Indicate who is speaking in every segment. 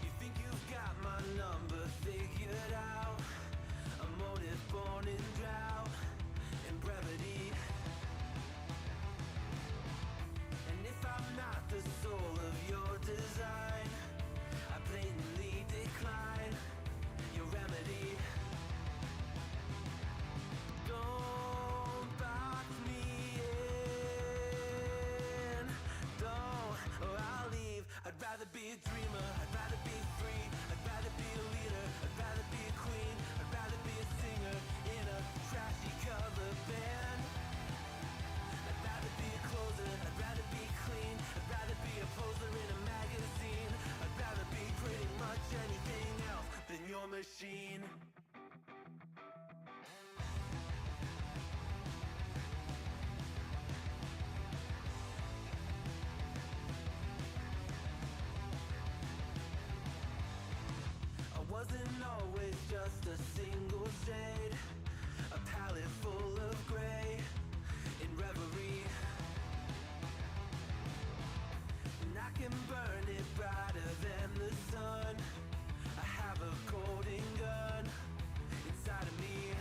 Speaker 1: You think you've got my number figured out? A motive born in drought and brevity. And if I'm not the soul of your design, I blatantly decline your remedy. Don't box me in, don't, or I'll leave. I'd rather be a dreamer, I'd rather be free, I'd rather be a leader, I'd rather be a queen, I'd rather be a singer in a trashy cover band. I'd rather be a closer, I'd rather be clean, I'd rather be a poser in a magazine, I'd rather be pretty much anything else than your machine. I wasn't always just a single shade, a palette full of gray in reverie. And I can burn it brighter than the sun. I have a golden gun inside of me.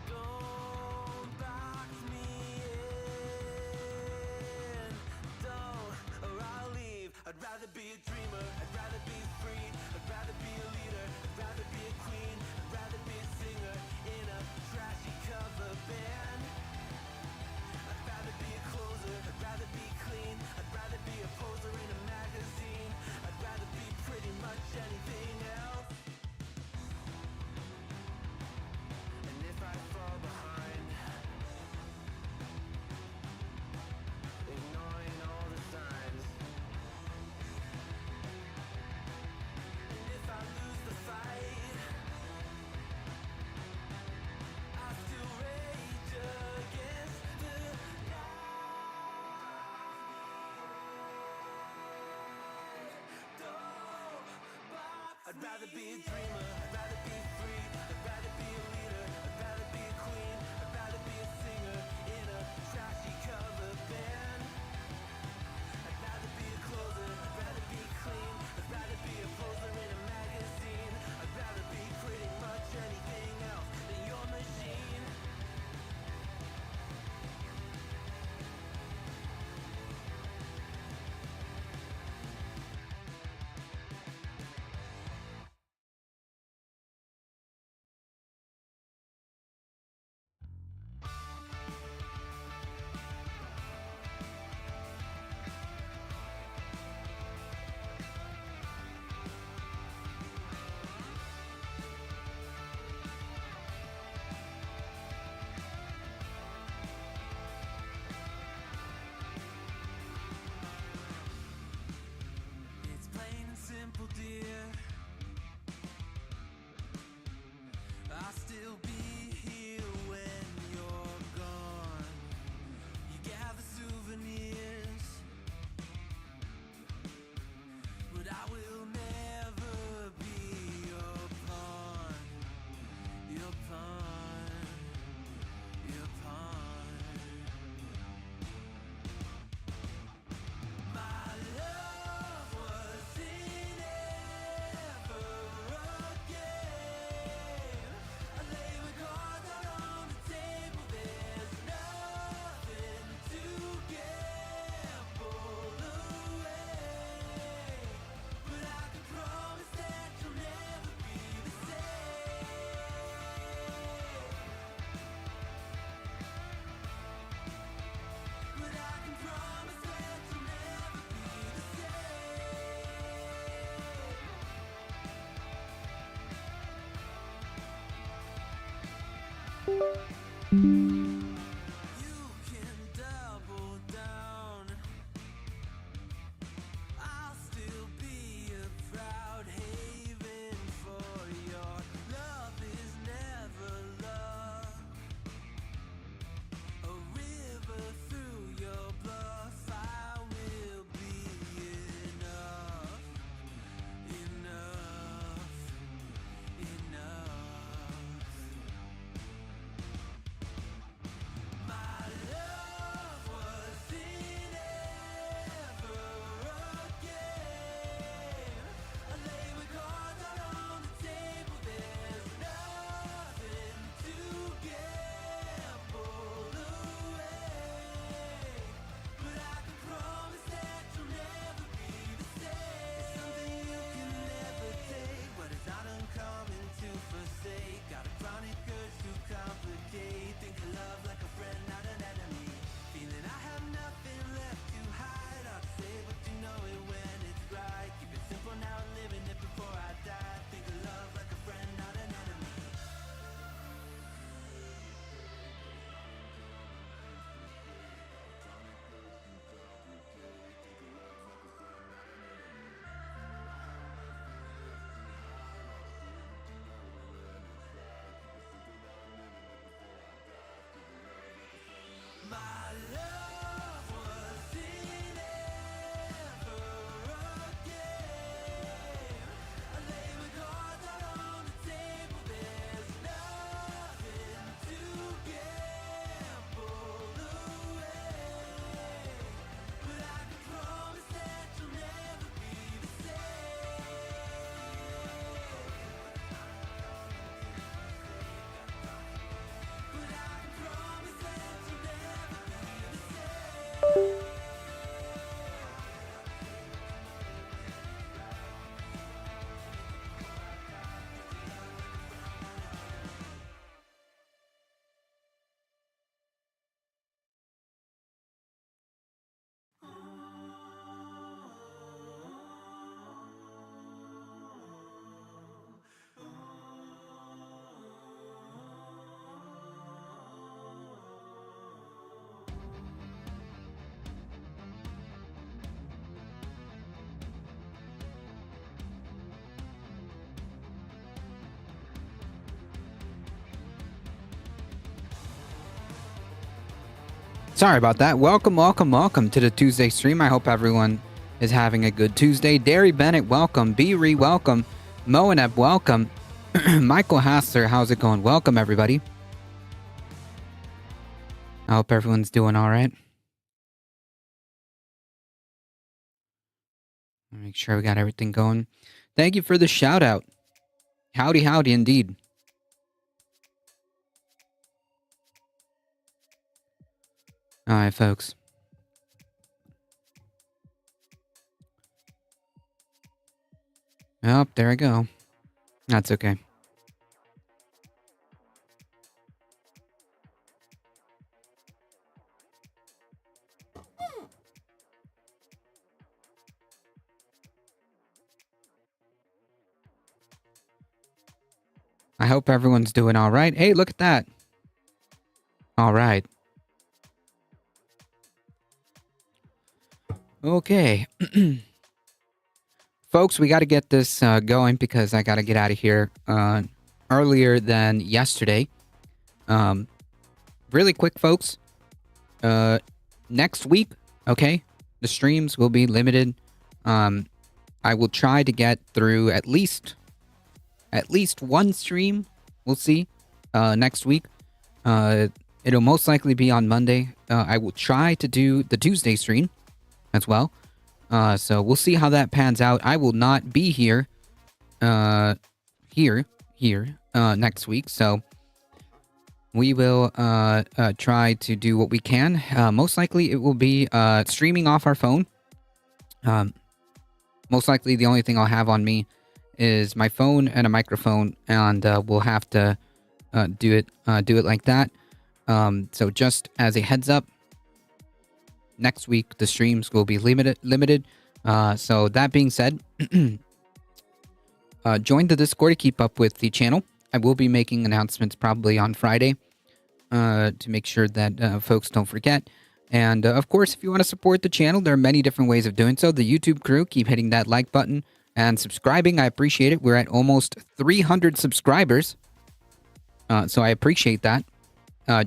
Speaker 1: Don't box me in, don't, or I'll leave. I'd rather be a dreamer, I'd rather be free, I'd rather be a leader, I'd rather be a queen, I'd rather be a singer in a trashy cover band. I'd rather be a closer, I'd rather be clean, I'd rather be a poser in a magazine, I'd rather be pretty much anything else. And if I fall behind, ignoring all the signs, and if I lose the fight, I still rage against the I'd rather be a dreamer, I'd rather be free, I'd rather be a leader, I'd rather be a queen, I'd rather be a singer in a trashy cover band. I'd rather be a closer, I'd rather be clean, I'd rather be a poser in a magazine, I'd rather be pretty much anything else than your machine. It's plain and simple, dear. I'll still be here when you're gone. You gather souvenirs, but I will never be your pawn, your pawn, your pawn. My love wasn't ever a game. I lay my cards out on the table. There's nothing to gamble away, but I can promise that you'll never be the same. But I can promise that you'll never be the same. You can double down. I'll still be a proud haven for your love is never love. A river through your bluff, I will be
Speaker 2: Sorry about that. Welcome, welcome, welcome to the Tuesday stream. I hope everyone is having a good Tuesday. Derry Bennett, welcome. B-Ree, welcome. Moaneb, welcome. Michael Hassler, how's it going? Welcome, everybody. I hope everyone's doing all right. Make sure we got everything going. Thank you for the shout out. Howdy, howdy, indeed. All right, folks. Oh, there I go. That's okay. I hope everyone's doing all right. Hey, look at that. All right. Okay. Folks, we got to get this going because I got to get out of here earlier than yesterday. Really quick, folks. Next week, okay, the streams will be limited. I will try to get through at least one stream. We'll see. Next week. It'll most likely be on Monday. I will try to do the Tuesday stream as well. So we'll see how that pans out. I will not be here next week. So we will try to do what we can. Most likely it will be streaming off our phone. Most likely the only thing I'll have on me is my phone and a microphone, and we'll have to do it like that. So just as a heads up, next week the streams will be limited. So that being said, join the Discord to keep up with the channel. I will be making announcements probably on Friday to make sure that folks don't forget. And of course, if you want to support the channel, there are many different ways of doing so. The YouTube crew, keep hitting that like button and subscribing. I appreciate it. We're at almost 300 subscribers. So I appreciate that.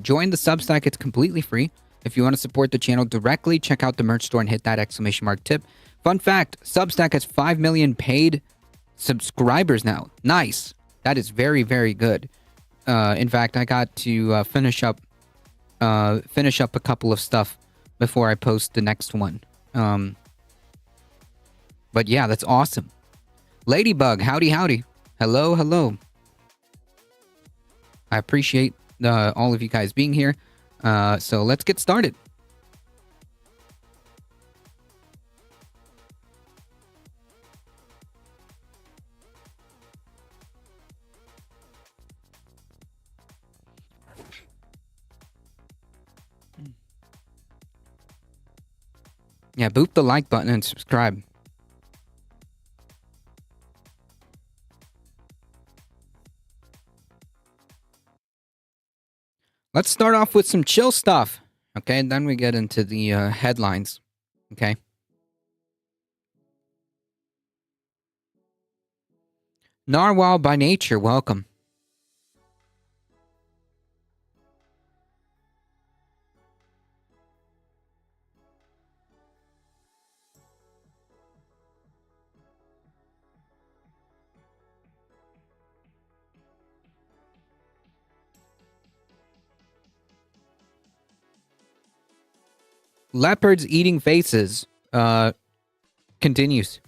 Speaker 2: Join the Substack. It's completely free. If you want to support the channel directly, check out the merch store and hit that exclamation mark tip. Fun fact, Substack has 5 million paid subscribers now. Nice. That is very, very good. In fact, I got to finish up a couple of stuff before I post the next one. But yeah, that's awesome. Ladybug, howdy, howdy. Hello, hello. I appreciate all of you guys being here. So let's get started. Yeah, boop the like button and subscribe. Let's start off with some chill stuff, okay? And then we get into the headlines, okay? Narwhal by Nature, welcome. Leopards eating faces continues.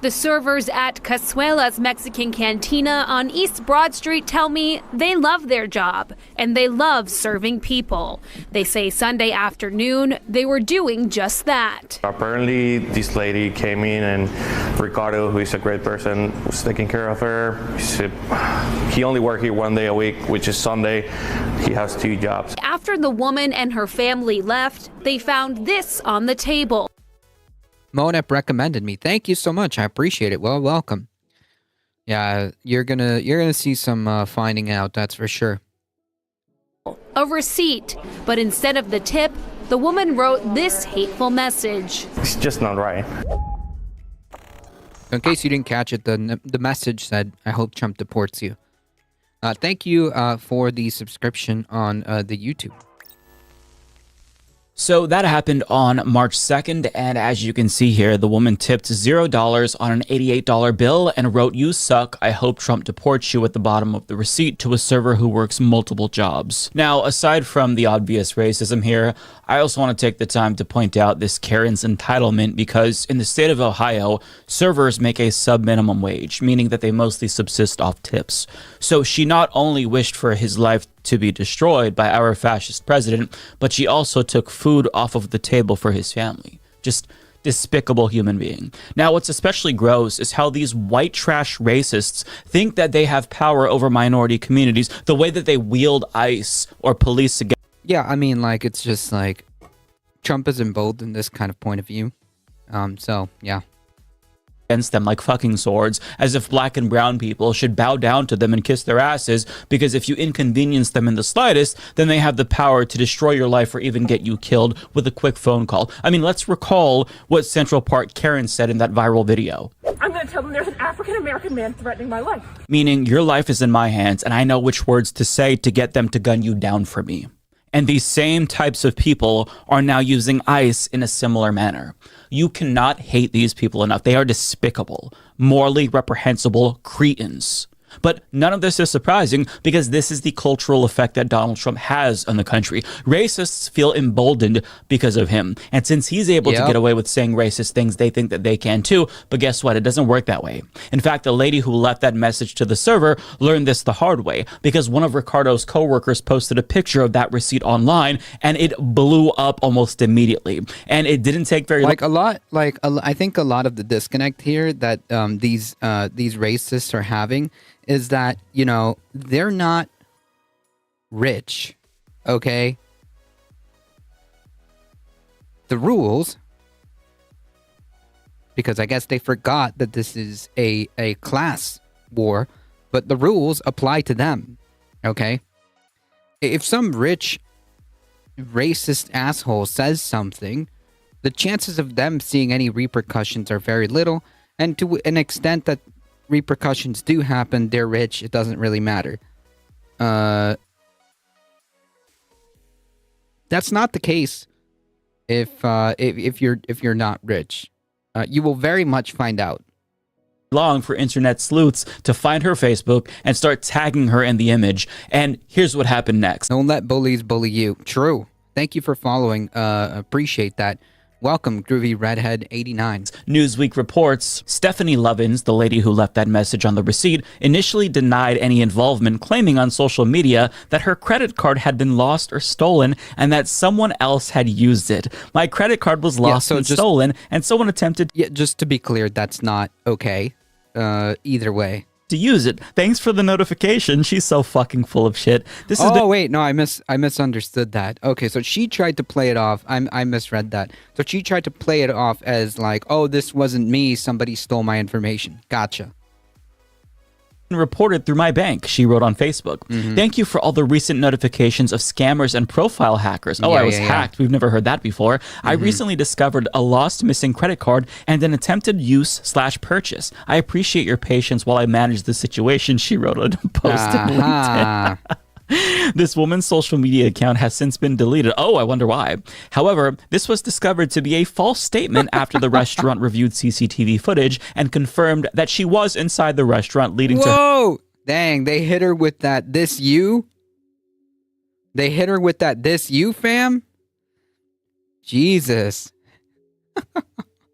Speaker 3: The servers at Casuela's Mexican Cantina on East Broad Street tell me they love their job and they love serving people. They say Sunday afternoon they were doing just that.
Speaker 4: Apparently, this lady came in and Ricardo, who is a great person, was taking care of her. He only worked here 1 day a week, which is Sunday. He has 2 jobs.
Speaker 3: After the woman and her family left, they found this on the table.
Speaker 2: Monep recommended me. Thank you so much. I appreciate it. Well, welcome. Yeah, you're gonna see some finding out. That's for sure.
Speaker 3: A receipt, but instead of the tip, the woman wrote this hateful message.
Speaker 4: It's just not right.
Speaker 2: In case you didn't catch it, the message said, "I hope Trump deports you." Thank you for the subscription on the YouTube.
Speaker 5: So that happened on March 2nd, and as you can see here, the woman tipped $0 on an $88 bill and wrote, "You suck. I hope Trump deports you," at the bottom of the receipt to a server who works multiple jobs. Now, aside from the obvious racism here, I also want to take the time to point out this Karen's entitlement, because in the state of Ohio, servers make a sub-minimum wage, meaning that they mostly subsist off tips. So she not only wished for his life to be destroyed by our fascist president, but she also took food off of the table for his family. Just despicable human being. Now, what's especially gross is how these white trash racists think that they have power over minority communities, the way that they wield ICE or police against.
Speaker 2: Yeah, I mean, like, it's just like Trump is emboldened this kind of point of view. So, yeah.
Speaker 5: Against them like fucking swords, as if black and brown people should bow down to them and kiss their asses, because if you inconvenience them in the slightest, then they have the power to destroy your life or even get you killed with a quick phone call. I mean, let's recall what Central Park Karen said in that viral video.
Speaker 6: "I'm going to tell them there's an African-American man threatening my life."
Speaker 5: Meaning, your life is in my hands, and I know which words to say to get them to gun you down for me. And these same types of people are now using ICE in a similar manner. You cannot hate these people enough. They are despicable, morally reprehensible cretins. But none of this is surprising, because this is the cultural effect that Donald Trump has on the country. Racists feel emboldened because of him. And since he's able to get away with saying racist things, they think that they can too. But guess what? It doesn't work that way. In fact, the lady who left that message to the server learned this the hard way, because one of Ricardo's coworkers posted a picture of that receipt online, and it blew up almost immediately. And it didn't take very long.
Speaker 2: I think a lot of the disconnect here that these racists are having is that, you know, they're not rich, okay? The rules, because I guess they forgot that this is a class war, but the rules apply to them, okay? If some rich racist asshole says something, the chances of them seeing any repercussions are very little, and to an extent that repercussions do happen, they're rich, it doesn't really matter. That's not the case if you're not rich. You will very much find out.
Speaker 5: Long for internet sleuths to find her Facebook and start tagging her in the image. And here's what happened next.
Speaker 2: Don't let bullies bully you. True. Thank you for following. Appreciate that. Welcome, Groovy Redhead 89.
Speaker 5: Newsweek reports Stephanie Lovins, the lady who left that message on the receipt, initially denied any involvement, claiming on social media that her credit card had been lost or stolen and that someone else had used it. "My credit card was lost and stolen, and someone attempted..."
Speaker 2: Yeah, just to be clear, that's not okay. Either way.
Speaker 5: To use it. Thanks for the notification. She's so fucking full of shit.
Speaker 2: Wait, no, I misunderstood that. Okay, so she tried to play it off. I misread that. So she tried to play it off as like, "Oh, this wasn't me. Somebody stole my information." Gotcha.
Speaker 5: Reported through my bank, she wrote on Facebook. "Thank you for all the recent notifications of scammers and profile hackers." I was hacked. We've never heard that before. "I recently discovered a lost missing credit card and an attempted use/purchase. I appreciate your patience while I manage the situation," she wrote on a post in LinkedIn. This woman's social media account has since been deleted. Oh, I wonder why. However, this was discovered to be a false statement after the restaurant reviewed CCTV footage and confirmed that she was inside the restaurant, leading to...
Speaker 2: Whoa! Dang, they hit her with that "this you"? They hit her with that "this you", fam? Jesus.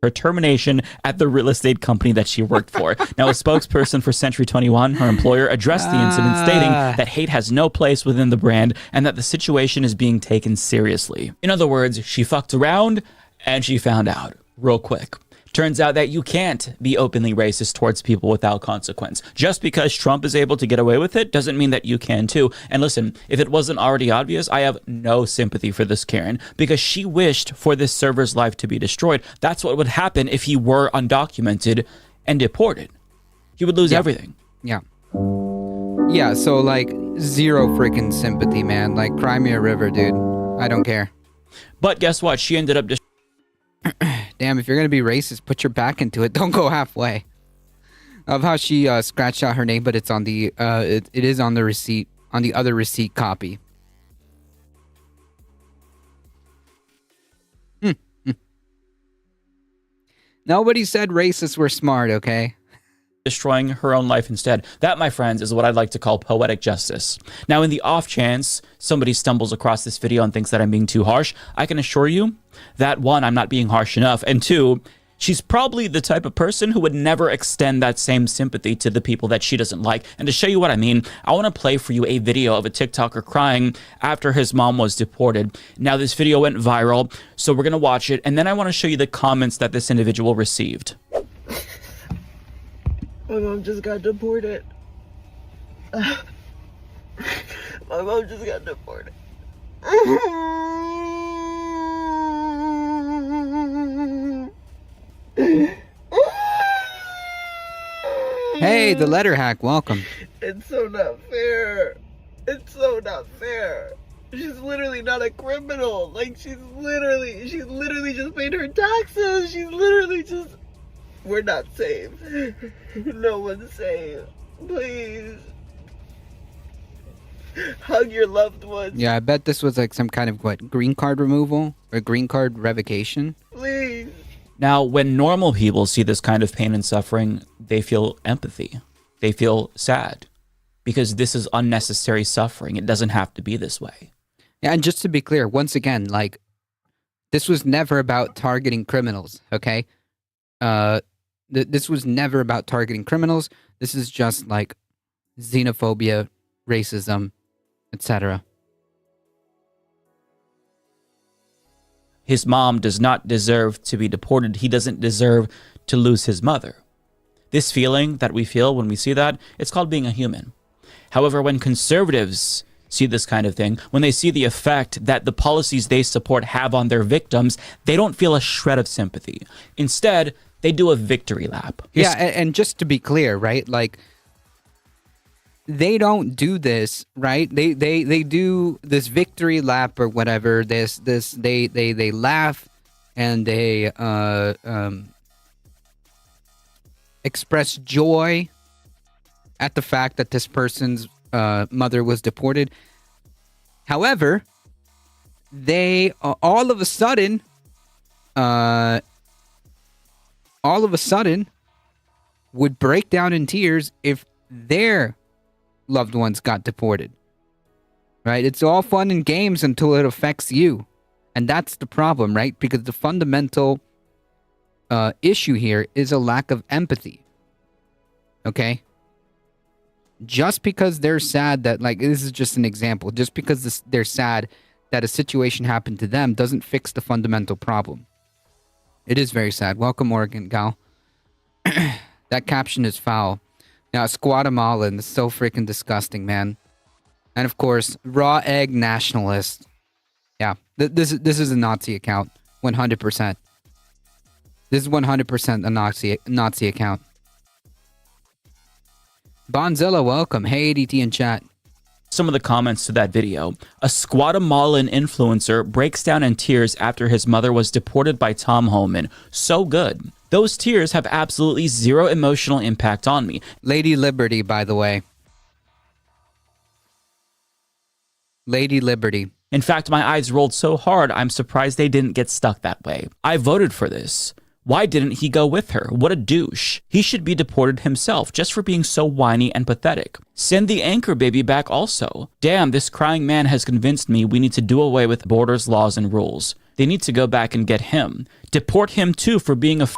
Speaker 5: her termination at the real estate company that she worked for. Now, a spokesperson for Century 21, her employer, addressed the incident, stating that hate has no place within the brand and that the situation is being taken seriously. In other words, she fucked around and she found out real quick. Turns out that you can't be openly racist towards people without consequence. Just because Trump is able to get away with it doesn't mean that you can too. And listen, if it wasn't already obvious, I have no sympathy for this Karen because she wished for this server's life to be destroyed. That's what would happen if he were undocumented and deported. He would lose everything.
Speaker 2: Yeah. Yeah, so like zero freaking sympathy, man. Like cry me a river, dude. I don't care.
Speaker 5: But guess what? She ended up just
Speaker 2: damn, if you're gonna be racist, put your back into it. Don't go halfway. Of how she scratched out her name, but it's on the it is on the receipt, on the other receipt copy. Nobody said racists were smart, okay?
Speaker 5: destroying her own life instead. That, my friends, is what I'd like to call poetic justice. Now, in the off chance somebody stumbles across this video and thinks that I'm being too harsh, I can assure you that, one, I'm not being harsh enough, and two, she's probably the type of person who would never extend that same sympathy to the people that she doesn't like. And to show you what I mean, I want to play for you a video of a TikToker crying after his mom was deported. Now, this video went viral, so we're going to watch it, and then I want to show you the comments that this individual received.
Speaker 7: My mom just got deported. My mom just got deported.
Speaker 2: Hey, the letter hack, welcome.
Speaker 7: It's so not fair. It's so not fair. She's literally not a criminal. Like, she's literally just paid her taxes. She's literally just... We're not safe. No one's safe. Please. Hug your loved ones.
Speaker 2: Yeah, I bet this was like some kind of, what, green card removal? Or green card revocation?
Speaker 7: Please.
Speaker 5: Now, when normal people see this kind of pain and suffering, they feel empathy. They feel sad. Because this is unnecessary suffering. It doesn't have to be this way.
Speaker 2: Yeah, and just to be clear, once again, like, this was never about targeting criminals, okay? This was never about targeting criminals. This is just like xenophobia, racism, etc.
Speaker 5: His mom does not deserve to be deported. He doesn't deserve to lose his mother. This feeling that we feel when we see that, it's called being a human. However, when conservatives see this kind of thing, when they see the effect that the policies they support have on their victims, they don't feel a shred of sympathy. Instead, they do a victory lap.
Speaker 2: Yeah, and just to be clear, right? Like, they don't do this, right? They do this victory lap or whatever. They laugh and they express joy at the fact that this person's mother was deported. However, they all of a sudden would break down in tears if their loved ones got deported. Right? It's all fun and games until it affects you. And that's the problem, right? Because the fundamental issue here is a lack of empathy. Okay? Just because they're sad that, like, this is just an example, just because they're sad that a situation happened to them doesn't fix the fundamental problem. It is very sad. Welcome, Oregon Gal. That caption is foul. Now, Squatamalan is so freaking disgusting, man. And of course, raw egg nationalist. Yeah, this is a Nazi account, 100%. This is 100% a Nazi account. Bonzilla, welcome. Hey, ADT in chat.
Speaker 5: Some of the comments to that video. A Squatamalan influencer breaks down in tears after his mother was deported by Tom Homan. So good. Those tears have absolutely zero emotional impact on me.
Speaker 2: Lady Liberty, by the way. Lady Liberty.
Speaker 5: In fact, my eyes rolled so hard, I'm surprised they didn't get stuck that way. I voted for this. Why didn't he go with her? What a douche. He should be deported himself just for being so whiny and pathetic. Send the anchor baby back also. Damn, this crying man has convinced me we need to do away with borders, laws, and rules. They need to go back and get him. Deport him too for being a f***.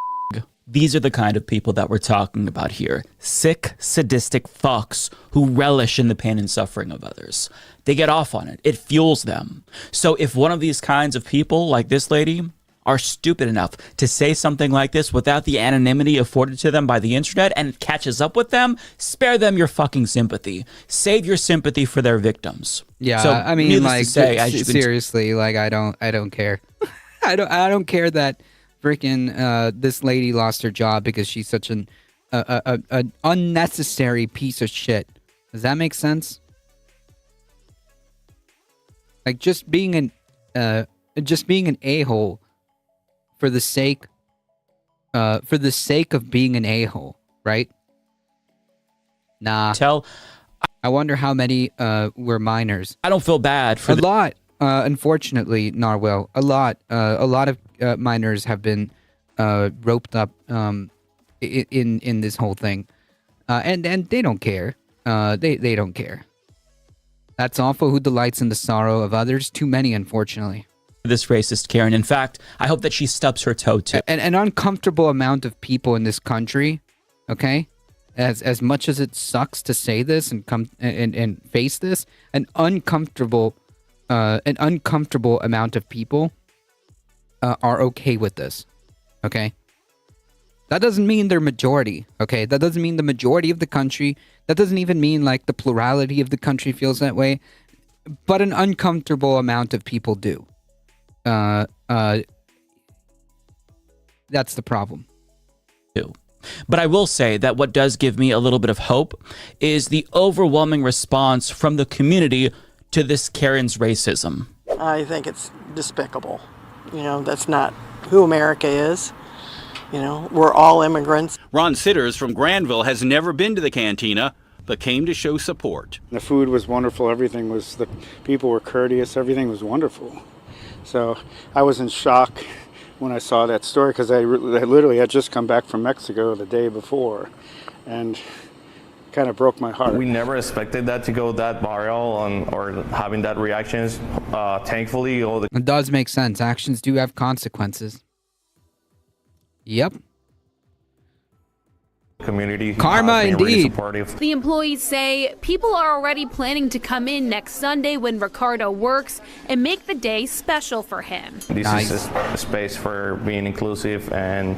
Speaker 5: These are the kind of people that we're talking about here. Sick, sadistic fucks who relish in the pain and suffering of others. They get off on it. It fuels them. So if one of these kinds of people, like this lady, are stupid enough to say something like this without the anonymity afforded to them by the internet and it catches up with them, spare them your fucking sympathy. Save your sympathy for their victims.
Speaker 2: Yeah,
Speaker 5: so,
Speaker 2: I mean, like,
Speaker 5: say,
Speaker 2: seriously, like, I don't care. I don't care that freaking this lady lost her job because she's such an unnecessary piece of shit. Does that make sense? Like, just being an a-hole for the sake of being an a-hole, right? Nah. I wonder how many were minors.
Speaker 5: I don't feel bad for
Speaker 2: a lot. Unfortunately, Narwhal, a lot of minors have been roped up in this whole thing, and they don't care. They don't care. That's awful. Who delights in the sorrow of others? Too many, unfortunately.
Speaker 5: This racist Karen. In fact, I hope that she stubs her toe too.
Speaker 2: An uncomfortable amount of people in this country, okay? As much as it sucks to say this and come and face this, an uncomfortable amount of people are okay with this, okay? That doesn't mean they're majority, okay? That doesn't mean the majority of the country. That doesn't even mean like the plurality of the country feels that way. But an uncomfortable amount of people do. That's the problem.
Speaker 5: But I will say that what does give me a little bit of hope is the overwhelming response from the community to this Karen's racism.
Speaker 8: I think it's despicable. You know, that's not who America is. You know, we're all immigrants.
Speaker 9: Ron Sitters from Granville has never been to the cantina, but came to show support.
Speaker 10: The food was wonderful. Everything was, the people were courteous. Everything was wonderful. So I was in shock when I saw that story because I literally had just come back from Mexico the day before, and kind of broke my heart.
Speaker 4: We never expected that to go that viral or having that reactions. Thankfully,
Speaker 2: it does make sense. Actions do have consequences. Yep.
Speaker 4: Community
Speaker 2: karma
Speaker 4: indeed.
Speaker 2: Really
Speaker 4: supportive.
Speaker 3: The employees say people are already planning to come in next Sunday when Ricardo works and make the day special for him.
Speaker 4: This is a space for being inclusive, and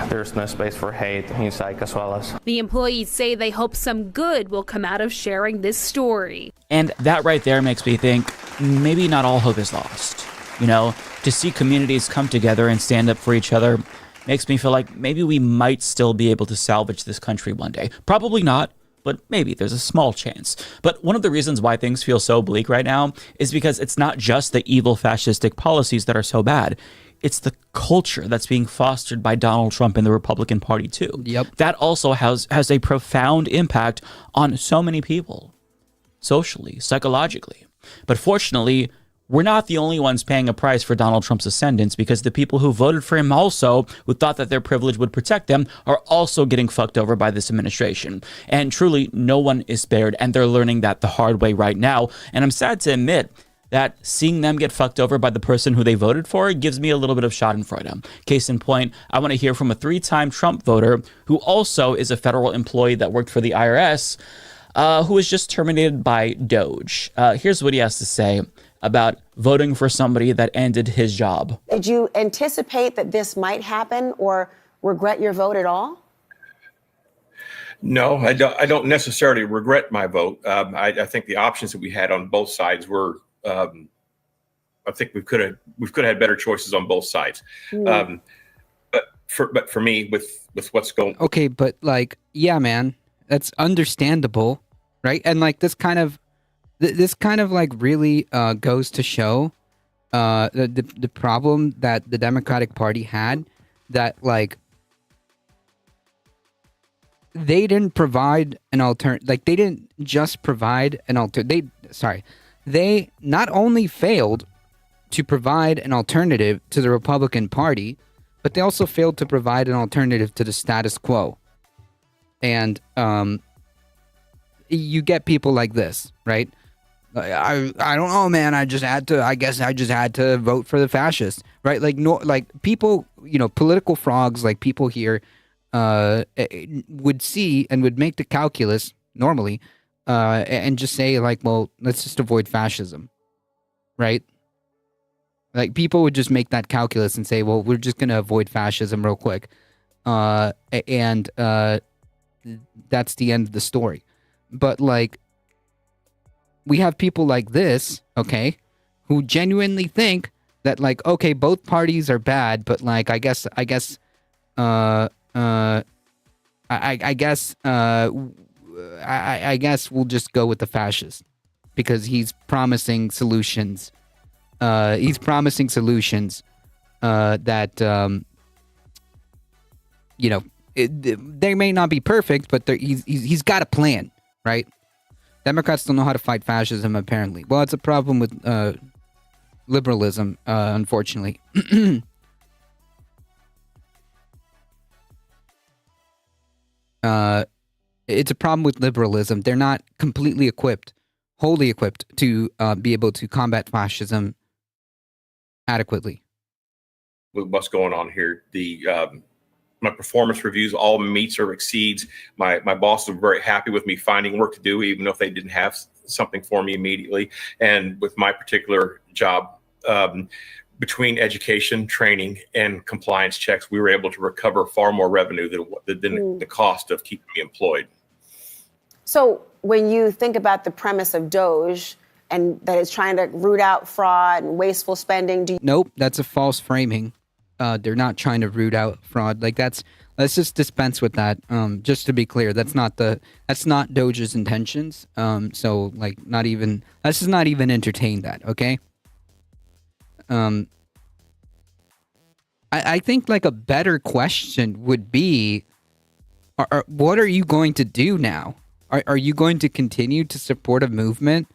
Speaker 4: there's no space for hate inside Cazuelas.
Speaker 3: The employees say they hope some good will come out of sharing this story.
Speaker 5: And that right there makes me think maybe not all hope is lost. You know, to see communities come together and stand up for each other makes me feel like maybe we might still be able to salvage this country one day. Probably not, but maybe there's a small chance. But one of the reasons why things feel so bleak right now is because it's not just the evil fascistic policies that are so bad. It's the culture that's being fostered by Donald Trump and the Republican Party too.
Speaker 2: Yep.
Speaker 5: That also has a profound impact on so many people, socially, psychologically. But fortunately, we're not the only ones paying a price for Donald Trump's ascendance, because the people who voted for him also, who thought that their privilege would protect them, are also getting fucked over by this administration. And truly, no one is spared, and they're learning that the hard way right now. And I'm sad to admit that seeing them get fucked over by the person who they voted for gives me a little bit of schadenfreude. Case in point, I want to hear from a 3-time Trump voter who also is a federal employee that worked for the IRS, who was just terminated by Doge. Here's what he has to say about voting for somebody that ended his job.
Speaker 11: Did you anticipate that this might happen or regret your vote at all?
Speaker 12: No, I don't necessarily regret my vote. I think the options that we had on both sides were, I think we could have had better choices on both sides. But for me, with what's going.
Speaker 2: Okay, but like, yeah, man, that's understandable, right? And like this kind of like really goes to show the problem that the Democratic Party had, that like they didn't provide an alternative. Like they didn't just provide an alternative. They not only failed to provide an alternative to the Republican Party, but they also failed to provide an alternative to the status quo. And you get people like this, right? I don't know, man. I guess I just had to vote for the fascists, right? Like no, like people, you know, political frogs, like people here, would see and would make the calculus normally, and just say like, well, let's just avoid fascism, right? Like people would just make that calculus and say, well, we're just gonna avoid fascism real quick, and that's the end of the story. But like, we have people like this, okay, who genuinely think that like, okay, both parties are bad, but like, I guess we'll just go with the fascist because he's promising solutions. That you know, they may not be perfect, but he's got a plan, right? Democrats don't know how to fight fascism, apparently. Well, it's a problem with liberalism, unfortunately. it's a problem with liberalism. They're not completely wholly equipped to be able to combat fascism adequately.
Speaker 12: With what's going on here, my performance reviews all meets or exceeds. My bosses were very happy with me finding work to do, even if they didn't have something for me immediately. And with my particular job, between education, training, and compliance checks, we were able to recover far more revenue than the cost of keeping me employed.
Speaker 11: So when you think about the premise of Doge and that it's trying to root out fraud and wasteful spending,
Speaker 2: Nope, that's a false framing. They're not trying to root out fraud. Like let's just dispense with that. Just to be clear, that's not Doge's intentions. So like let's just not even entertain that, okay? I think like a better question would be, what are you going to do now? Are you going to continue to support a movement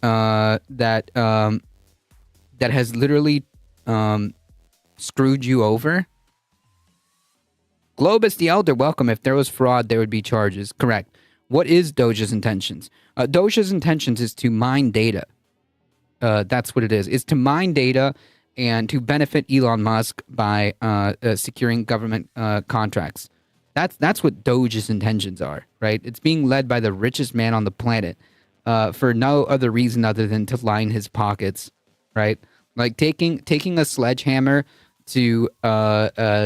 Speaker 2: that has literally screwed you over? Globus the Elder, welcome. If there was fraud, there would be charges. Correct. What is Doge's intentions? Doge's intentions is to mine data. That's what it is. It's to mine data and to benefit Elon Musk by securing government contracts. That's what Doge's intentions are, right? It's being led by the richest man on the planet for no other reason other than to line his pockets, right? Like taking a sledgehammer to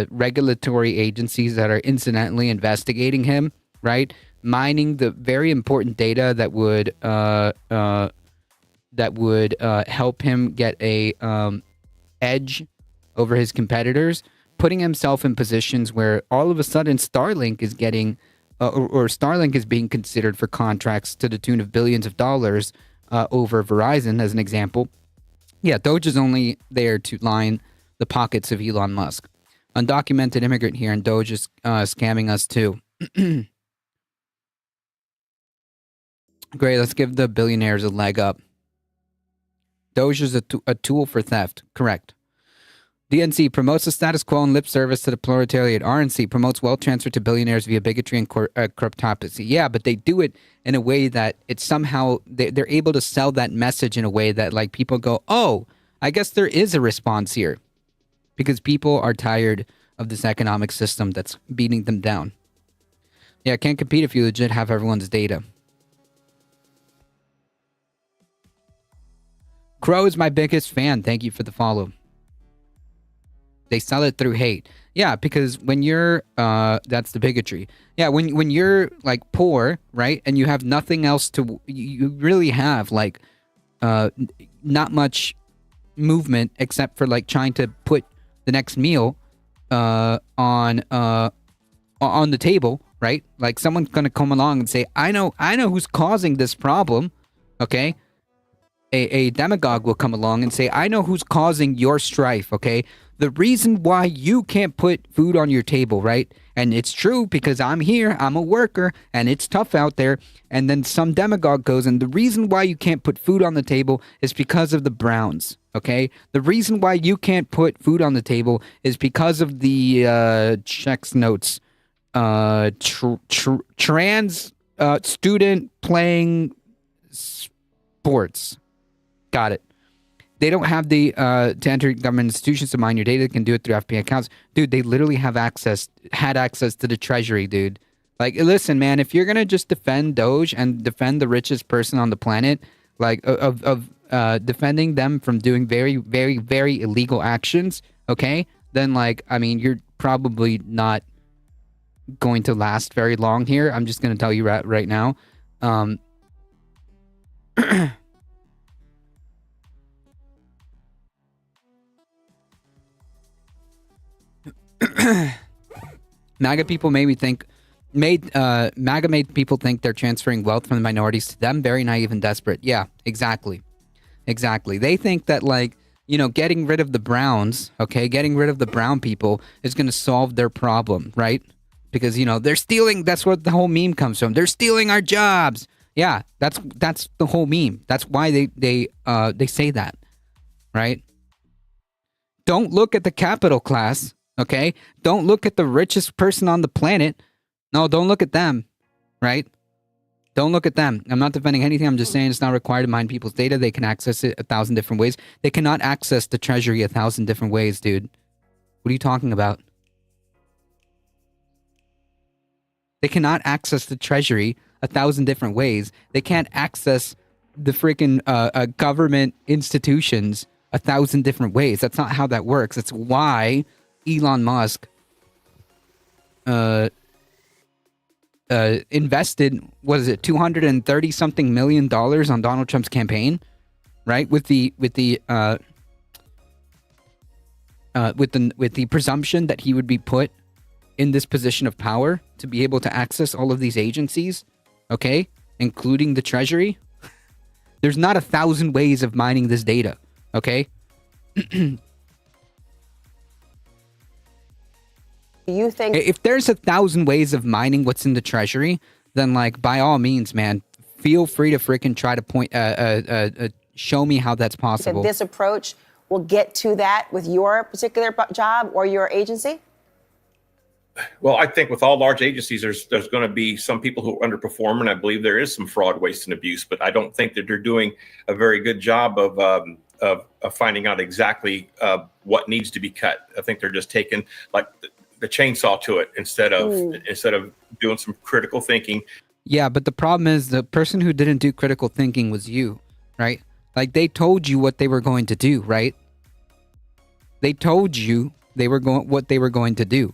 Speaker 2: regulatory agencies that are incidentally investigating him, right? Mining the very important data that would help him get a edge over his competitors, putting himself in positions where all of a sudden Starlink is getting, or Starlink is being considered for contracts to the tune of billions of dollars over Verizon, as an example. Yeah, Doge is only there to line the pockets of Elon Musk. Undocumented immigrant here, and Doge is scamming us too. Great, let's give the billionaires a leg up. Doge is a tool for theft. Correct. DNC promotes the status quo and lip service to the proletariat. RNC promotes wealth transfer to billionaires via bigotry and corruptocracy. Yeah, but they do it in a way that it's somehow they're able to sell that message in a way that like people go, oh, I guess there is a response here, because people are tired of this economic system that's beating them down. Yeah, can't compete if you legit have everyone's data. Crow is my biggest fan. Thank you for the follow. They sell it through hate. Yeah, because when you're, that's the bigotry. Yeah, when you're like poor, right, and you have nothing else to, you really have like, not much movement except for like trying to put the next meal, on the table, right? Like someone's gonna come along and say, I know who's causing this problem, okay? A demagogue will come along and say, I know who's causing your strife, okay? The reason why you can't put food on your table, right? And it's true because I'm here, I'm a worker, and it's tough out there. And then some demagogue goes, and the reason why you can't put food on the table is because of the Browns, okay? The reason why you can't put food on the table is because of the checks notes, trans student playing sports. Got it. They don't have the to enter government institutions to mine your data. They can do it through FBA accounts. Dude, they literally had access to the treasury, dude. Like, listen, man, if you're going to just defend Doge and defend the richest person on the planet, like, of defending them from doing very, very, very illegal actions, okay, then, like, I mean, you're probably not going to last very long here. I'm just going to tell you right now. MAGA people made people think they're transferring wealth from the minorities to them. Very naive and desperate. Yeah, exactly. They think that, like, you know, getting rid of the Browns, okay, getting rid of the brown people is going to solve their problem, right? Because, you know, they're stealing. That's what the whole meme comes from. They're stealing our jobs. Yeah, that's the whole meme. That's why they say that, right? Don't look at the capital class. Okay, don't look at the richest person on the planet. No, don't look at them, right? Don't look at them. I'm not defending anything. I'm just saying it's not required to mine people's data. They can access it 1,000 different ways. They cannot access the treasury 1,000 different ways, dude. What are you talking about? They cannot access the treasury 1,000 different ways. They can't access the freaking government institutions 1,000 different ways. That's not how that works. That's why Elon Musk invested, what is it, $230 million on Donald Trump's campaign, right? With the presumption that he would be put in this position of power to be able to access all of these agencies, okay, including the Treasury. There's not 1,000 ways of mining this data, okay?
Speaker 11: You think
Speaker 2: if there's 1,000 ways of mining what's in the Treasury, then like by all means, man, feel free to freaking try to show me how that's possible.
Speaker 11: this approach will get to that with your particular job or your agency?
Speaker 12: Well, I think with all large agencies, there's going to be some people who underperform, and I believe there is some fraud, waste, and abuse. But I don't think that they're doing a very good job of finding out exactly what needs to be cut. I think they're just taking like the chainsaw to it instead of doing some critical thinking.
Speaker 2: Yeah, but the problem is the person who didn't do critical thinking was you, right? Like they told you what they were going to do, right? They told you what they were going to do.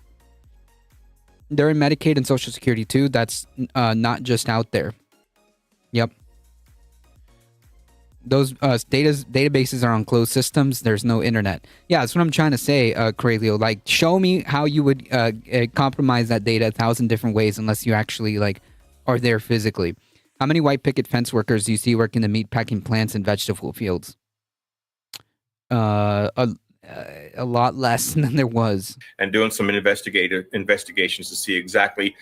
Speaker 2: They're in Medicaid and Social Security too. That's not just out there. Yep. Those databases are on closed systems. There's no internet. Yeah, that's what I'm trying to say, Corelio. Like, show me how you would compromise that data 1,000 different ways unless you actually like are there physically. How many white picket fence workers do you see working the meatpacking plants and vegetable fields? A lot less than there was.
Speaker 12: And doing some investigations to see exactly.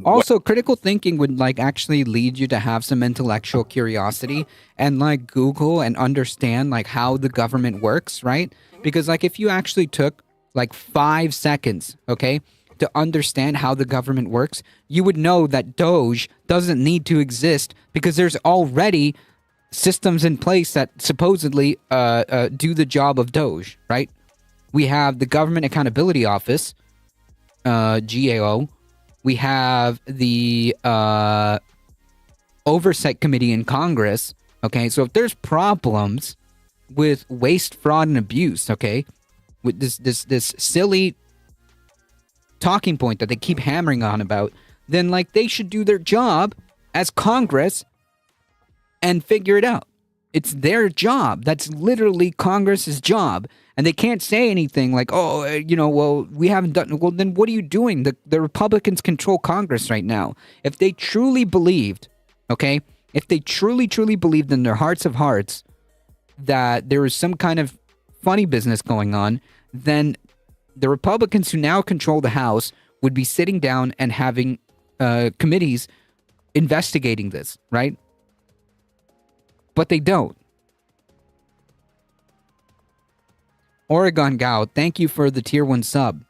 Speaker 2: Also, critical thinking would like actually lead you to have some intellectual curiosity and like Google and understand like how the government works, right? Because like if you actually took like 5 seconds, okay, to understand how the government works, you would know that Doge doesn't need to exist because there's already systems in place that supposedly do the job of Doge, right? We have the Government Accountability Office, GAO. We have the Oversight Committee in Congress, okay? So if there's problems with waste, fraud, and abuse, okay, with this silly talking point that they keep hammering on about, then like they should do their job as Congress and figure it out. It's their job. That's literally Congress's job. And they can't say anything like, oh, well, we haven't done. Well, then what are you doing? The Republicans control Congress right now. If they truly believed, okay, if they truly believed in their hearts of hearts that there is some kind of funny business going on, then the Republicans who now control the House would be sitting down and having committees investigating this, right? But they don't. Oregon Gal, thank you for the tier 1 sub.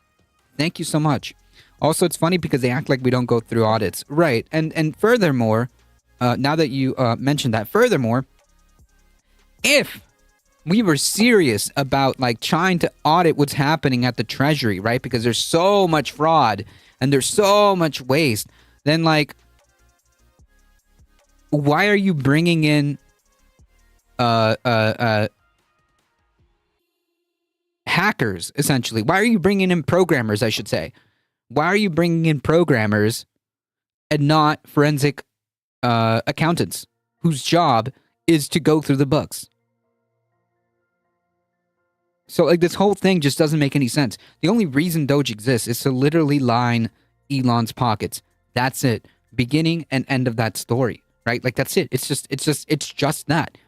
Speaker 2: Thank you so much. Also, it's funny because they act like we don't go through audits. Right. And furthermore, now that you mentioned that, furthermore, if we were serious about like trying to audit what's happening at the Treasury, right? Because there's so much fraud and there's so much waste, then like, why are you bringing in hackers, essentially? Why are you bringing in programmers, I should say? Why are you bringing in programmers and not forensic accountants whose job is to go through the books? So like this whole thing just doesn't make any sense. The only reason Doge exists is to literally line Elon's pockets. That's it. Beginning and end of that story, right? Like that's it. It's just that.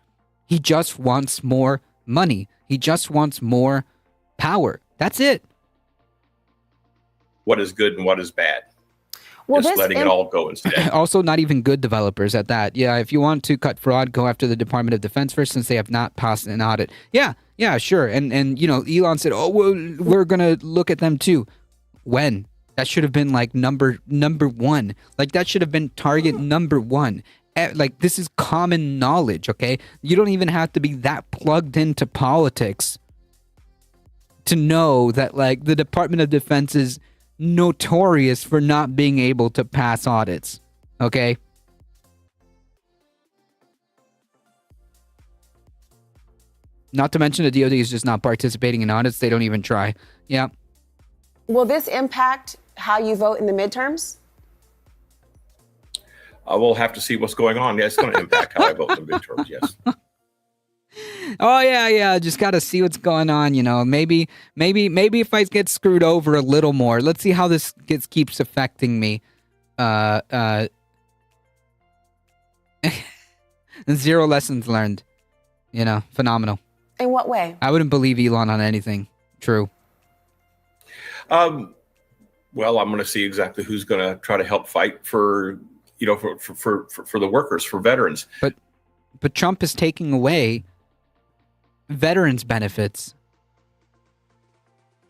Speaker 2: He just wants more money. He just wants more power. That's it.
Speaker 12: What is good and what is bad?
Speaker 11: Well,
Speaker 12: just letting it all go instead.
Speaker 2: Also, not even good developers at that. Yeah, if you want to cut fraud, go after the Department of Defense first, since they have not passed an audit. Yeah, sure. And Elon said, oh, well, we're going to look at them too. When? That should have been like number one. Like that should have been target number one. Like this is common knowledge, okay? You don't even have to be that plugged into politics to know that like the Department of Defense is notorious for not being able to pass audits, okay? Not to mention the DoD is just not participating in audits. They don't even try. Yeah.
Speaker 11: Will this impact how you vote in the midterms?
Speaker 12: We'll have to see what's going on. Yeah, it's going to impact how I vote in the midterms, yes.
Speaker 2: Oh yeah. Just got to see what's going on. You know, maybe if I get screwed over a little more, let's see how this keeps affecting me. 0 lessons learned. You know, phenomenal.
Speaker 11: In what way?
Speaker 2: I wouldn't believe Elon on anything. True.
Speaker 12: Well, I'm going to see exactly who's going to try to help fight for, you know, for the workers, for veterans.
Speaker 2: But Trump is taking away veterans benefits.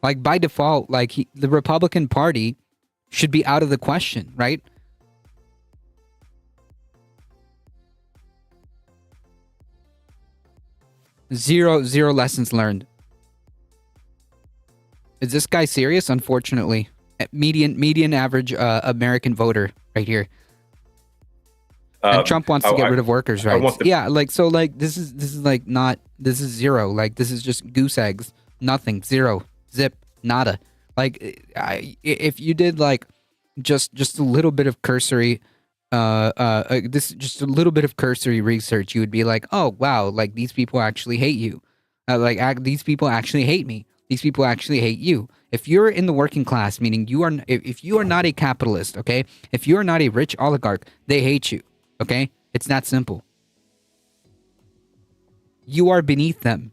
Speaker 2: Like by default, like the Republican Party should be out of the question, right? Zero lessons learned. Is this guy serious? Unfortunately, median average American voter right here. And Trump wants to get rid of workers' rights. Yeah, like so, like this is like not. This is zero. Like this is just goose eggs. Nothing. Zero. Zip. Nada. Like if you did like just a little bit of cursory just a little bit of cursory research, you would be like, oh wow, like these people actually hate you. These people actually hate me. These people actually hate you. If you're in the working class, meaning if you are not a capitalist, okay? If you are not a rich oligarch, they hate you, okay? It's that simple. You are beneath them,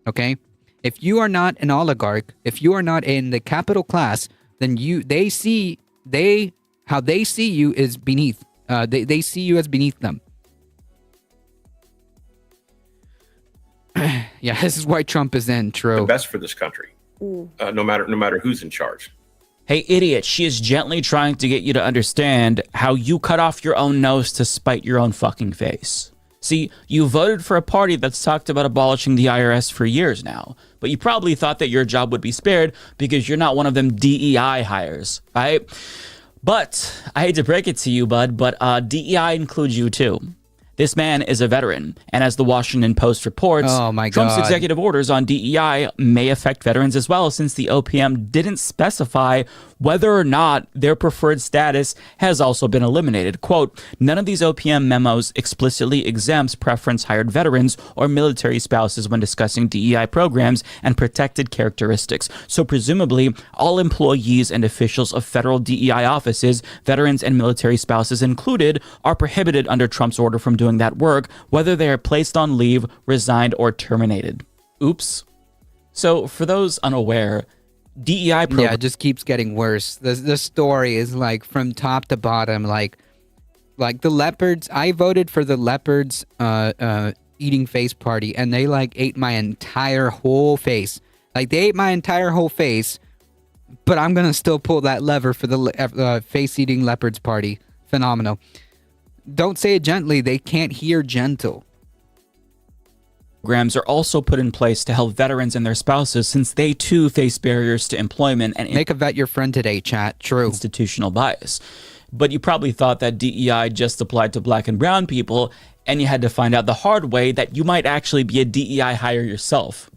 Speaker 2: okay? If you are not an oligarch, if you are not in the capital class, then they see you is beneath. They see you as beneath them. Yeah, this is why Trump is in. True.
Speaker 12: The best for this country, no matter who's in charge.
Speaker 5: Hey, idiot, she is gently trying to get you to understand how you cut off your own nose to spite your own fucking face. See, you voted for a party that's talked about abolishing the IRS for years now, but you probably thought that your job would be spared because you're not one of them DEI hires, right? But I hate to break it to you, bud, but DEI includes you too. This man is a veteran, and as the Washington Post reports, Trump's executive orders on DEI may affect veterans as well, since the OPM didn't specify whether or not their preferred status has also been eliminated. Quote, none of these OPM memos explicitly exempts preference-hired veterans or military spouses when discussing DEI programs and protected characteristics. So presumably, all employees and officials of federal DEI offices, veterans and military spouses included, are prohibited under Trump's order from doing that work, whether they are placed on leave, resigned, or terminated. Oops. So for those unaware, DEI program...
Speaker 2: Yeah, it just keeps getting worse. The story is like from top to bottom, like the leopards. I voted for the leopards eating face party, and they like ate my entire whole face. Like they ate my entire whole face, but I'm gonna still pull that lever for the face eating leopards party. Phenomenal. Don't say it gently. They can't hear gentle.
Speaker 5: Programs are also put in place to help veterans and their spouses, since they too face barriers to employment and
Speaker 2: make a vet your friend today, chat. True.
Speaker 5: Institutional bias. But you probably thought that DEI just applied to black and brown people, and you had to find out the hard way that you might actually be a DEI hire yourself.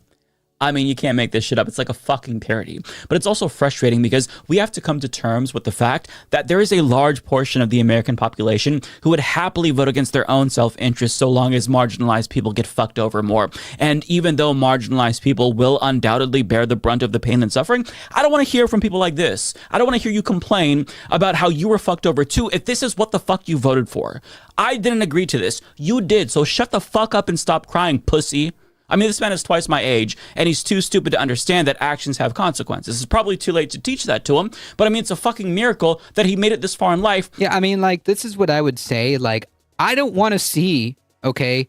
Speaker 5: I mean, you can't make this shit up. It's like a fucking parody. But it's also frustrating because we have to come to terms with the fact that there is a large portion of the American population who would happily vote against their own self-interest so long as marginalized people get fucked over more. And even though marginalized people will undoubtedly bear the brunt of the pain and suffering, I don't want to hear from people like this. I don't want to hear you complain about how you were fucked over too if this is what the fuck you voted for. I didn't agree to this. You did, so shut the fuck up and stop crying, pussy. I mean, this man is twice my age, and he's too stupid to understand that actions have consequences. It's probably too late to teach that to him, but I mean, it's a fucking miracle that he made it this far in life.
Speaker 2: Yeah, I mean, like, this is what I would say. Like, I don't want to see, okay,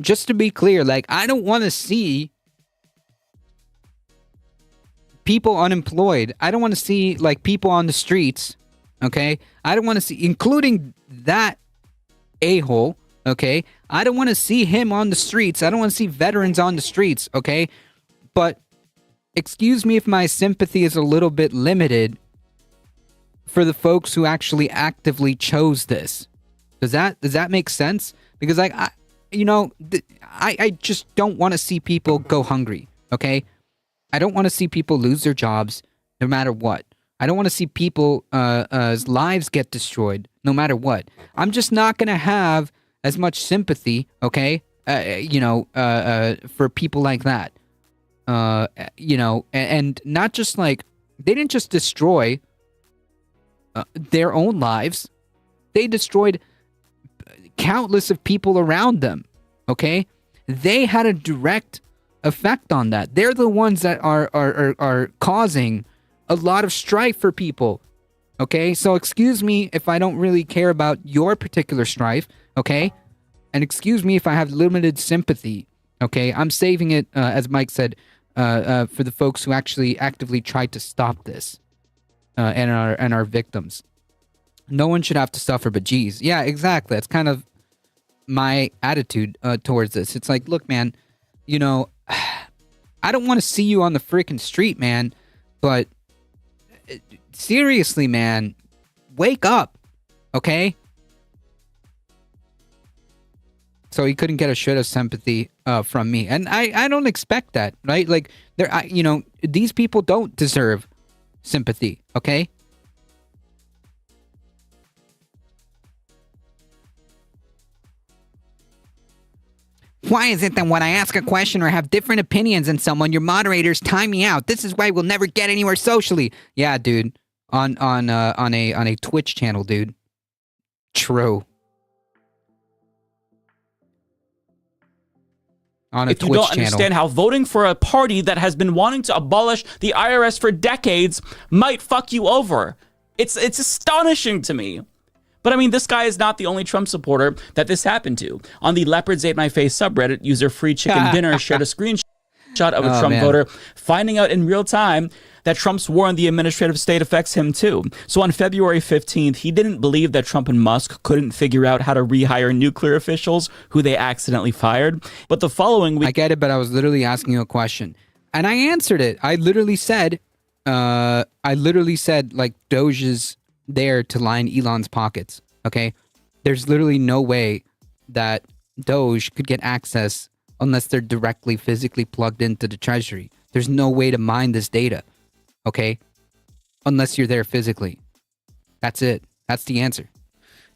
Speaker 2: just to be clear, like, I don't want to see people unemployed. I don't want to see like people on the streets. Okay, I don't want to see, including that a-hole. Okay, I don't want to see him on the streets. I don't want to see veterans on the streets. Okay, but excuse me if my sympathy is a little bit limited for the folks who actually actively chose this. Does that make sense? Because I just don't want to see people go hungry. Okay, I don't want to see people lose their jobs no matter what. I don't want to see people lives get destroyed no matter what. I'm just not going to have as much sympathy, okay? For people like that. And not just like, they didn't just destroy their own lives. They destroyed countless of people around them, okay? They had a direct effect on that. They're the ones that are causing a lot of strife for people, okay? So excuse me if I don't really care about your particular strife, okay? And excuse me if I have limited sympathy, okay? I'm saving it, as Mike said, for the folks who actually actively tried to stop this, and are victims. No one should have to suffer, but geez. Yeah, exactly. That's kind of my attitude towards this. It's like, look, man, I don't want to see you on the freaking street, man, but seriously, man, wake up, okay? So he couldn't get a shred of sympathy from me, and I don't expect that, right? Like, these people don't deserve sympathy, okay? Why is it that when I ask a question or have different opinions than someone, your moderators time me out? This is why we'll never get anywhere socially. Yeah, dude. On a Twitch channel, dude. True. On a
Speaker 5: if you don't understand how voting for a party that has been wanting to abolish the IRS for decades might fuck you over. It's astonishing to me. But I mean, this guy is not the only Trump supporter that this happened to. On the Leopards Ate My Face subreddit, user Free Chicken Dinner shared a screenshot of a Trump voter finding out in real time that Trump's war on the administrative state affects him too. So on February 15th, he didn't believe that Trump and Musk couldn't figure out how to rehire nuclear officials who they accidentally fired. But the following week...
Speaker 2: I get it, but I was literally asking you a question. And I answered it. I literally said, like, Doge is there to line Elon's pockets, okay? There's literally no way that Doge could get access unless they're directly physically plugged into the treasury. There's no way to mine this data, okay? Unless you're there physically. That's it. That's the answer.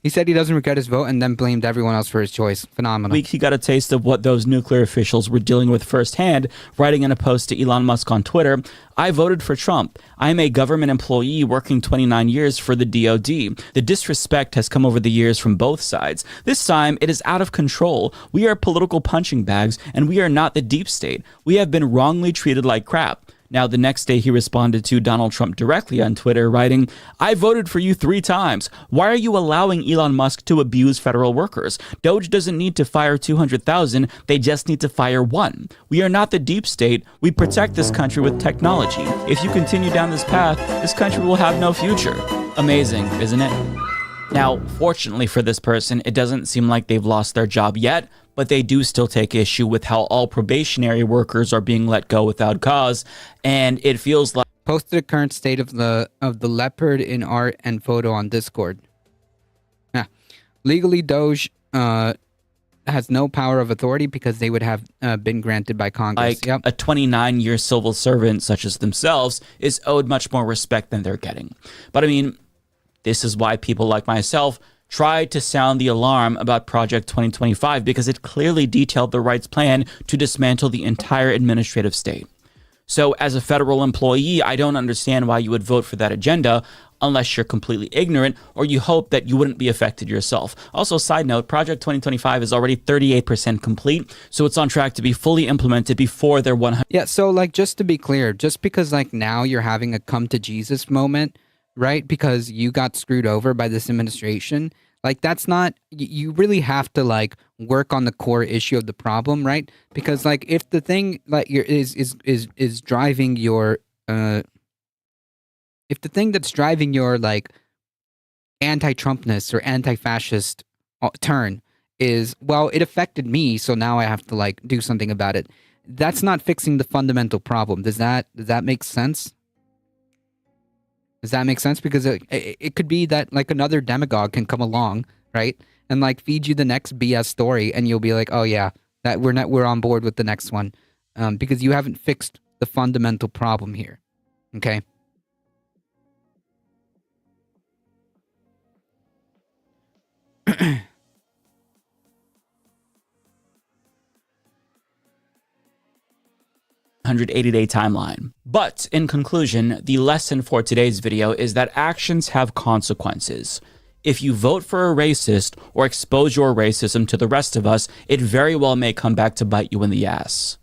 Speaker 2: He said he doesn't regret his vote and then blamed everyone else for his choice. Phenomenal.
Speaker 5: Week he got a taste of what those nuclear officials were dealing with firsthand, writing in a post to Elon Musk on Twitter, I voted for Trump. I am a government employee working 29 years for the DOD. The disrespect has come over the years from both sides. This time, it is out of control. We are political punching bags, and we are not the deep state. We have been wrongly treated like crap. Now, the next day, he responded to Donald Trump directly on Twitter, writing, I voted for you 3 times. Why are you allowing Elon Musk to abuse federal workers? Doge doesn't need to fire 200,000. They just need to fire 1. We are not the deep state. We protect this country with technology. If you continue down this path, this country will have no future. Amazing, isn't it? Now, fortunately for this person, it doesn't seem like they've lost their job yet, but they do still take issue with how all probationary workers are being let go without cause, and it feels like...
Speaker 2: Posted a current state of the leopard in art and photo on Discord. Yeah. Legally, Doge has no power of authority because they would have been granted by Congress.
Speaker 5: Like a 29-year civil servant such as themselves is owed much more respect than they're getting. But I mean, this is why people like myself tried to sound the alarm about Project 2025 because it clearly detailed the right's plan to dismantle the entire administrative state. So as a federal employee, I don't understand why you would vote for that agenda unless you're completely ignorant or you hope that you wouldn't be affected yourself. Also, side note, Project 2025 is already 38% complete, so it's on track to be fully implemented before their 100.
Speaker 2: Yeah, so like just to be clear, just because like now you're having a come to Jesus moment, right? Because you got screwed over by this administration. Like that's not, you really have to like work on the core issue of the problem, right? Because like if the thing like is driving your if the thing that's driving your like anti-Trumpness or anti-fascist turn is, well, it affected me, so now I have to like do something about it. That's not fixing the fundamental problem. Does that make sense? Does that make sense? Because it could be that like another demagogue can come along, right, and like feed you the next BS story, and you'll be like, oh yeah, that we're on board with the next one, because you haven't fixed the fundamental problem here. Okay.
Speaker 5: $180-day timeline. But in conclusion, the lesson for today's video is that actions have consequences. If you vote for a racist or expose your racism to the rest of us, it very well may come back to bite you in the ass.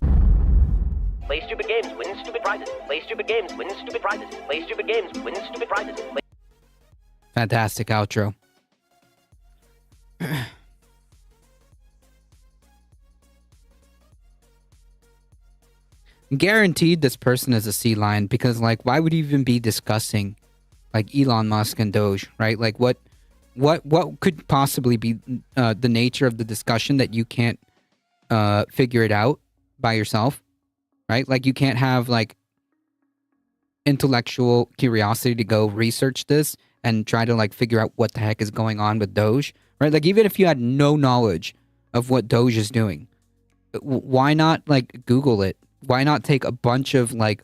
Speaker 13: Play stupid games, win stupid prizes. Play stupid games, win stupid prizes. Play stupid games, win stupid prizes.
Speaker 2: Fantastic outro. Guaranteed this person is a sea lion, because like why would you even be discussing like Elon Musk and Doge, right? Like what could possibly be the nature of the discussion that you can't figure it out by yourself, right? Like you can't have like intellectual curiosity to go research this and try to like figure out what the heck is going on with Doge, right? Like even if you had no knowledge of what Doge is doing, why not like Google it? Why not take a bunch of like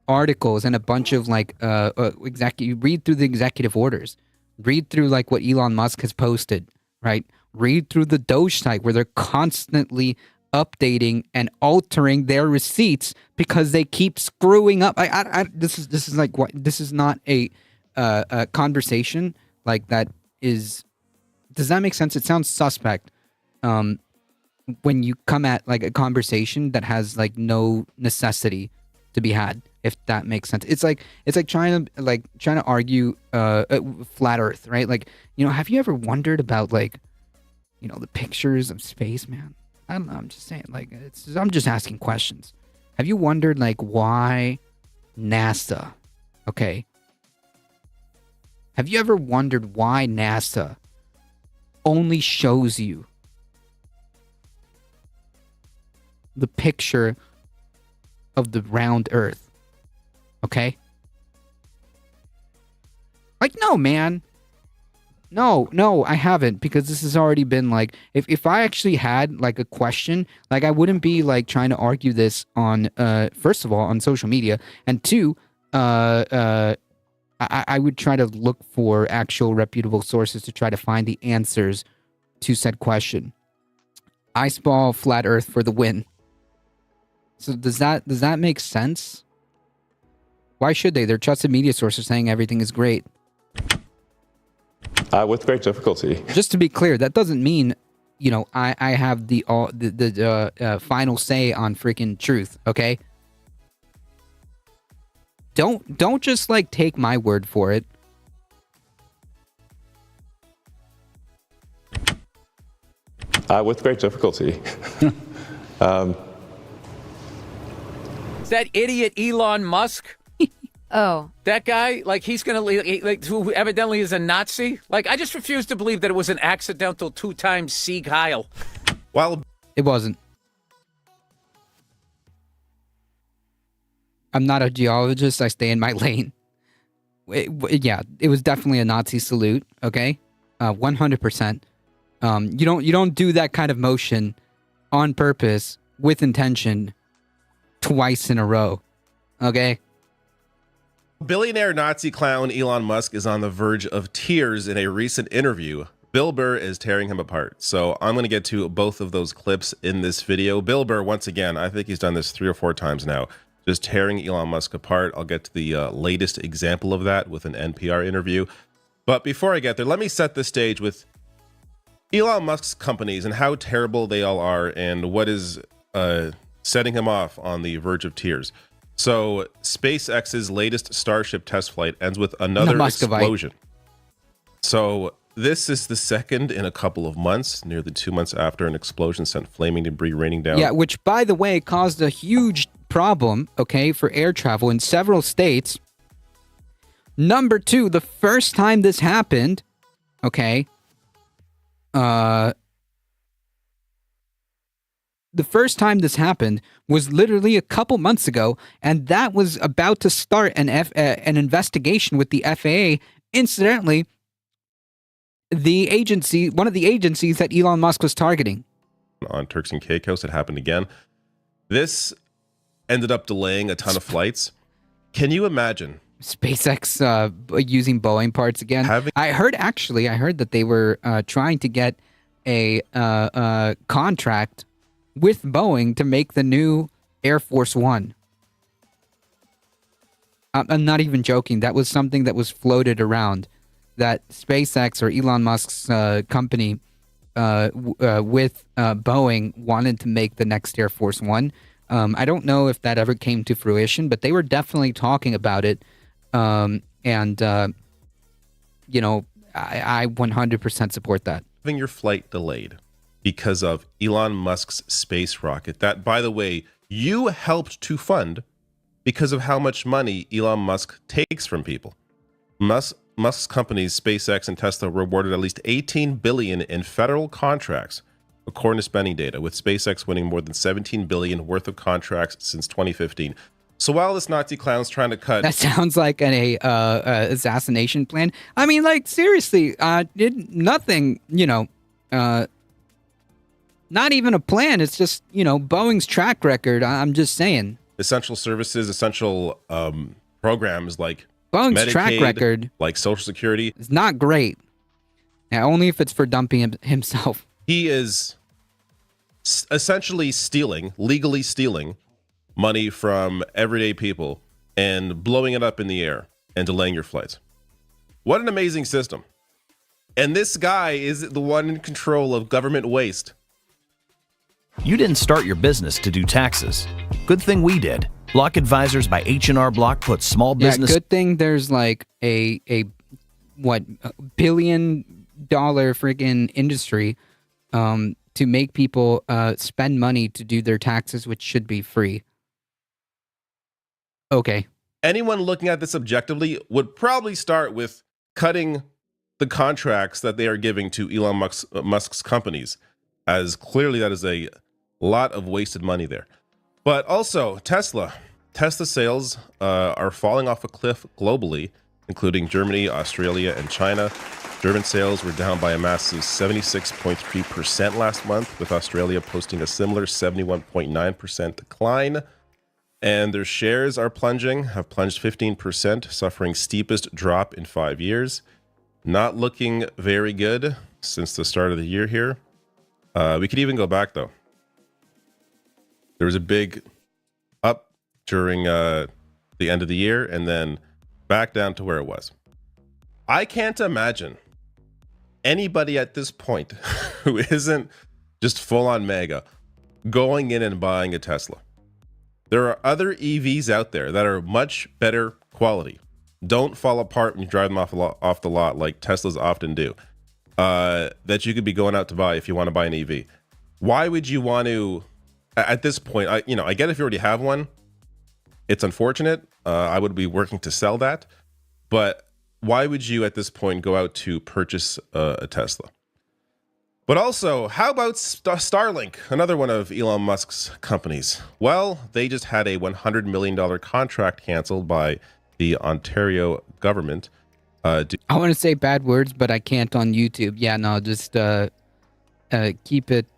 Speaker 2: articles and a bunch of like you read through the executive orders, read through like what Elon Musk has posted, right? Read through the Doge site where they're constantly updating and altering their receipts because they keep screwing up. This is like what, this is not a conversation like that is. Does that make sense? It sounds suspect. When you come at like a conversation that has like no necessity to be had, if that makes sense. It's like trying to argue flat Earth, right? Like, you know, have you ever wondered about like, you know, the pictures of space, man? I don't know. I'm just saying, like, I'm just asking questions. Have you wondered like why NASA? Okay. Have you ever wondered why NASA only shows you the picture of the round Earth? Okay? Like, no, man. No, I haven't, because this has already been like, if I actually had like a question, like I wouldn't be like trying to argue this on, first of all, on social media, and two, I would try to look for actual reputable sources to try to find the answers to said question. Iceball flat Earth for the win. So does that make sense? Why should they? They're trusted media sources saying everything is great.
Speaker 14: With great difficulty.
Speaker 2: Just to be clear, that doesn't mean, you know, I have the final say on freaking truth. Okay. Don't just like take my word for it.
Speaker 14: With great difficulty.
Speaker 15: That idiot Elon Musk.
Speaker 3: Oh.
Speaker 15: That guy, like, he's going to, like, who evidently is a Nazi. Like, I just refuse to believe that it was an accidental 2-time Sieg Heil.
Speaker 2: Well, it wasn't. I'm not a geologist. I stay in my lane. It was definitely a Nazi salute. Okay, 100%. You don't do that kind of motion on purpose with intention twice in a row. Okay.
Speaker 16: Billionaire Nazi clown Elon Musk is on the verge of tears in a recent interview. Bill Burr is tearing him apart. So I'm going to get to both of those clips in this video. Bill Burr, once again, I think he's done this 3 or 4 times now, just tearing Elon Musk apart. I'll get to the latest example of that with an NPR interview. But before I get there, let me set the stage with Elon Musk's companies and how terrible they all are and what is setting him off on the verge of tears. So SpaceX's latest Starship test flight ends with another explosion. So this is the second in a couple of months, nearly 2 months after an explosion sent flaming debris raining down.
Speaker 2: Yeah, which, by the way, caused a huge problem, okay, for air travel in several states. Number two, the first time this happened, okay, the first time this happened was literally a couple months ago, and that was about to start an investigation with the FAA. Incidentally, one of the agencies that Elon Musk was targeting.
Speaker 16: On Turks and Caicos, it happened again. This ended up delaying a ton of flights. Can you imagine?
Speaker 2: SpaceX using Boeing parts again. I heard that they were trying to get a contract with Boeing to make the new Air Force One. I'm not even joking. That was something that was floated around, that SpaceX or Elon Musk's company with Boeing wanted to make the next Air Force One. I don't know if that ever came to fruition, but they were definitely talking about it. I 100% support that.
Speaker 16: Having your flight delayed because of Elon Musk's space rocket that, by the way, you helped to fund because of how much money Elon Musk takes from people. Musk's companies, SpaceX and Tesla, were awarded at least $18 billion in federal contracts, according to spending data, with SpaceX winning more than $17 billion worth of contracts since 2015. So while this Nazi clown's trying to cut...
Speaker 2: That sounds like an assassination plan. I mean, like, seriously, nothing, not even a plan. It's just, Boeing's track record. I'm just saying.
Speaker 16: Essential services, essential programs like
Speaker 2: Boeing's
Speaker 16: Medicaid,
Speaker 2: track record,
Speaker 16: like Social Security,
Speaker 2: is not great. Now, only if it's for dumping himself.
Speaker 16: He is essentially legally stealing money from everyday people and blowing it up in the air and delaying your flights. What an amazing system. And this guy is the one in control of government waste.
Speaker 17: You didn't start your business to do taxes. Good thing we did. Block Advisors by H&R Block puts small business...
Speaker 2: Yeah, good thing there's like a billion-dollar freaking industry to make people spend money to do their taxes, which should be free. Okay.
Speaker 16: Anyone looking at this objectively would probably start with cutting the contracts that they are giving to Elon Musk's companies, as clearly that is a lot of wasted money there. But also, Tesla sales are falling off a cliff globally, including Germany, Australia, and China. German sales were down by a massive 76.3% last month, with Australia posting a similar 71.9% decline. And their shares have plunged 15%, suffering steepest drop in 5 years. Not looking very good since the start of the year here. We could even go back, though. There was a big up during the end of the year and then back down to where it was. I can't imagine anybody at this point who isn't just full-on mega going in and buying a Tesla. There are other EVs out there that are much better quality. Don't fall apart when you drive them off the lot like Teslas often do. That you could be going out to buy if you want to buy an EV. Why would you want to, at this point, I get if you already have one, it's unfortunate. I would be working to sell that. But why would you at this point go out to purchase a Tesla? But also, how about Starlink, another one of Elon Musk's companies? Well, they just had a $100 million contract canceled by the Ontario government.
Speaker 2: I want to say bad words, but I can't on YouTube. Yeah, no, just keep it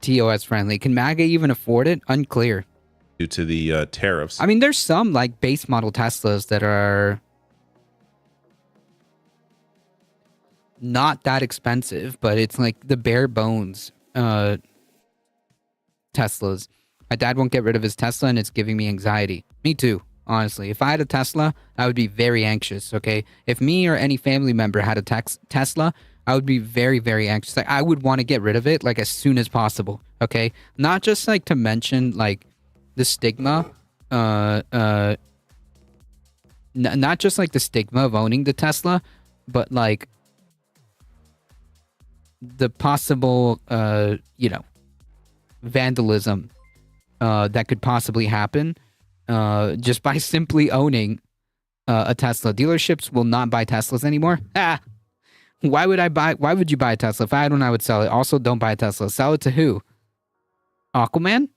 Speaker 2: TOS friendly. Can MAGA even afford it? Unclear.
Speaker 16: Due to the tariffs.
Speaker 2: I mean, there's some like base model Teslas that are not that expensive, but it's like the bare bones Teslas. My dad won't get rid of his Tesla, and it's giving me anxiety. Me too, honestly. If I had a Tesla, I would be very anxious, okay? If me or any family member had a Tesla, I would be very, very anxious. Like, I would want to get rid of it, like, as soon as possible, okay? Not just, like, to mention, like, the stigma, not just, like, the stigma of owning the Tesla, but, like, the possible, vandalism that could possibly happen just by simply owning a Tesla. Dealerships will not buy Teslas anymore. Why would you buy a Tesla? If I had one, I would sell it. Also, don't buy a Tesla. Sell it to who? Aquaman?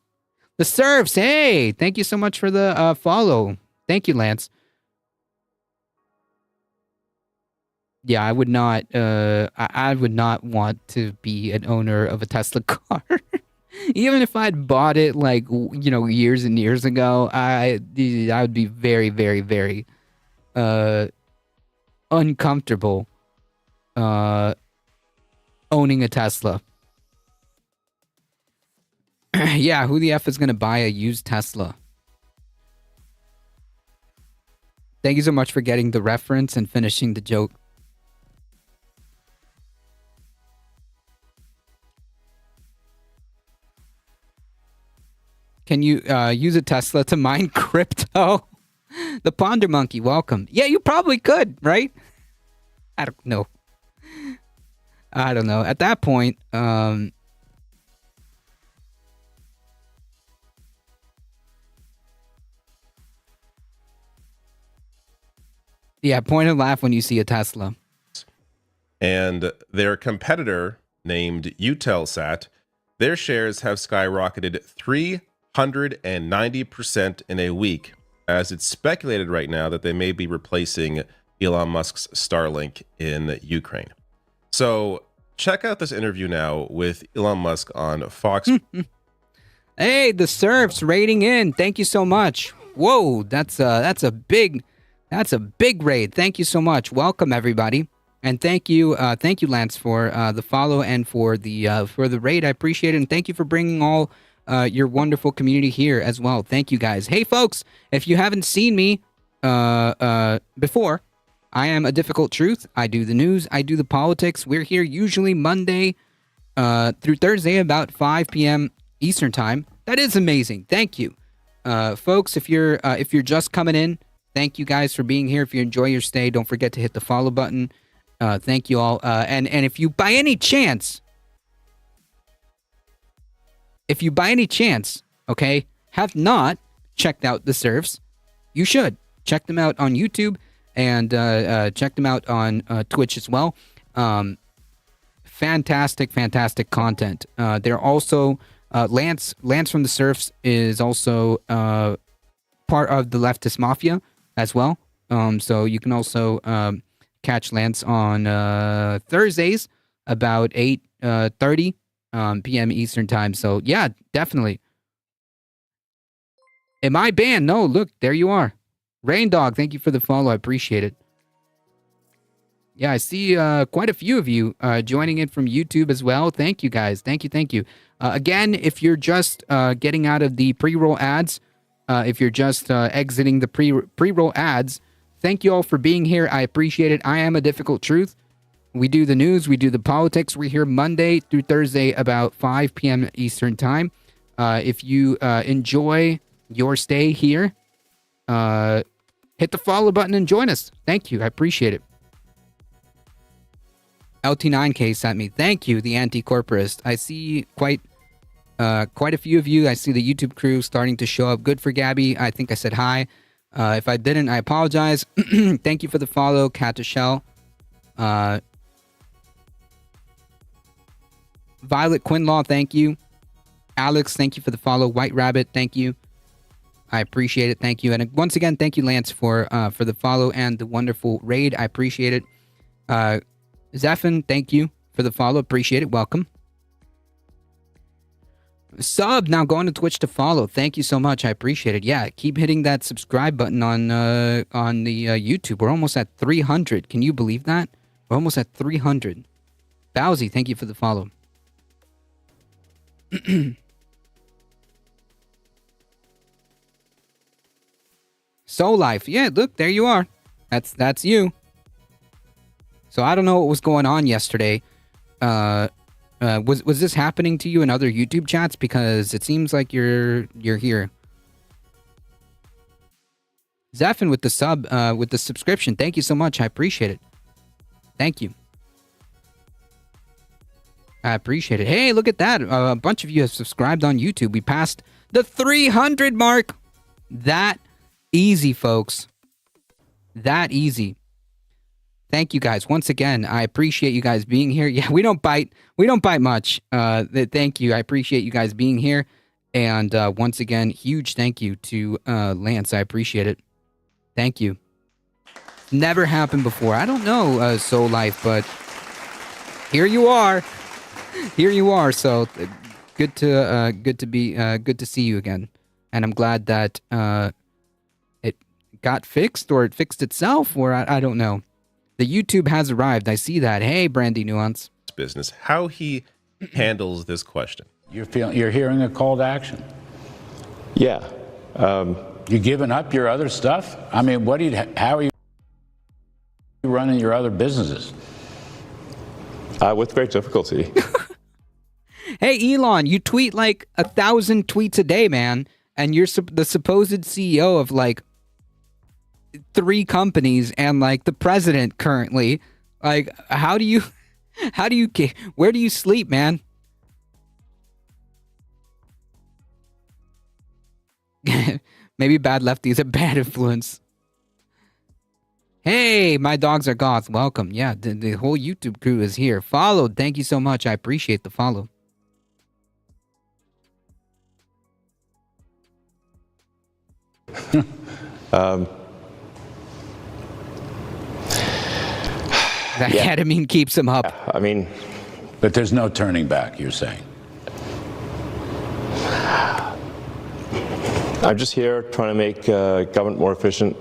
Speaker 2: The Serfs. Hey, thank you so much for the follow. Thank you, Lance. Yeah, I would not. I would not want to be an owner of a Tesla car, even if I'd bought it like years and years ago. I would be very, very, very uncomfortable owning a Tesla. Yeah, who the F is gonna buy a used Tesla? Thank you so much for getting the reference and finishing the joke. Can you use a Tesla to mine crypto? The Ponder Monkey, welcome. Yeah, you probably could, right? I don't know. At that point, yeah, point and laugh when you see a Tesla.
Speaker 16: And their competitor, named Eutelsat, their shares have skyrocketed 390% in a week, as it's speculated right now that they may be replacing Elon Musk's Starlink in Ukraine. So check out this interview now with Elon Musk on Fox.
Speaker 2: Hey, the Serfs raiding in. Thank you so much. Whoa, that's a big raid. Thank you so much. Welcome everybody, and thank you, Lance, for the follow and for the raid. I appreciate it, and thank you for bringing all your wonderful community here as well. Thank you guys. Hey folks, if you haven't seen me before, I am A Difficult Truth. I do the news. I do the politics. We're here usually Monday through Thursday about 5 p.m. Eastern time. That is amazing. Thank you, folks. If you're just coming in, thank you guys for being here. If you enjoy your stay, don't forget to hit the follow button. Thank you all. And if you by any chance, okay, have not checked out the Serfs, you should check them out on YouTube and check them out on Twitch as well. Fantastic content. They're also Lance from the Serfs is also part of the Leftist Mafia as well. So you can also catch Lance on Thursdays about 8:30 p.m. Eastern time. So yeah, definitely. Am I banned? No, look, there you are. Rain Dog, thank you for the follow. I appreciate it. Yeah, I see quite a few of you joining in from YouTube as well. Thank you guys. Thank you. Again, if you're just getting out of the pre-roll ads, if you're just exiting the pre-roll ads, thank you all for being here. I appreciate it. I am A Difficult Truth. We do the news. We do the politics. We're here Monday through Thursday about 5 p.m. Eastern time. If you enjoy your stay here, hit the follow button and join us. Thank you. I appreciate it. LT9K sent me. Thank you, the anti-corporist. I see quite a few of you. I see the YouTube crew starting to show up. Good for Gabby. I think I said hi. If I didn't, I apologize. Thank you for the follow, Catashell. Violet Quinlaw, thank you. Alex, thank you for the follow. White Rabbit, thank you. I appreciate it. Thank you. And once again, thank you, Lance, for the follow and the wonderful raid. I appreciate it. Zephin, thank you for the follow. Appreciate it. Welcome. Sub, now going to Twitch to follow. Thank you so much. I appreciate it. Yeah, keep hitting that subscribe button on the YouTube. We're almost at 300. Can you believe that? We're almost at 300. Bowsy, thank you for the follow. Soul Life. Yeah, look, there you are. That's you. So I don't know what was going on yesterday. Was this happening to you in other YouTube chats? Because it seems like you're here. Zephin with the sub, with the subscription. Thank you so much. I appreciate it. Thank you. I appreciate it. Hey, look at that. A bunch of you have subscribed on YouTube. We passed The 300 mark. That easy, folks. That easy. Thank you guys once again. I appreciate you guys being here. Yeah, we don't bite much. Thank you. I appreciate you guys being here. And once again, huge thank you to Lance. I appreciate it. Thank you. Never happened before. I don't know Soul Life, but here you are. Here you are. So good to see you again. And I'm glad that it got fixed, or it fixed itself, or I don't know. The YouTube has arrived. I see that. Hey, Brandy Nuance.
Speaker 16: Business. How he handles this question.
Speaker 18: You're hearing a call to action.
Speaker 14: Yeah.
Speaker 18: You giving up your other stuff? I mean, how are you running your other businesses?
Speaker 14: With great difficulty.
Speaker 2: Hey, Elon, you tweet like 1,000 tweets a day, man. And you're the supposed CEO of like 3 companies and like the president currently. Like, where do you sleep, man? Maybe bad lefty is a bad influence. Hey, my dogs are goth. Welcome. Yeah, the whole YouTube crew is here. Followed. Thank you so much. I appreciate the follow. That ketamine keeps him up.
Speaker 14: I mean,
Speaker 18: but there's no turning back, you're saying.
Speaker 14: I'm just here trying to make government more efficient,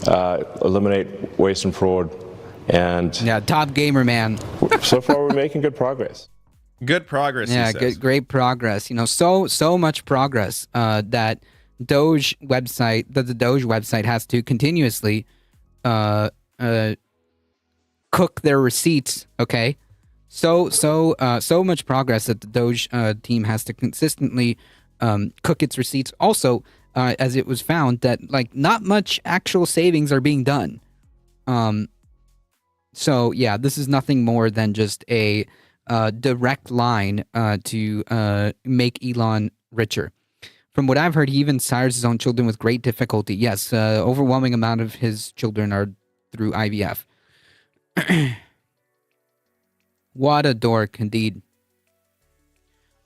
Speaker 14: eliminate waste and fraud, and
Speaker 2: yeah, top gamer, man.
Speaker 14: So far, we're making good progress.
Speaker 16: Good progress.
Speaker 2: Yeah, great progress. You know, so much progress that Doge website, that the Doge website has to continuously cook their receipts. Okay, so much progress that the Doge team has to consistently cook its receipts. Also, as it was found that like not much actual savings are being done. So yeah, this is nothing more than just a direct line to make Elon richer. From what I've heard, he even sires his own children with great difficulty. Yes, overwhelming amount of his children are through IVF. What a dork, indeed.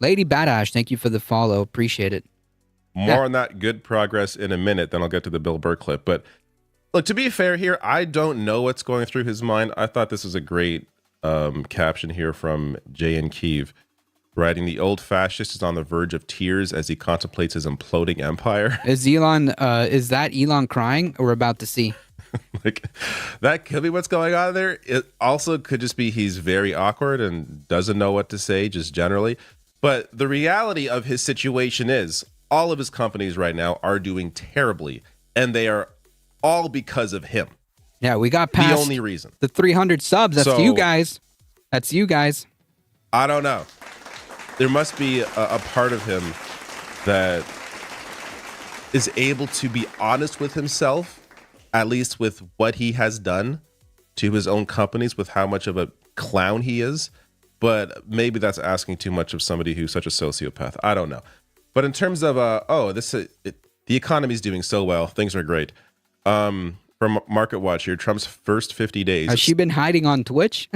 Speaker 2: Lady Badash, thank you for the follow. Appreciate it.
Speaker 16: More on that good progress in a minute, then I'll get to the Bill Burr clip. But look, to be fair here, I don't know what's going through his mind. I thought this was a great caption here from Jay in Kiev, writing, "The old fascist is on the verge of tears as he contemplates his imploding empire."
Speaker 2: Is that Elon crying, or we're about to see?
Speaker 16: Like, that could be what's going on there. It also could just be he's very awkward and doesn't know what to say, just generally. But the reality of his situation is all of his companies right now are doing terribly, and they are all because of him.
Speaker 2: Yeah, we got past
Speaker 16: the only reason.
Speaker 2: The 300 subs. That's you guys. That's you guys.
Speaker 16: I don't know. There must be a part of him that is able to be honest with himself, at least with what he has done to his own companies, with how much of a clown he is. But maybe that's asking too much of somebody who's such a sociopath. I don't know. But in terms of, the economy's doing so well. Things are great. From Market Watch here, Trump's first 50 days.
Speaker 2: Has she been hiding on Twitch?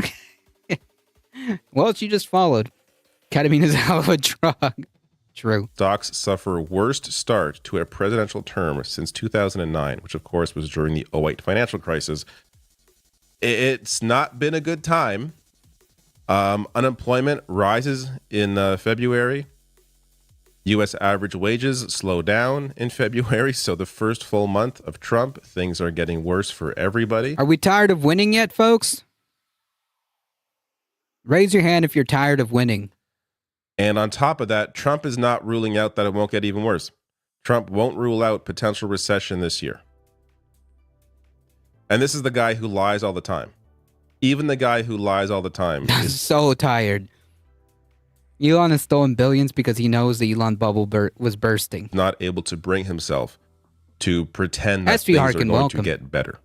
Speaker 2: Well, she just followed. Ketamine is a hell of a drug. True.
Speaker 16: Stocks suffer worst start to a presidential term since 2009, which of course was during the 2008 financial crisis. It's not been a good time. Unemployment rises in February. U.S. average wages slow down in February. So the first full month of Trump, things are getting worse for everybody.
Speaker 2: Are we tired of winning yet, folks? Raise your hand if you're tired of winning.
Speaker 16: And on top of that, Trump is not ruling out that it won't get even worse. Trump won't rule out potential recession this year. And this is the guy who lies all the time. Even the guy who lies all the time
Speaker 2: is so tired. Elon has stolen billions because he knows the Elon bubble was bursting.
Speaker 16: Not able to bring himself to pretend that
Speaker 2: SV
Speaker 16: things
Speaker 2: Harkin,
Speaker 16: are going
Speaker 2: welcome.
Speaker 16: to get better.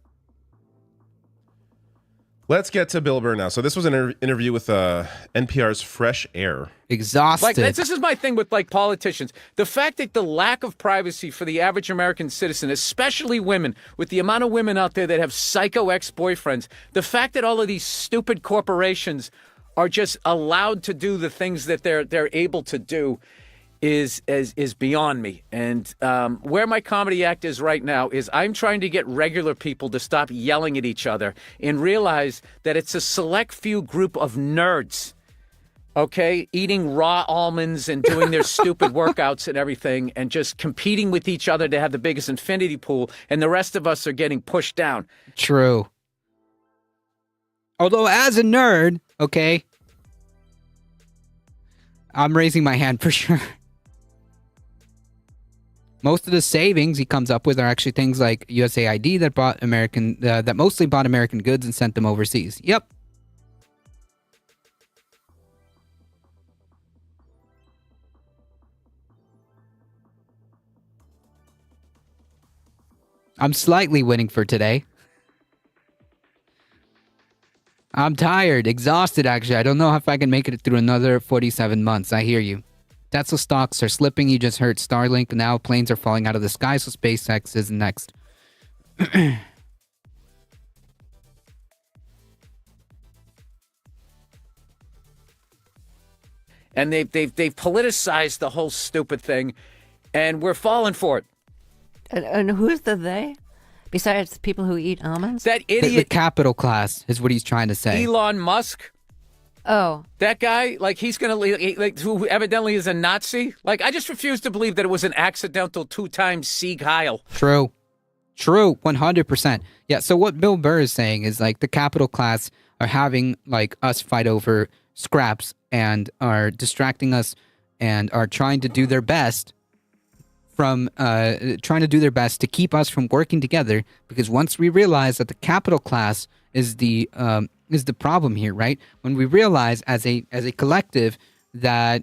Speaker 16: Let's get to Bill Burr now. So this was an interview with NPR's Fresh Air.
Speaker 2: Exhausted.
Speaker 15: Like this is my thing with like politicians. The fact that the lack of privacy for the average American citizen, especially women, with the amount of women out there that have psycho ex-boyfriends, the fact that all of these stupid corporations are just allowed to do the things that they're able to do is beyond me. And where my comedy act is right now is I'm trying to get regular people to stop yelling at each other and realize that it's a select few group of nerds, okay, eating raw almonds and doing their stupid workouts and everything and just competing with each other to have the biggest infinity pool, and the rest of us are getting pushed down.
Speaker 2: True. Although as a nerd, okay, I'm raising my hand for sure. Most of the savings he comes up with are actually things like USAID that mostly bought American goods and sent them overseas. Yep. I'm slightly winning for today. I'm tired, exhausted actually. I don't know if I can make it through another 47 months. I hear you. Tesla stocks are slipping. You just heard Starlink. Now planes are falling out of the sky, so SpaceX is next.
Speaker 15: And they've politicized the whole stupid thing, and we're falling for it.
Speaker 19: And who's the they? Besides people who eat almonds?
Speaker 15: That
Speaker 2: The
Speaker 15: idiot
Speaker 2: capital class is what he's trying to say.
Speaker 15: Elon Musk.
Speaker 19: Oh.
Speaker 15: That guy, like, he's going to, like, who evidently is a Nazi. Like, I just refuse to believe that it was an accidental 2-time Sieg Heil.
Speaker 2: True. 100%. Yeah, so what Bill Burr is saying is, like, the capital class are having, like, us fight over scraps and are distracting us and are trying to do their best to keep us from working together, because once we realize that the capital class is the problem here, right? When we realize as a collective that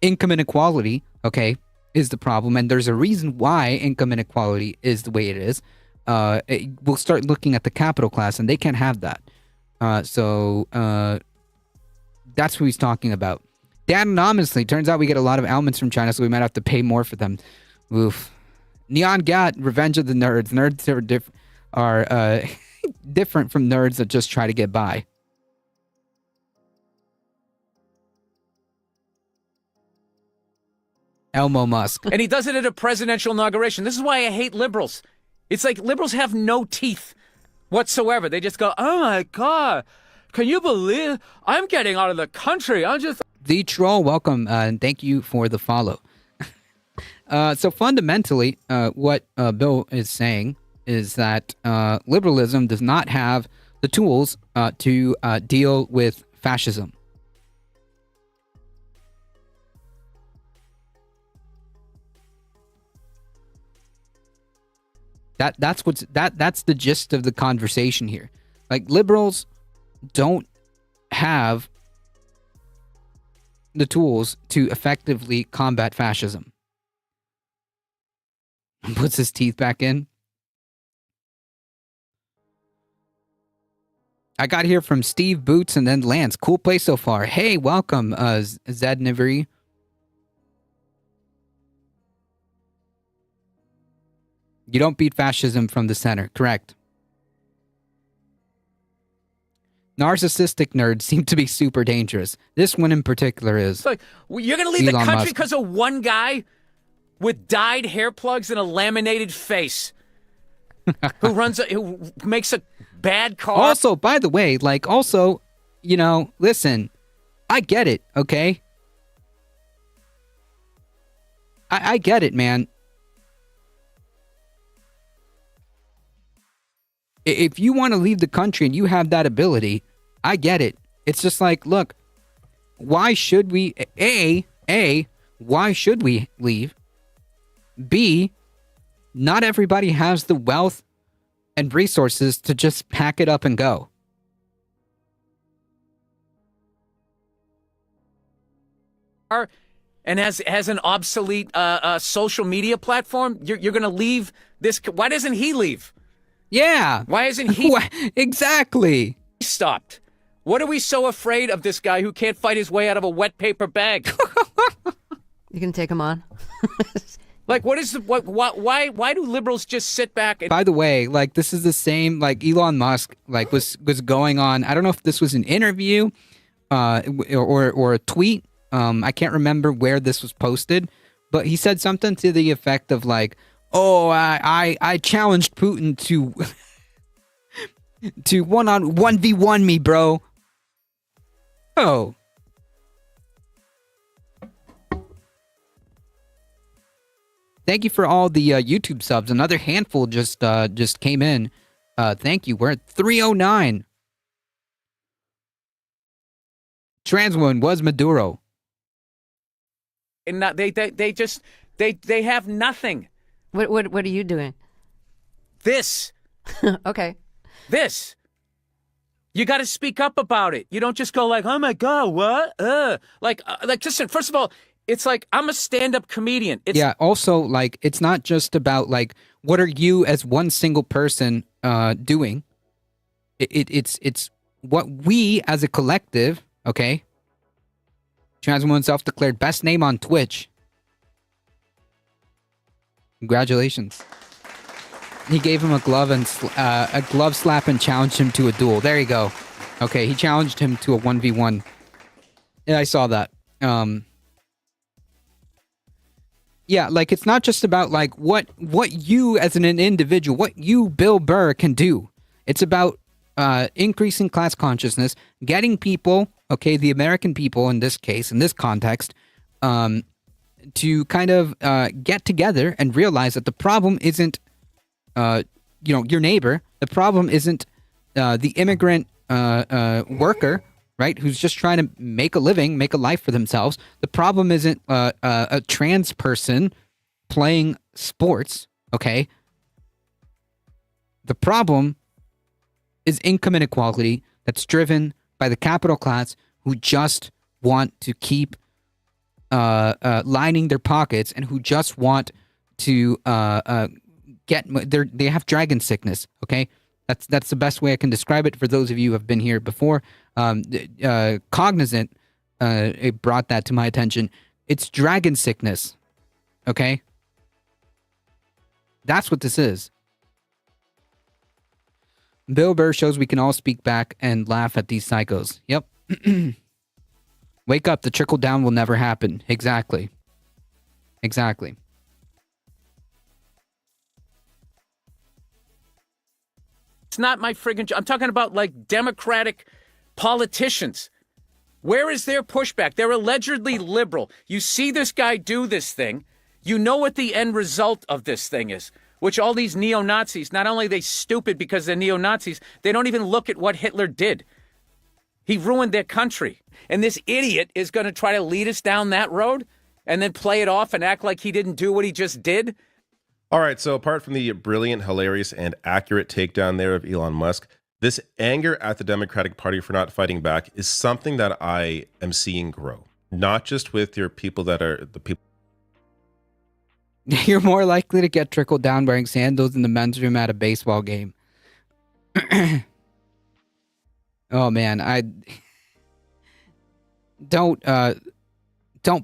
Speaker 2: income inequality, okay, is the problem, and there's a reason why income inequality is the way it is, we'll start looking at the capital class, and they can't have that. So that's what he's talking about. Dan, anonymously, turns out we get a lot of almonds from China, so we might have to pay more for them. Oof. Neon Gat, Revenge of the Nerds. Nerds are different from nerds that just try to get by. Elmo Musk.
Speaker 15: And he does it at a presidential inauguration. This is why I hate liberals. It's like liberals have no teeth whatsoever. They just go, oh my God, can you believe I'm getting out of the country? I'm just...
Speaker 2: The Troll, welcome, and thank you for the follow. So fundamentally, what Bill is saying is that liberalism does not have the tools to deal with fascism. That's the gist of the conversation here. Like, liberals don't have the tools to effectively combat fascism. Puts his teeth back in. I got here from Steve Boots and then Lance. Cool place so far. Hey, welcome, Zed Nivery. You don't beat fascism from the center. Correct. Narcissistic nerds seem to be super dangerous. This one in particular is.
Speaker 15: It's like, you're going to leave
Speaker 2: Elon
Speaker 15: the country
Speaker 2: Musk.
Speaker 15: because of one guy with dyed hair plugs and a laminated face who makes a bad car.
Speaker 2: Also, by the way, listen, I get it, okay? I get it, man. If you want to leave the country and you have that ability, I get it. It's just like, look, why should we, why should we leave? B, not everybody has the wealth and resources to just pack it up and go.
Speaker 15: And has an obsolete social media platform, you're going to leave this. Why doesn't he leave?
Speaker 2: Yeah.
Speaker 15: Why isn't he
Speaker 2: exactly
Speaker 15: stopped? What are we so afraid of this guy who can't fight his way out of a wet paper bag?
Speaker 19: You can take him on.
Speaker 15: Like, what is the why do liberals just sit back and
Speaker 2: By the way, like this is the same like Elon Musk like was going on. I don't know if this was an interview or a tweet. I can't remember where this was posted, but he said something to the effect of like, "Oh, I challenged Putin to to 1v1 me, bro." Oh. Thank you for all the YouTube subs. Another handful just came in. Thank you. We're at 309. Trans woman was Maduro.
Speaker 15: and not, they have nothing.
Speaker 19: What are you doing?
Speaker 15: This.
Speaker 19: Okay.
Speaker 15: This. You got to speak up about it. You don't just go like, "Oh my God, what?" Like, listen. First of all, it's like I'm a stand-up comedian.
Speaker 2: Yeah. Also, like, it's not just about like what are you as one single person doing. It's what we as a collective. Okay. Trans woman self-declared best name on Twitch. Congratulations. He gave him a glove and a glove slap and challenged him to a duel. There you go. Okay, he challenged him to a 1v1. Yeah, I saw that. Yeah, like it's not just about like what you as an individual, what you, Bill Burr, can do. It's about increasing class consciousness, getting people, okay, the American people in this case, in this context, to kind of get together and realize that the problem isn't your neighbor. The problem isn't the immigrant worker, right, who's just trying to make a living, make a life for themselves. The problem isn't a trans person playing sports, okay? The problem is income inequality that's driven by the capital class who just want to keep lining their pockets and who just want to they have dragon sickness. Okay, that's the best way I can describe it. For those of you who have been here before, Cognizant it brought that to my attention. It's dragon sickness. Okay, that's what this is. Bill Burr shows we can all speak back and laugh at these psychos. Yep. Wake up, the trickle down will never happen. Exactly. Exactly.
Speaker 15: It's not my friggin' job. I'm talking about like Democratic politicians. Where is their pushback? They're allegedly liberal. You see this guy do this thing. You know what the end result of this thing is, which all these neo-Nazis, not only are they stupid because they're neo-Nazis, they don't even look at what Hitler did. He ruined their country. And this idiot is going to try to lead us down that road and then play it off and act like he didn't do what he just did.
Speaker 16: All right, so apart from the brilliant, hilarious, and accurate takedown there of Elon Musk, this anger at the Democratic Party for not fighting back is something that I am seeing grow. Not just with your people that are the people.
Speaker 2: You're more likely to get trickled down wearing sandals in the men's room at a baseball game. Oh man, I don't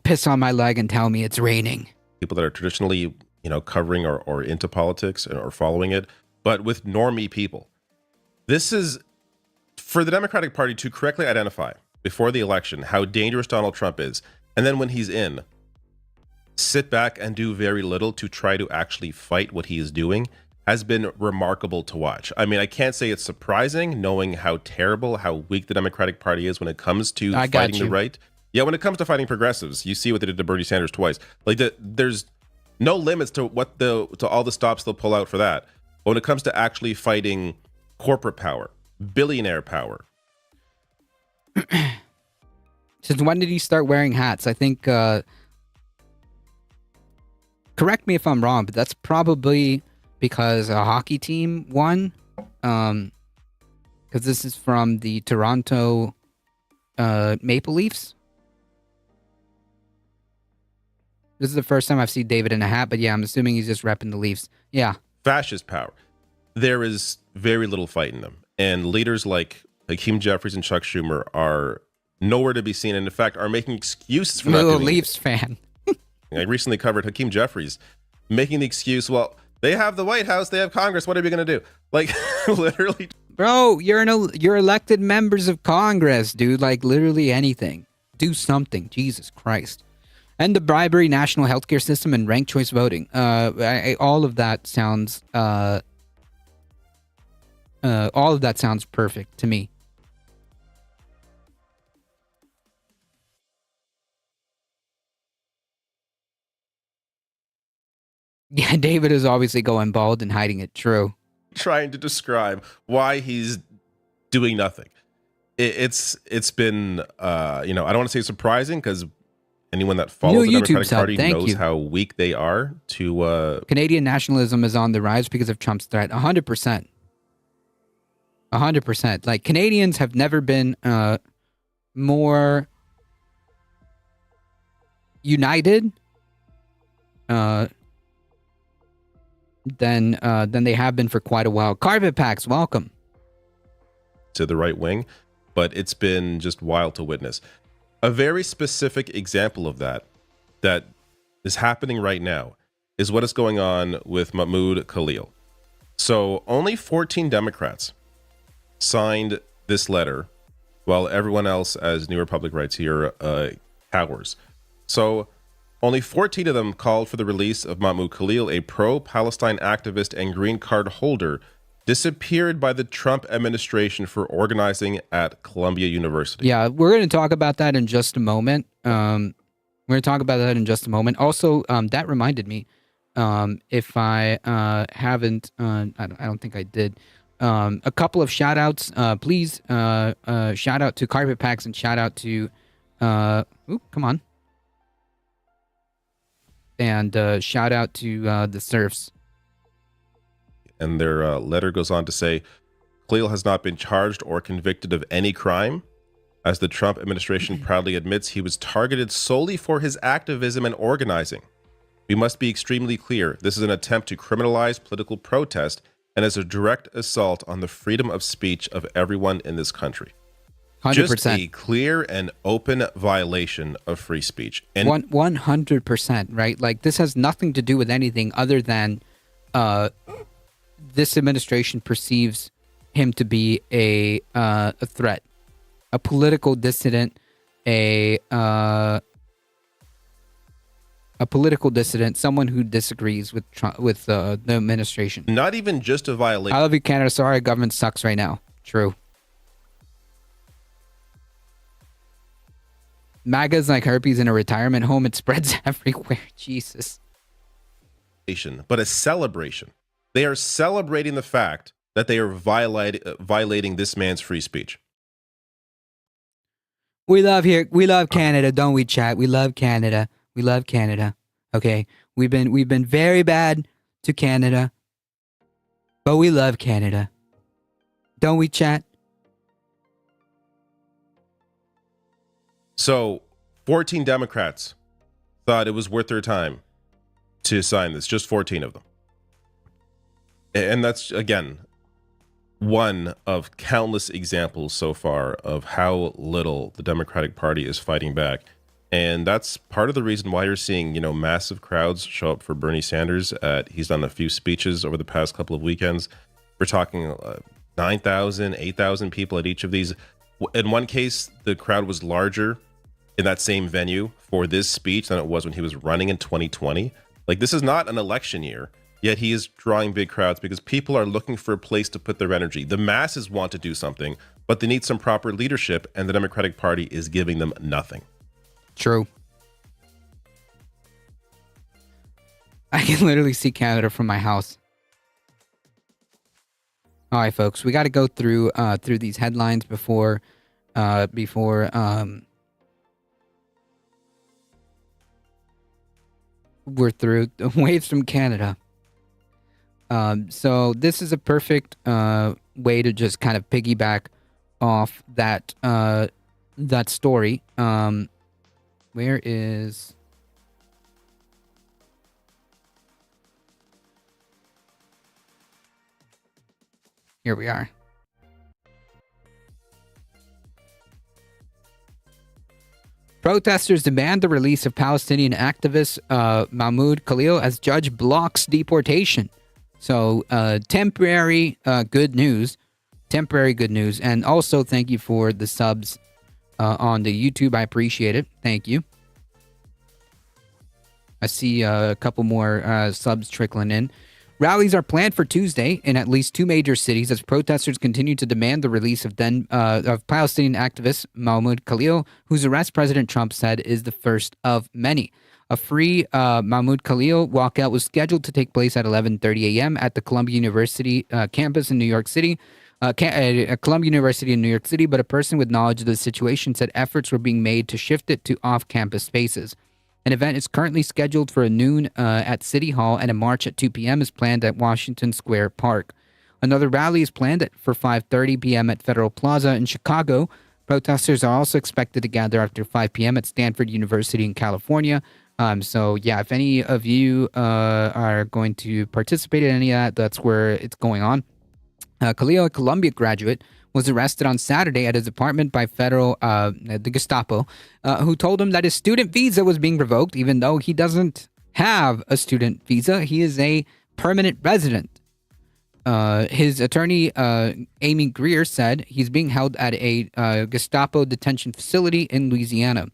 Speaker 2: piss on my leg and tell me it's raining.
Speaker 16: People that are traditionally, covering or into politics or following it, but with normie people. This is for the Democratic Party to correctly identify before the election how dangerous Donald Trump is, and then when he's in, sit back and do very little to try to actually fight what he is doing has been remarkable to watch. I mean, I can't say it's surprising knowing how terrible, how weak the Democratic Party is when it comes to fighting the right. Yeah, when it comes to fighting progressives, you see what they did to Bernie Sanders twice. Like there's no limits to to all the stops they'll pull out for that. But when it comes to actually fighting corporate power, billionaire power.
Speaker 2: Since when did he start wearing hats? I think, correct me if I'm wrong, but that's probably because a hockey team won. Because this is from the Toronto Maple Leafs. This is the first time I've seen David in a hat, but yeah, I'm assuming he's just repping the Leafs. Yeah.
Speaker 16: Fascist power. there is very little fight in them. And leaders like Hakeem Jeffries and Chuck Schumer are nowhere to be seen, and in fact are making excuses for not
Speaker 2: Little
Speaker 16: doing
Speaker 2: Leafs fan.
Speaker 16: I recently covered Hakeem Jeffries making the excuse, well, they have the White House, they have Congress, what are we going to do? Like, literally.
Speaker 2: Bro, you're elected members of Congress, dude. Like, literally anything. Do something. Jesus Christ. And the bribery, national healthcare system, and ranked choice voting. All of that sounds perfect to me. Yeah, David is obviously going bald and hiding it. True.
Speaker 16: Trying to describe why he's doing nothing. It's been I don't want to say surprising, because anyone that follows the Democratic Party knows how weak they are to
Speaker 2: Canadian nationalism is on the rise because of Trump's threat. 100%. 100%. Like, Canadians have never been more united than they have been for quite a while. Carpet Packs, welcome.
Speaker 16: To the right wing, but it's been just wild to witness. A very specific example of that is happening right now is what is going on with Mahmoud Khalil. So only 14 Democrats signed this letter, while everyone else, as New Republic writes here, cowers. So only 14 of them called for the release of Mahmoud Khalil, a pro-Palestine activist and green card holder disappeared by the Trump administration for organizing at Columbia University.
Speaker 2: Yeah, we're going to talk about that in just a moment. Also, that reminded me, if I haven't, I don't think I did, a couple of shout outs. Please shout out to Carpet Packs and shout out to, come on. And shout out to the Surfs.
Speaker 16: And their letter goes on to say, Khalil has not been charged or convicted of any crime. As the Trump administration proudly admits, he was targeted solely for his activism and organizing. We must be extremely clear. This is an attempt to criminalize political protest and is a direct assault on the freedom of speech of everyone in this country.
Speaker 2: 100%.
Speaker 16: Just a clear and open violation of free speech. And
Speaker 2: 100%, right? Like, this has nothing to do with anything other than this administration perceives him to be a threat, a political dissident, a political dissident, someone who disagrees with Trump, with the administration.
Speaker 16: Not even just a violation.
Speaker 2: I love you, Canada. Sorry, government sucks right now. True. MAGA's like herpes in a retirement home. It spreads everywhere. Jesus.
Speaker 16: But a celebration. They are celebrating the fact that they are violating this man's free speech.
Speaker 2: We love Canada, don't we, chat? We love Canada. We love Canada. Okay, we've been very bad to Canada, but we love Canada, don't we, chat?
Speaker 16: So, 14 Democrats thought it was worth their time to sign this. Just 14 of them. And that's, again, one of countless examples so far of how little the Democratic Party is fighting back. And that's part of the reason why you're seeing, massive crowds show up for Bernie Sanders. He's done a few speeches over the past couple of weekends. We're talking 9,000, 8,000 people at each of these. In one case, the crowd was larger in that same venue for this speech than it was when he was running in 2020. Like, this is not an election year, yet he is drawing big crowds because people are looking for a place to put their energy. The masses want to do something, but they need some proper leadership, and the Democratic Party is giving them nothing.
Speaker 2: True. I can literally see Canada from my house. All right, folks, we got to go through these headlines before we're through. Waves from Canada. So this is a perfect way to just kind of piggyback off that story. Where is... Here we are. Protesters demand the release of Palestinian activist Mahmoud Khalil as judge blocks deportation. So temporary good news. Temporary good news. And also thank you for the subs on the YouTube. I appreciate it. Thank you. I see a couple more subs trickling in. Rallies are planned for Tuesday in at least 2 major cities as protesters continue to demand the release of Palestinian activist Mahmoud Khalil, whose arrest President Trump said is the first of many. A free Mahmoud Khalil walkout was scheduled to take place at 11:30 a.m. at the Columbia University campus in New York City. Columbia University in New York City, but a person with knowledge of the situation said efforts were being made to shift it to off-campus spaces. An event is currently scheduled for noon at City Hall, and a march at 2 p.m. is planned at Washington Square Park. Another rally is planned for 5:30 p.m. at Federal Plaza in Chicago. Protesters are also expected to gather after 5 p.m. at Stanford University in California. So, yeah, if any of you are going to participate in any of that, that's where it's going on. Khalil, a Columbia graduate, was arrested on Saturday at his apartment by the Gestapo, who told him that his student visa was being revoked, even though he doesn't have a student visa. He is a permanent resident. His attorney, Amy Greer, said he's being held at a Gestapo detention facility in Louisiana.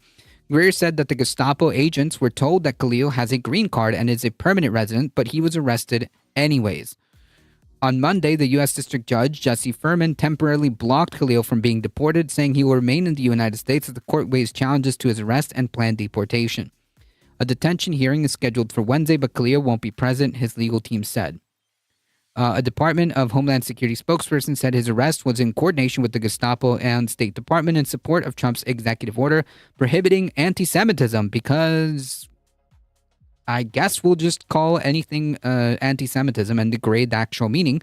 Speaker 2: Greer said that the Gestapo agents were told that Khalil has a green card and is a permanent resident, but he was arrested anyways. On Monday, the U.S. District Judge, Jesse Furman, temporarily blocked Khalil from being deported, saying he will remain in the United States as the court weighs challenges to his arrest and planned deportation. A detention hearing is scheduled for Wednesday, but Khalil won't be present, his legal team said. A Department of Homeland Security spokesperson said his arrest was in coordination with the Gestapo and State Department in support of Trump's executive order prohibiting anti-Semitism because... I guess we'll just call anything anti-Semitism and degrade the actual meaning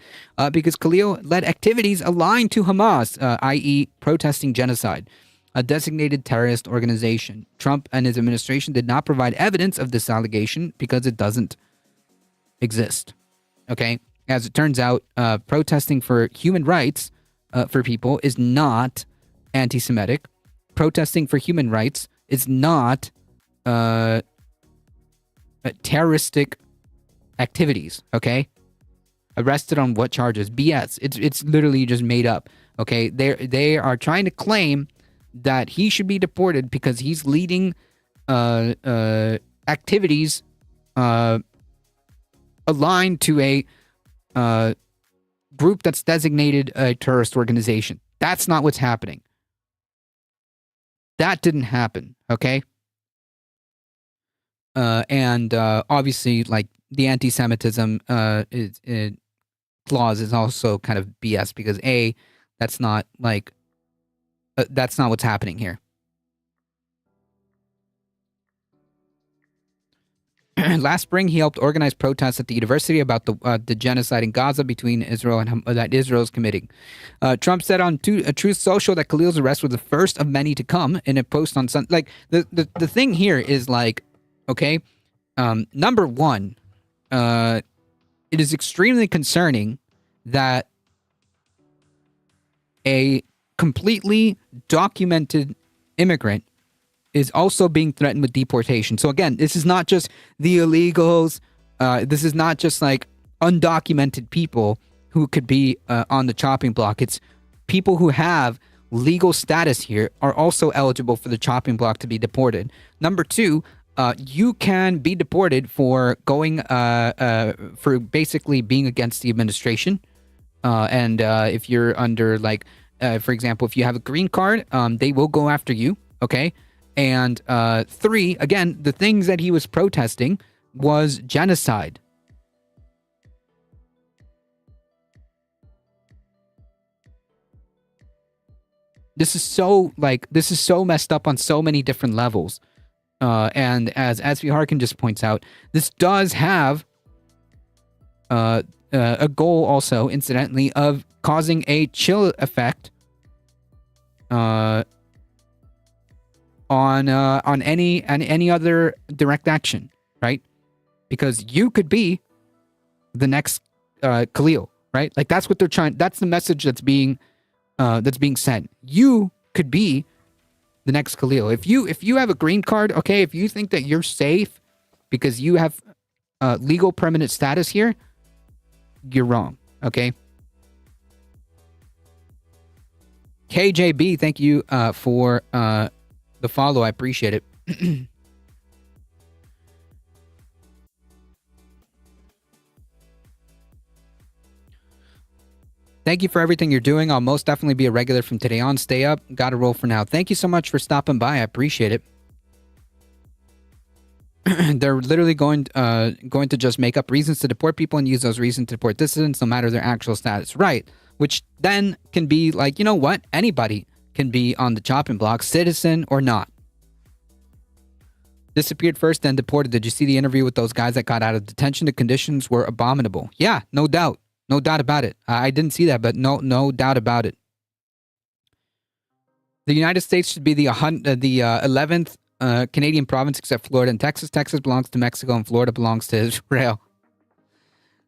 Speaker 2: because Khalil led activities aligned to Hamas, i.e. protesting genocide, a designated terrorist organization. Trump and his administration did not provide evidence of this allegation because it doesn't exist. Okay? As it turns out, protesting for human rights for people is not anti-Semitic. Protesting for human rights is not... terroristic activities, okay? Arrested on what charges? BS. It's literally just made up, okay? They are trying to claim that he should be deported because he's leading activities aligned to a group that's designated a terrorist organization. That's not what's happening. That didn't happen, okay? And obviously, like, the anti-Semitism clause is also kind of BS because A, that's not like that's not what's happening here. Last spring, he helped organize protests at the university about the genocide in Gaza between Israel and that Israel's committing. Trump said on Truth Social that Khalil's arrest was the first of many to come in a post on Sunday. Like the thing here is like. Okay, number one, it is extremely concerning that a completely documented immigrant is also being threatened with deportation. So again, this is not just the illegals. This is not just like undocumented people who could be on the chopping block. It's people who have legal status here are also eligible for the chopping block to be deported. Number two, you can be deported for going for basically being against the administration, and if you're under like, for example, if you have a green card, they will go after you. Okay, and three, again, the things that he was protesting was genocide. This is so messed up on so many different levels. And as SV Harkin just points out, this does have a goal also, incidentally, of causing a chill effect on any other direct action, right? Because you could be the next Khalil, right? Like that's what they're trying. That's the message that's being sent. You could be the next Khalil. If you have a green card, okay, if you think that you're safe because you have legal permanent status here, you're wrong, okay? KJB, thank you for the follow. I appreciate it. Thank you for everything you're doing. I'll most definitely be a regular from today on. Stay up. Gotta roll for now. Thank you so much for stopping by. I appreciate it. They're literally going to just make up reasons to deport people and use those reasons to deport dissidents no matter their actual status. Right. Which then can be like, you know what? Anybody can be on the chopping block, citizen or not. Disappeared first, then deported. Did you see the interview with those guys that got out of detention? The conditions were abominable. Yeah, no doubt. No doubt about it. I didn't see that, but no doubt about it. The United States should be the 11th Canadian province except Florida and Texas. Texas belongs to Mexico and Florida belongs to Israel.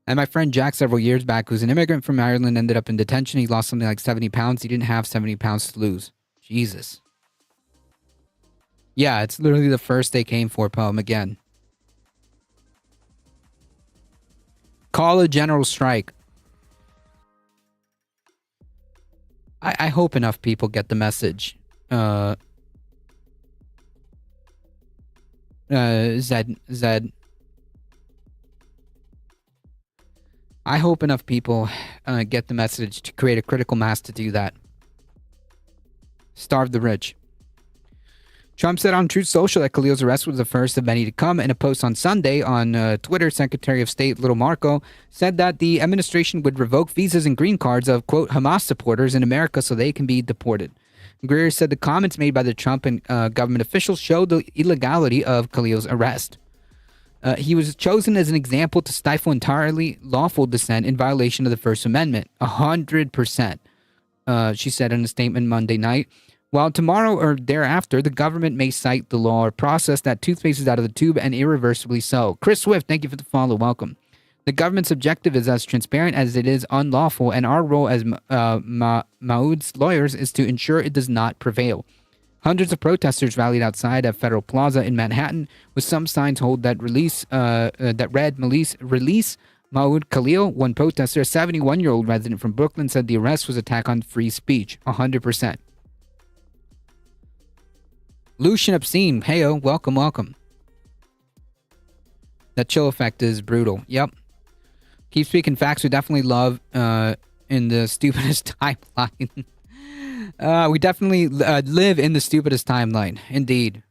Speaker 2: And my friend Jack several years back, who's an immigrant from Ireland, ended up in detention. He lost something like 70 pounds. He didn't have 70 pounds to lose. Jesus. Yeah, it's literally the first they came for, poem again. Call a general strike. I hope enough people get the message. Zed. I hope enough people get the message to create a critical mass to do that. Starve the rich. Trump said on Truth Social that Khalil's arrest was the first of many to come. In a post on Sunday on Twitter, Secretary of State Little Marco said that the administration would revoke visas and green cards of, quote, Hamas supporters in America so they can be deported. Greer said the comments made by the Trump and government officials showed the illegality of Khalil's arrest. He was chosen as an example to stifle entirely lawful dissent in violation of the First Amendment. 100%, she said in a statement Monday night. While tomorrow or thereafter, the government may cite the law or process that toothpaste is out of the tube and irreversibly so. Chris Swift, thank you for the follow. Welcome. The government's objective is as transparent as it is unlawful, and our role as Maoud's lawyers is to ensure it does not prevail. Hundreds of protesters rallied outside of Federal Plaza in Manhattan, with some signs hold that release Maoud Khalil. One protester, a 71-year-old resident from Brooklyn, said the arrest was an attack on free speech. 100%. Lucian Obscene, heyo, welcome. That chill effect is brutal. Yep. Keep speaking facts. We definitely love in the stupidest timeline. We definitely live in the stupidest timeline. Indeed.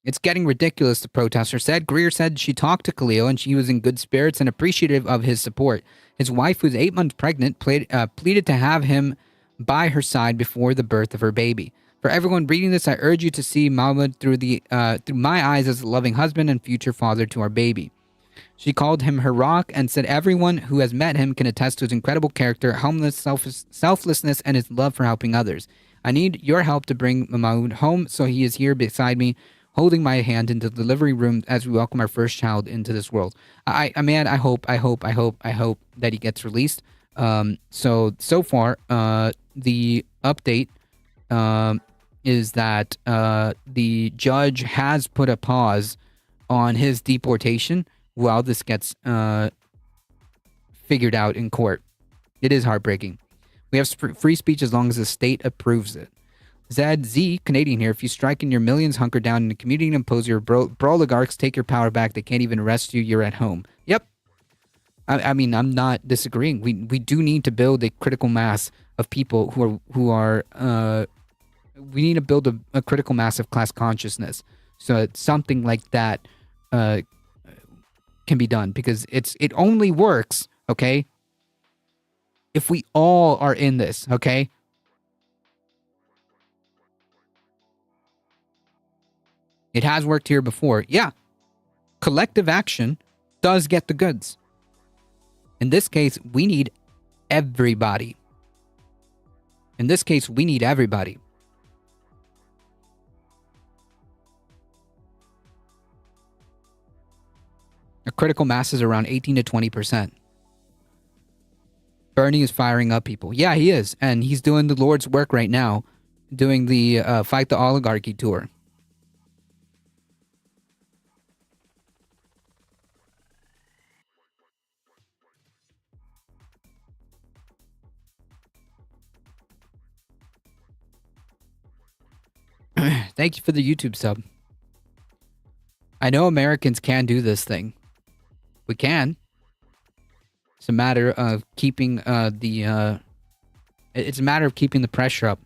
Speaker 2: It's getting ridiculous, the protester said. Greer said she talked to Khalil and she was in good spirits and appreciative of his support. His wife, who's 8 months pregnant, pleaded to have him by her side before the birth of her baby. For everyone reading this, I urge you to see Mahmoud through my eyes as a loving husband and future father to our baby. She called him her rock and said everyone who has met him can attest to his incredible character, selflessness, and his love for helping others. I need your help to bring Mahmoud home, so he is here beside me, holding my hand in the delivery room as we welcome our first child into this world. I hope that he gets released. So far, the update is that the judge has put a pause on his deportation while this gets figured out in court. It is heartbreaking. We have free speech as long as the state approves it. Z, Canadian here. If you strike in your millions, hunker down in the community and impose your oligarchs, take your power back. They can't even arrest you. You're at home. Yep. I mean, I'm not disagreeing. We do need to build a critical mass of people who are we need to build a critical mass of class consciousness so that something like that can be done, because it only works, okay, if we all are in this, okay? It has worked here before. Yeah. Collective action does get the goods. In this case, we need everybody. A critical mass is around 18 to 20%. Bernie is firing up people. Yeah, he is. And he's doing the Lord's work right now, doing the Fight the Oligarchy tour. Thank you for the YouTube sub. I know Americans can do this thing. We can. It's a matter of keeping it's a matter of keeping the pressure up.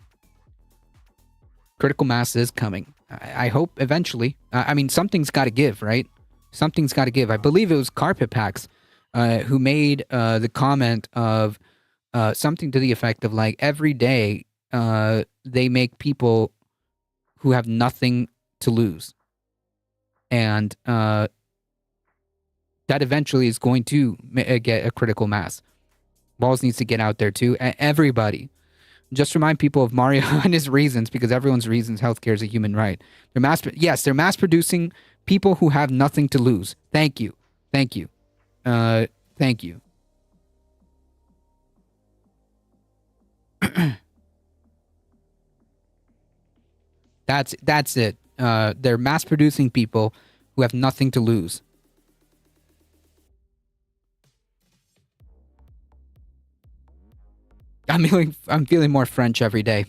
Speaker 2: Critical mass is coming. I hope eventually. I mean, something's got to give, right? Something's got to give. I believe it was Carpet Packs who made the comment of something to the effect of like every day they make people who have nothing to lose. And that eventually is going to get a critical mass. Balls needs to get out there too. Everybody. Just remind people of Mario and his reasons, because everyone's reasons healthcare is a human right. They're mass producing people who have nothing to lose. Thank you. Thank you. Thank you. That's it. They're mass producing people who have nothing to lose. I'm feeling more French every day.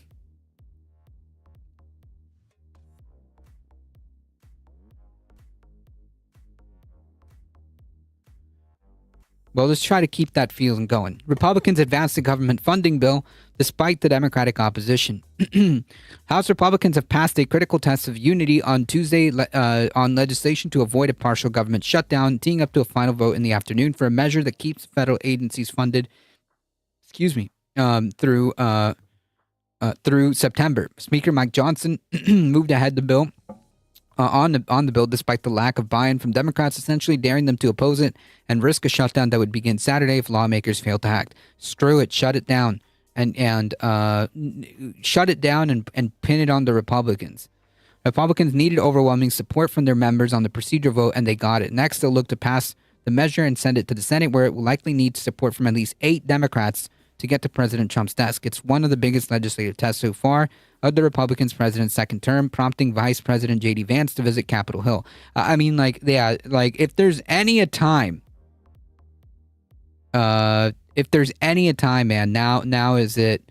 Speaker 2: Well, let's try to keep that feeling going. Republicans advanced the government funding bill despite the Democratic opposition. House Republicans have passed a critical test of unity on Tuesday on legislation to avoid a partial government shutdown, teeing up to a final vote in the afternoon for a measure that keeps federal agencies funded, through September. Speaker Mike Johnson moved ahead the bill. On the bill, despite the lack of buy-in from Democrats, essentially daring them to oppose it and risk a shutdown that would begin Saturday if lawmakers failed to act. Screw it, shut it down, and shut it down and pin it on the Republicans. Republicans needed overwhelming support from their members on the procedural vote, and they got it. Next, they'll look to pass the measure and send it to the Senate, where it will likely need support from at least 8 Democrats to get to President Trump's desk. It's one of the biggest legislative tests so far of the Republicans' president's second term, prompting Vice President J.D. Vance to visit Capitol Hill. If there's any time, man, now is it.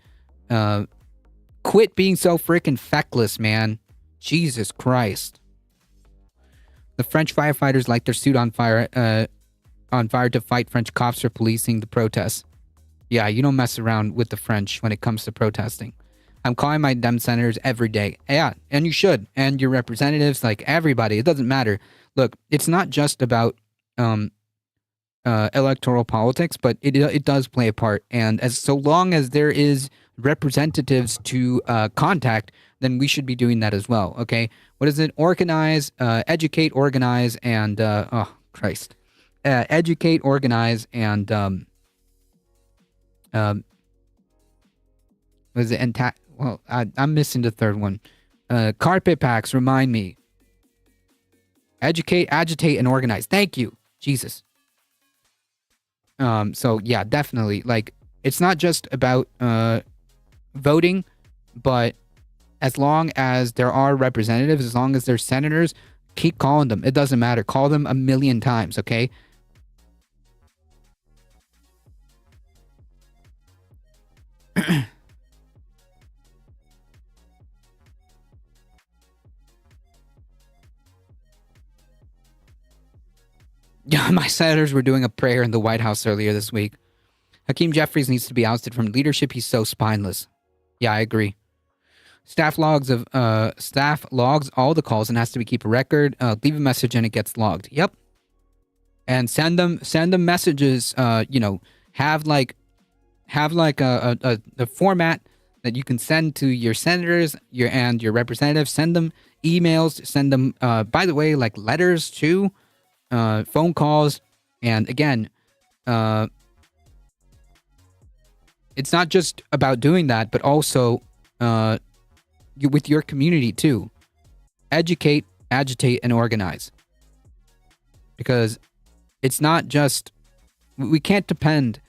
Speaker 2: Quit being so freaking feckless, man. Jesus Christ. The French firefighters light their suit on fire to fight French cops for policing the protests. Yeah, you don't mess around with the French when it comes to protesting. I'm calling my Dem senators every day. Yeah, and you should. And your representatives, like everybody. It doesn't matter. Look, it's not just about electoral politics, but it does play a part. And so long as there is representatives to contact, then we should be doing that as well. Okay? What is it? Organize, educate, organize, and educate, organize, and was it I'm missing the third one. Carpet Packs, remind me. Educate, agitate, and organize. Thank you. Jesus. So yeah, definitely. Like, it's not just about voting, but as long as there are representatives, as long as there's senators, keep calling them. It doesn't matter. Call them 1,000,000 times, okay? Yeah, my senators were doing a prayer in the White House earlier this week. Hakeem Jeffries needs to be ousted from leadership. He's so spineless. Yeah, I agree. Staff logs all the calls and has to keep a record. Leave a message and it gets logged. Yep. And send them messages. Have a format that you can send to your senators, your representatives. Send them emails. Send them. By the way, like letters too. Phone calls, and again, it's not just about doing that, but also with your community too. Educate, agitate, and organize. Because it's not just, we can't depend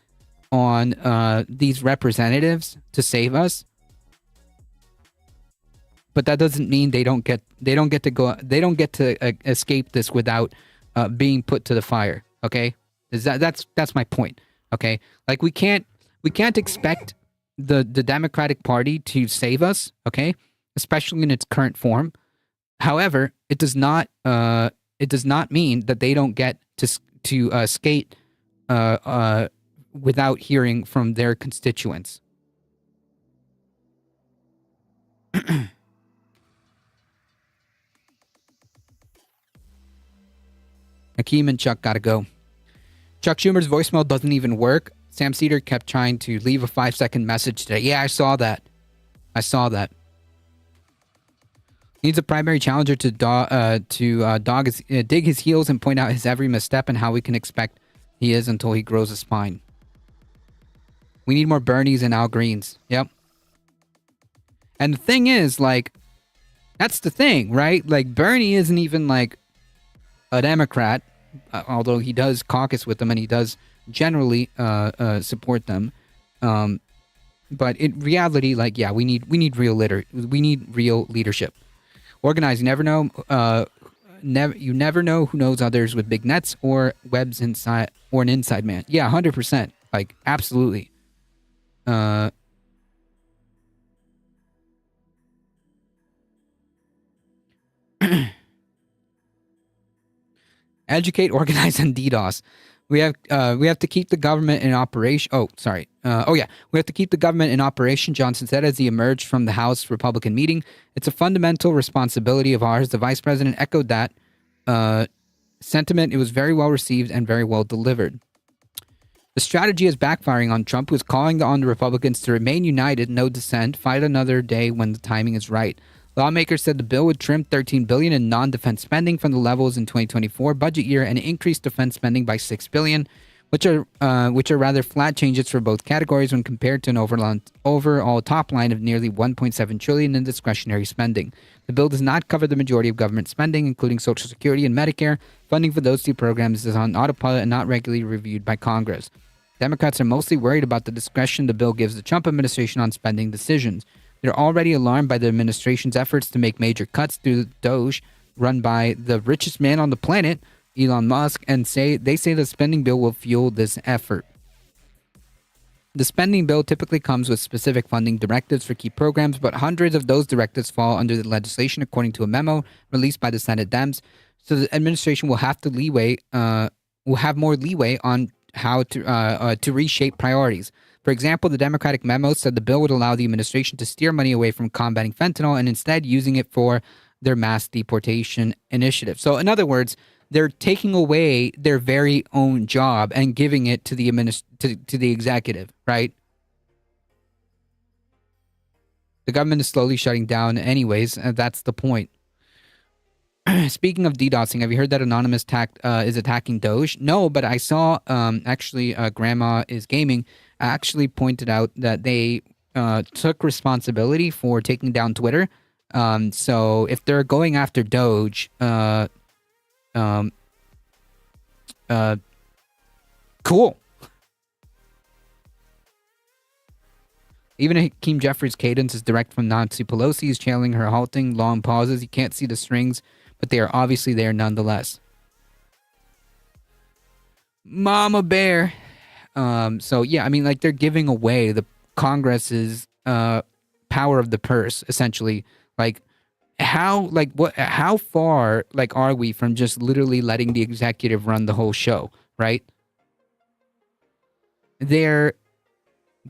Speaker 2: on these representatives to save us. But that doesn't mean they don't get to escape this without being put to the fire. Okay, that's my point. Okay, like we can't expect the Democratic Party to save us. Okay, especially in its current form. However, it does not mean that they don't get to skate without hearing from their constituents. Akeem and Chuck gotta go. Chuck Schumer's voicemail doesn't even work. Sam Cedar kept trying to leave a 5-second message today. Yeah, I saw that. Needs a primary challenger to dig his heels and point out his every misstep and how we can expect he is until he grows a spine. We need more Bernies and Al Greens. Yep. And the thing is, like, that's the thing, right? Like, Bernie isn't even, like, a Democrat, although he does caucus with them and he does generally support them. But in reality, like, yeah, we need real leadership. Organize. You never know. You never know who knows others with big nets or webs inside or an inside man. Yeah, 100%. Like, absolutely. Educate, organize, and DDoS. We have to keep the government in operation. We have to keep the government in operation, Johnson said as he emerged from the House Republican meeting. It's a fundamental responsibility of ours. The vice president echoed that sentiment. It was very well received and very well delivered. The strategy is backfiring on Trump, who is calling on the Republicans to remain united, no dissent, fight another day when the timing is right. Lawmakers said the bill would trim $13 billion in non-defense spending from the levels in 2024 budget year and increase defense spending by $6 billion, which are rather flat changes for both categories when compared to an overall top line of nearly $1.7 trillion in discretionary spending. The bill does not cover the majority of government spending, including Social Security and Medicare. Funding for those two programs is on autopilot and not regularly reviewed by Congress. Democrats are mostly worried about the discretion the bill gives the Trump administration on spending decisions. They're already alarmed by the administration's efforts to make major cuts through DOGE, run by the richest man on the planet, Elon Musk, and they say the spending bill will fuel this effort. The spending bill typically comes with specific funding directives for key programs, but hundreds of those directives fall under the legislation, according to a memo released by the Senate Dems. So the administration will have more leeway on how to reshape priorities. For example, the Democratic memo said the bill would allow the administration to steer money away from combating fentanyl and instead using it for their mass deportation initiative. So, in other words, they're taking away their very own job and giving it to the to the executive, right? The government is slowly shutting down anyways, and that's the point. Speaking of DDoSing, have you heard that Anonymous is attacking Doge? No, but I saw Grandma is Gaming actually pointed out that they took responsibility for taking down Twitter. So if they're going after Doge, cool. Even Hakeem Jeffries' cadence is direct from Nancy Pelosi. He's channeling her halting, long pauses. You can't see the strings, but they are obviously there nonetheless. Mama Bear. So yeah, I mean, like, they're giving away the Congress's power of the purse, essentially. Like, how far, like, are we from just literally letting the executive run the whole show, right? They're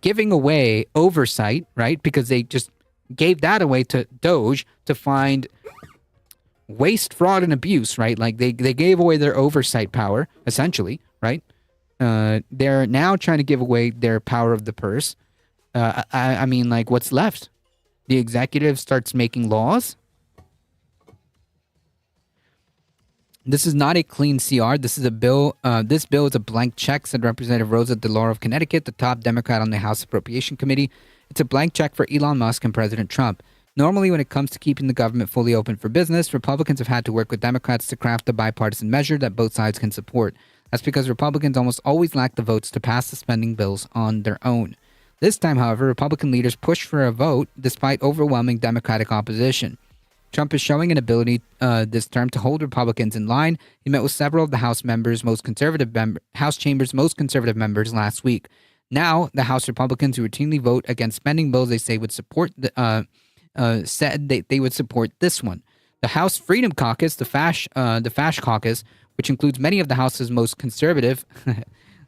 Speaker 2: giving away oversight, right? Because they just gave that away to Doge to find waste, fraud, and abuse, right? Like, they gave away their oversight power, essentially, right? They're now trying to give away their power of the purse. I mean, like, what's left? The executive starts making laws. This is not a clean CR. This is a bill. This bill is a blank check, said Representative Rosa DeLauro of Connecticut, the top Democrat on the House Appropriation Committee. It's a blank check for Elon Musk and President Trump. Normally, when it comes to keeping the government fully open for business, Republicans have had to work with Democrats to craft a bipartisan measure that both sides can support. That's because Republicans almost always lack the votes to pass the spending bills on their own. This time, however, Republican leaders pushed for a vote despite overwhelming Democratic opposition. Trump is showing an ability this term to hold Republicans in line. He met with several of the House chambers' most conservative members last week. Now, the House Republicans who routinely vote against spending bills they say would support said they would support this one. The House Freedom Caucus, the FASH caucus, which includes many of the House's most conservative,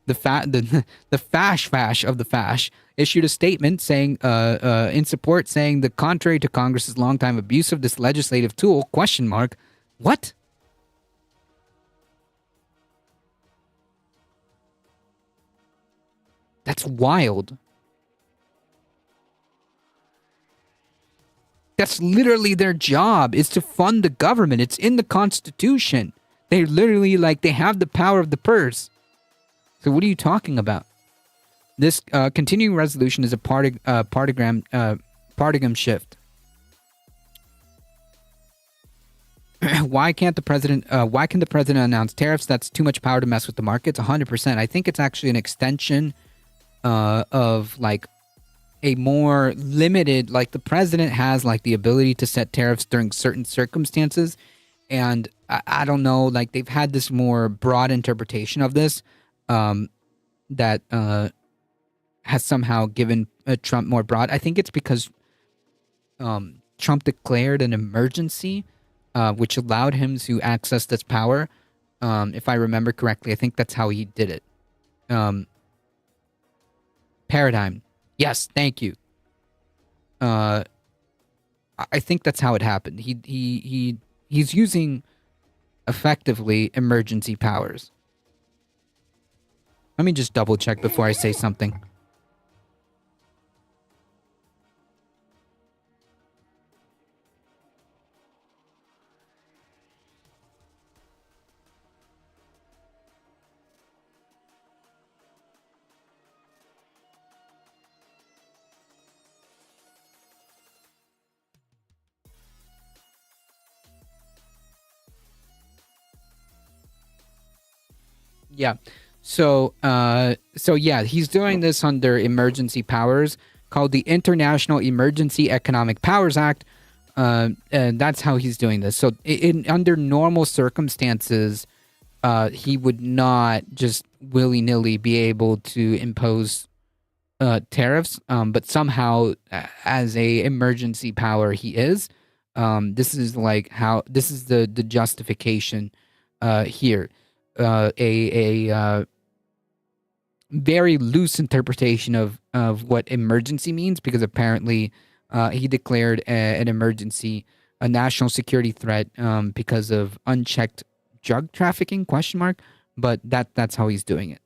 Speaker 2: the FASH of the FASH, issued a statement saying, in support, saying the contrary to Congress's longtime abuse of this legislative tool, ? What? That's wild. That's literally their job, is to fund the government. It's in the Constitution. They literally, they have the power of the purse. So what are you talking about? This continuing resolution is a paradigm shift. Why can the president announce tariffs? That's too much power to mess with the markets. 100%. I think it's actually an extension of a more limited, the president has the ability to set tariffs during certain circumstances. And I don't know, they've had this more broad interpretation of this that has somehow given Trump more broad. I think it's because Trump declared an emergency, which allowed him to access this power. If I remember correctly, I think that's how he did it. Paradigm. Yes, thank you. I think that's how it happened. He's using effectively emergency powers. Let me just double check before I say something. Yeah. So yeah, he's doing this under emergency powers called the International Emergency Economic Powers Act. And that's how he's doing this. So under normal circumstances, he would not just willy-nilly be able to impose tariffs. But somehow, as a emergency power, he is. This is the justification here. A very loose interpretation of what emergency means, because apparently he declared an emergency, a national security threat, because of unchecked drug trafficking, ? But that's how he's doing it.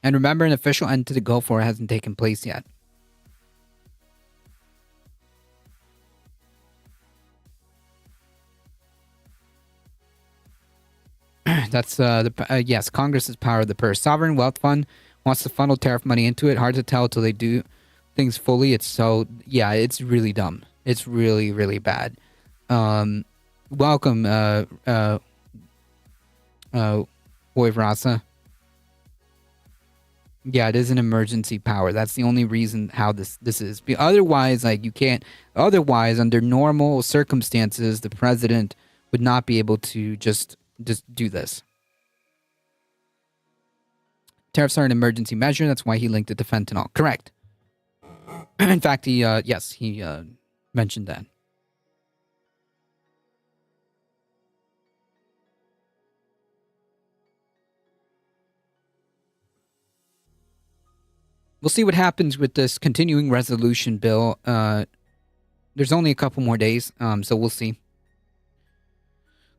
Speaker 2: And remember, an official end to the Gulf War hasn't taken place yet. That's yes, Congress's power of the purse. Sovereign Wealth Fund wants to funnel tariff money into it. Hard to tell till they do things fully. It's really dumb. It's really, really bad. Welcome, Voivrasa. Yeah, it is an emergency power. That's the only reason how this is. Otherwise, you can't. Otherwise, under normal circumstances, the president would not be able to just do this. Tariffs are an emergency measure. That's why he linked it to fentanyl. Correct. In fact, he mentioned that. We'll see what happens with this continuing resolution bill. There's only a couple more days, so we'll see.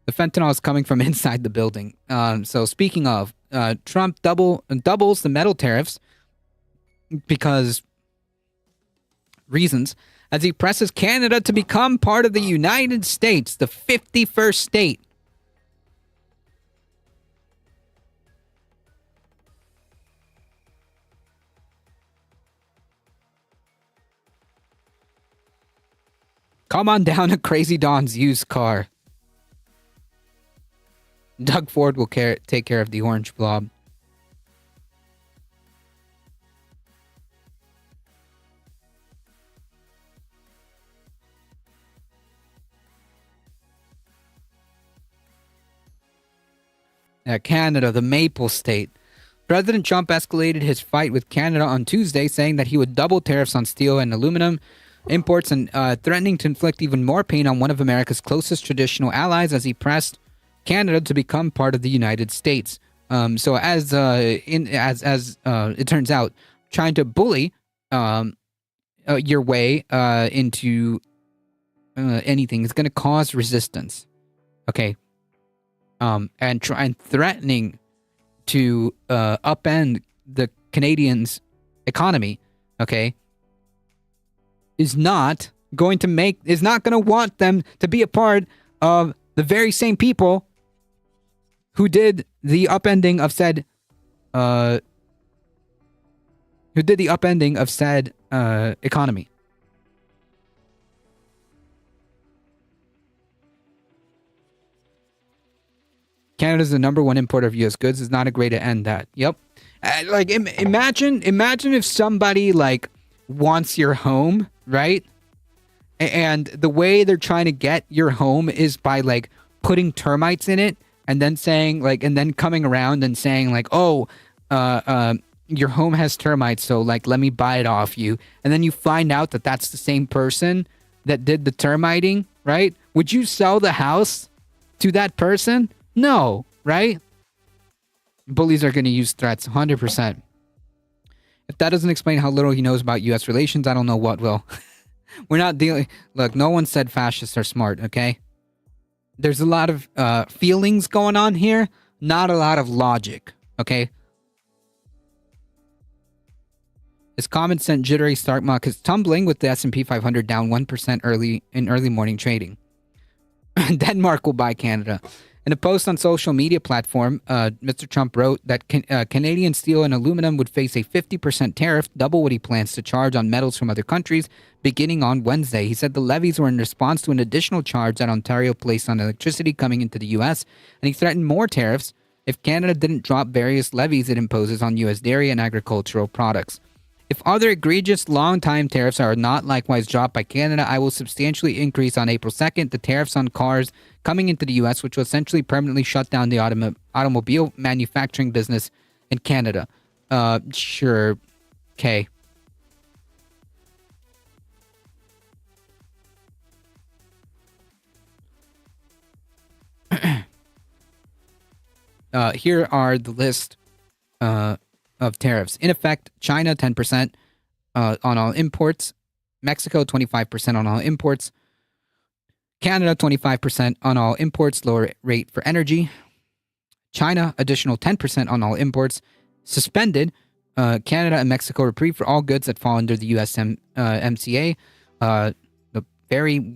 Speaker 2: The fentanyl is coming from inside the building. So speaking of, Trump doubles the metal tariffs because reasons as he presses Canada to become part of the United States, the 51st state. Come on down to Crazy Don's used car. Doug Ford will take care of the orange blob. Canada, the Maple State. President Trump escalated his fight with Canada on Tuesday, saying that he would double tariffs on steel and aluminum imports and threatening to inflict even more pain on one of America's closest traditional allies as he pressed Canada to become part of the United States. So as it turns out, trying to bully your way into anything is going to cause resistance. Okay. And threatening to upend the Canadians' economy, okay, is not going to want them to be a part of the very same people who did the upending of said economy. Canada's the number one importer of U.S. goods. Is not a great to end that. Yep. Like, imagine if somebody, like, wants your home, right? And the way they're trying to get your home is by, like, putting termites in it and then saying, like, and then coming around and saying, like, oh, your home has termites, so, like, let me buy it off you. And then you find out that that's the same person that did the termiting, right? Would you sell the house to that person? No, right? Bullies are going to use threats, 100%. If that doesn't explain how little he knows about U.S. relations, I don't know what will. We're not dealing... Look, no one said fascists are smart, okay? There's a lot of feelings going on here, not a lot of logic, okay? His comments sent jittery stock markets tumbling with the S&P 500 down 1% early morning trading. Denmark will buy Canada. In a post on social media platform, Mr. Trump wrote that Canadian steel and aluminum would face a 50% tariff, double what he plans to charge on metals from other countries, beginning on Wednesday. He said the levies were in response to an additional charge that Ontario placed on electricity coming into the U.S., and he threatened more tariffs if Canada didn't drop various levies it imposes on U.S. dairy and agricultural products. If other egregious long-time tariffs are not likewise dropped by Canada, I will substantially increase on April 2nd the tariffs on cars coming into the U.S., which will essentially permanently shut down the automobile manufacturing business in Canada. Sure. Okay. Here are the list of tariffs. In effect, China 10% on all imports, Mexico 25% on all imports, Canada 25% on all imports, lower rate for energy, China additional 10% on all imports, suspended Canada and Mexico reprieve for all goods that fall under the USMCA. The very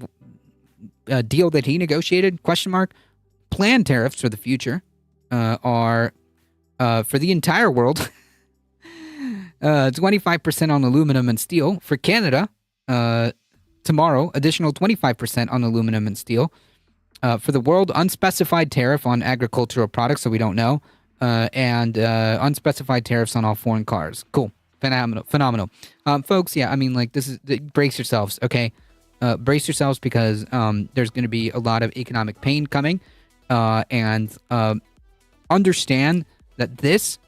Speaker 2: deal that he negotiated, ? Planned tariffs for the future are for the entire world. 25% on aluminum and steel. For Canada, tomorrow, additional 25% on aluminum and steel. For the world, unspecified tariff on agricultural products, so we don't know. And unspecified tariffs on all foreign cars. Cool. Phenomenal. Folks, yeah, I mean, like, brace yourselves, okay? Brace yourselves because there's going to be a lot of economic pain coming. And understand that this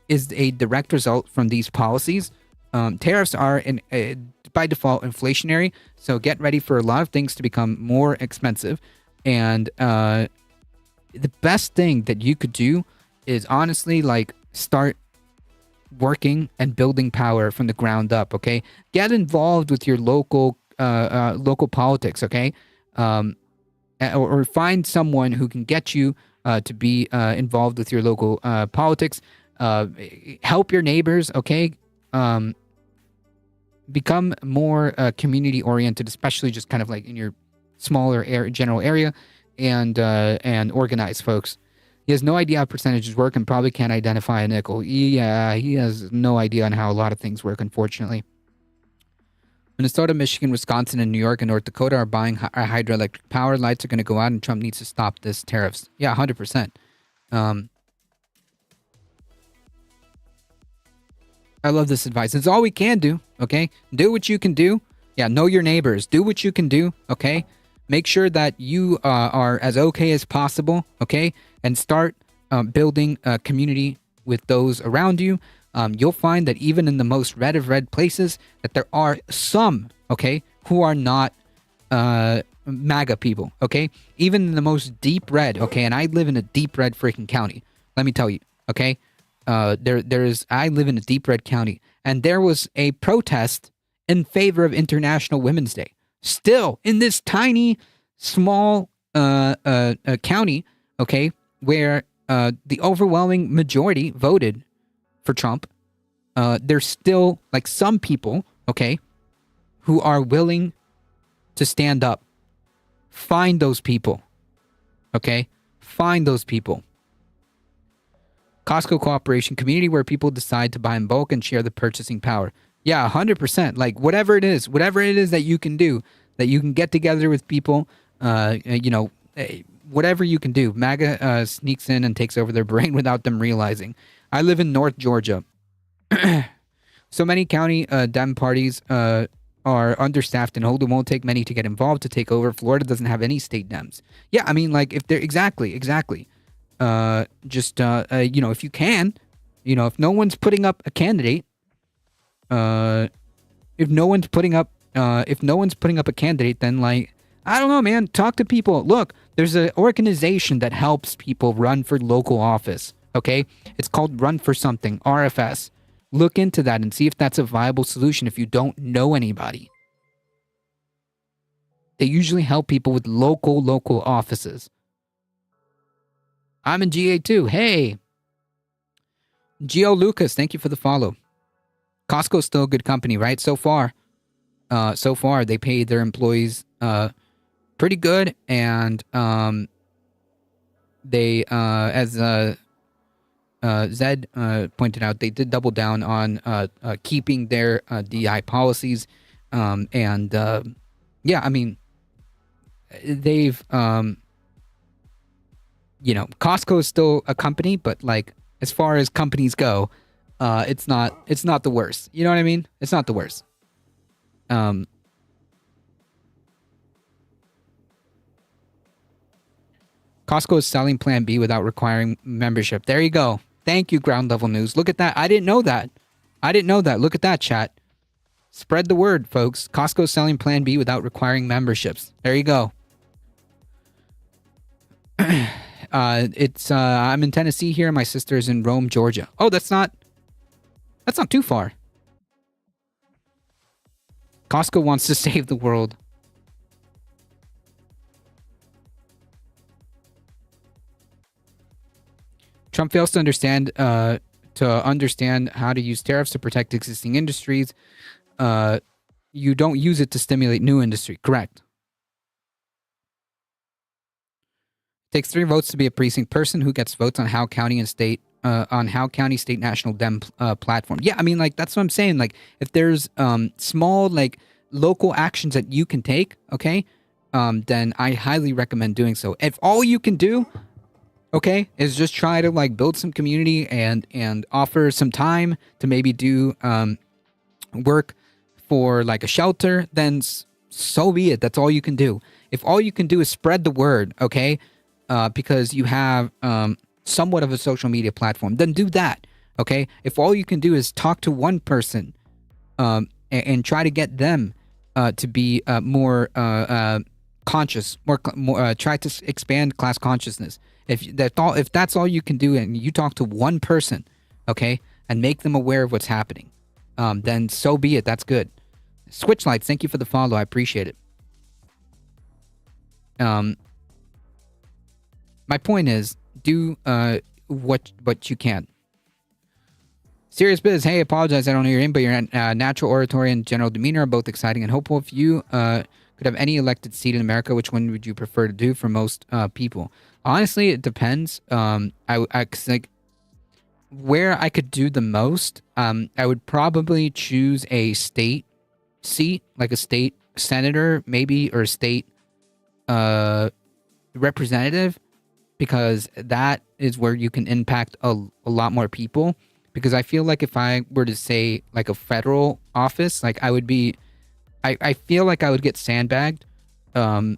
Speaker 2: is a direct result from these policies. Tariffs are by default inflationary, so get ready for a lot of things to become more expensive. And the best thing that you could do is honestly, like, start working and building power from the ground up. Okay, get involved with your local politics. Okay, or find someone who can get you to be involved with your local politics. Help your neighbors, okay? Become more community oriented, especially just kind of like in your smaller general area, and organize, folks. He has no idea how percentages work and probably can't identify a nickel. Yeah, he has no idea on how a lot of things work, unfortunately. Minnesota, Michigan, Wisconsin, and New York and North Dakota are buying hydroelectric power. Lights are going to go out, and Trump needs to stop this tariffs. Yeah, 100%. I love this advice. It's all we can do, okay? Do what you can do. Yeah, know your neighbors. Do what you can do, okay? Make sure that you are as okay as possible, okay? And start building a community with those around you. You'll find that even in the most red of red places, that there are some, okay, who are not MAGA people, okay? Even in the most deep red, okay? And I live in a deep red freaking county. Let me tell you, okay? I live in a deep red county, and there was a protest in favor of International Women's Day. Still, in this tiny, small county, okay, where the overwhelming majority voted for Trump, there's still like some people, okay, who are willing to stand up. Find those people, okay? Find those people. Costco cooperation community where people decide to buy in bulk and share the purchasing power. Yeah, 100%. Like whatever it is that you can do, that you can get together with people, whatever you can do. MAGA sneaks in and takes over their brain without them realizing. I live in North Georgia. So many county Dem parties are understaffed and it won't take many to get involved to take over. Florida doesn't have any state Dems. Yeah, I mean, like if they're exactly. If you can, if no one's putting up a candidate, if no one's putting up a candidate, then like, I don't know, man, talk to people. Look, there's an organization that helps people run for local office. Okay. It's called Run for Something, RFS. Look into that and see if that's a viable solution if you don't know anybody. They usually help people with local offices. I'm in GA too. Hey. Geo Lucas, thank you for the follow. Costco's still a good company, right? So far, they pay their employees pretty good, and they, as Zed pointed out, they did double down on keeping their DI policies, they've Costco is still a company, but like as far as companies go, it's not the worst. You know what I mean? It's not the worst. Costco is selling Plan B without requiring membership. There you go. Thank you, Ground Level News. Look at that. I didn't know that. Look at that, chat. Spread the word, folks. Costco is selling Plan B without requiring memberships. There you go. I'm in Tennessee here. My sister is in Rome, Georgia. Oh, that's not too far. Costco wants to save the world. Trump fails to understand how to use tariffs to protect existing industries. You don't use it to stimulate new industry. Correct. Takes 3 votes to be a precinct person. Who gets votes on how county and state state national Dem platform. Yeah, I mean, like that's what I'm saying. Like if there's small like local actions that you can take, okay, then I highly recommend doing so. If all you can do, okay, is just try to like build some community and offer some time to maybe do work for like a shelter, then so be it. That's all you can do. If all you can do is spread the word, okay, because you have somewhat of a social media platform, then do that, okay? If all you can do is talk to one person and try to get them to be more conscious, more try to expand class consciousness. If that's all you can do, and you talk to one person, okay, and make them aware of what's happening, then so be it. That's good. Switchlights, thank you for the follow. I appreciate it. My point is, do what you can. Serious Biz, hey, apologize I don't know your name, but your natural oratory and general demeanor are both exciting and hopeful. If you could have any elected seat in America, which one would you prefer to do for most people? Honestly, it depends. Like where I could do the most, I would probably choose a state seat, like a state senator, maybe, or a state representative, because that is where you can impact a lot more people. Because I feel like if I were to say like a federal office, like I would be, I feel like I would get sandbagged. I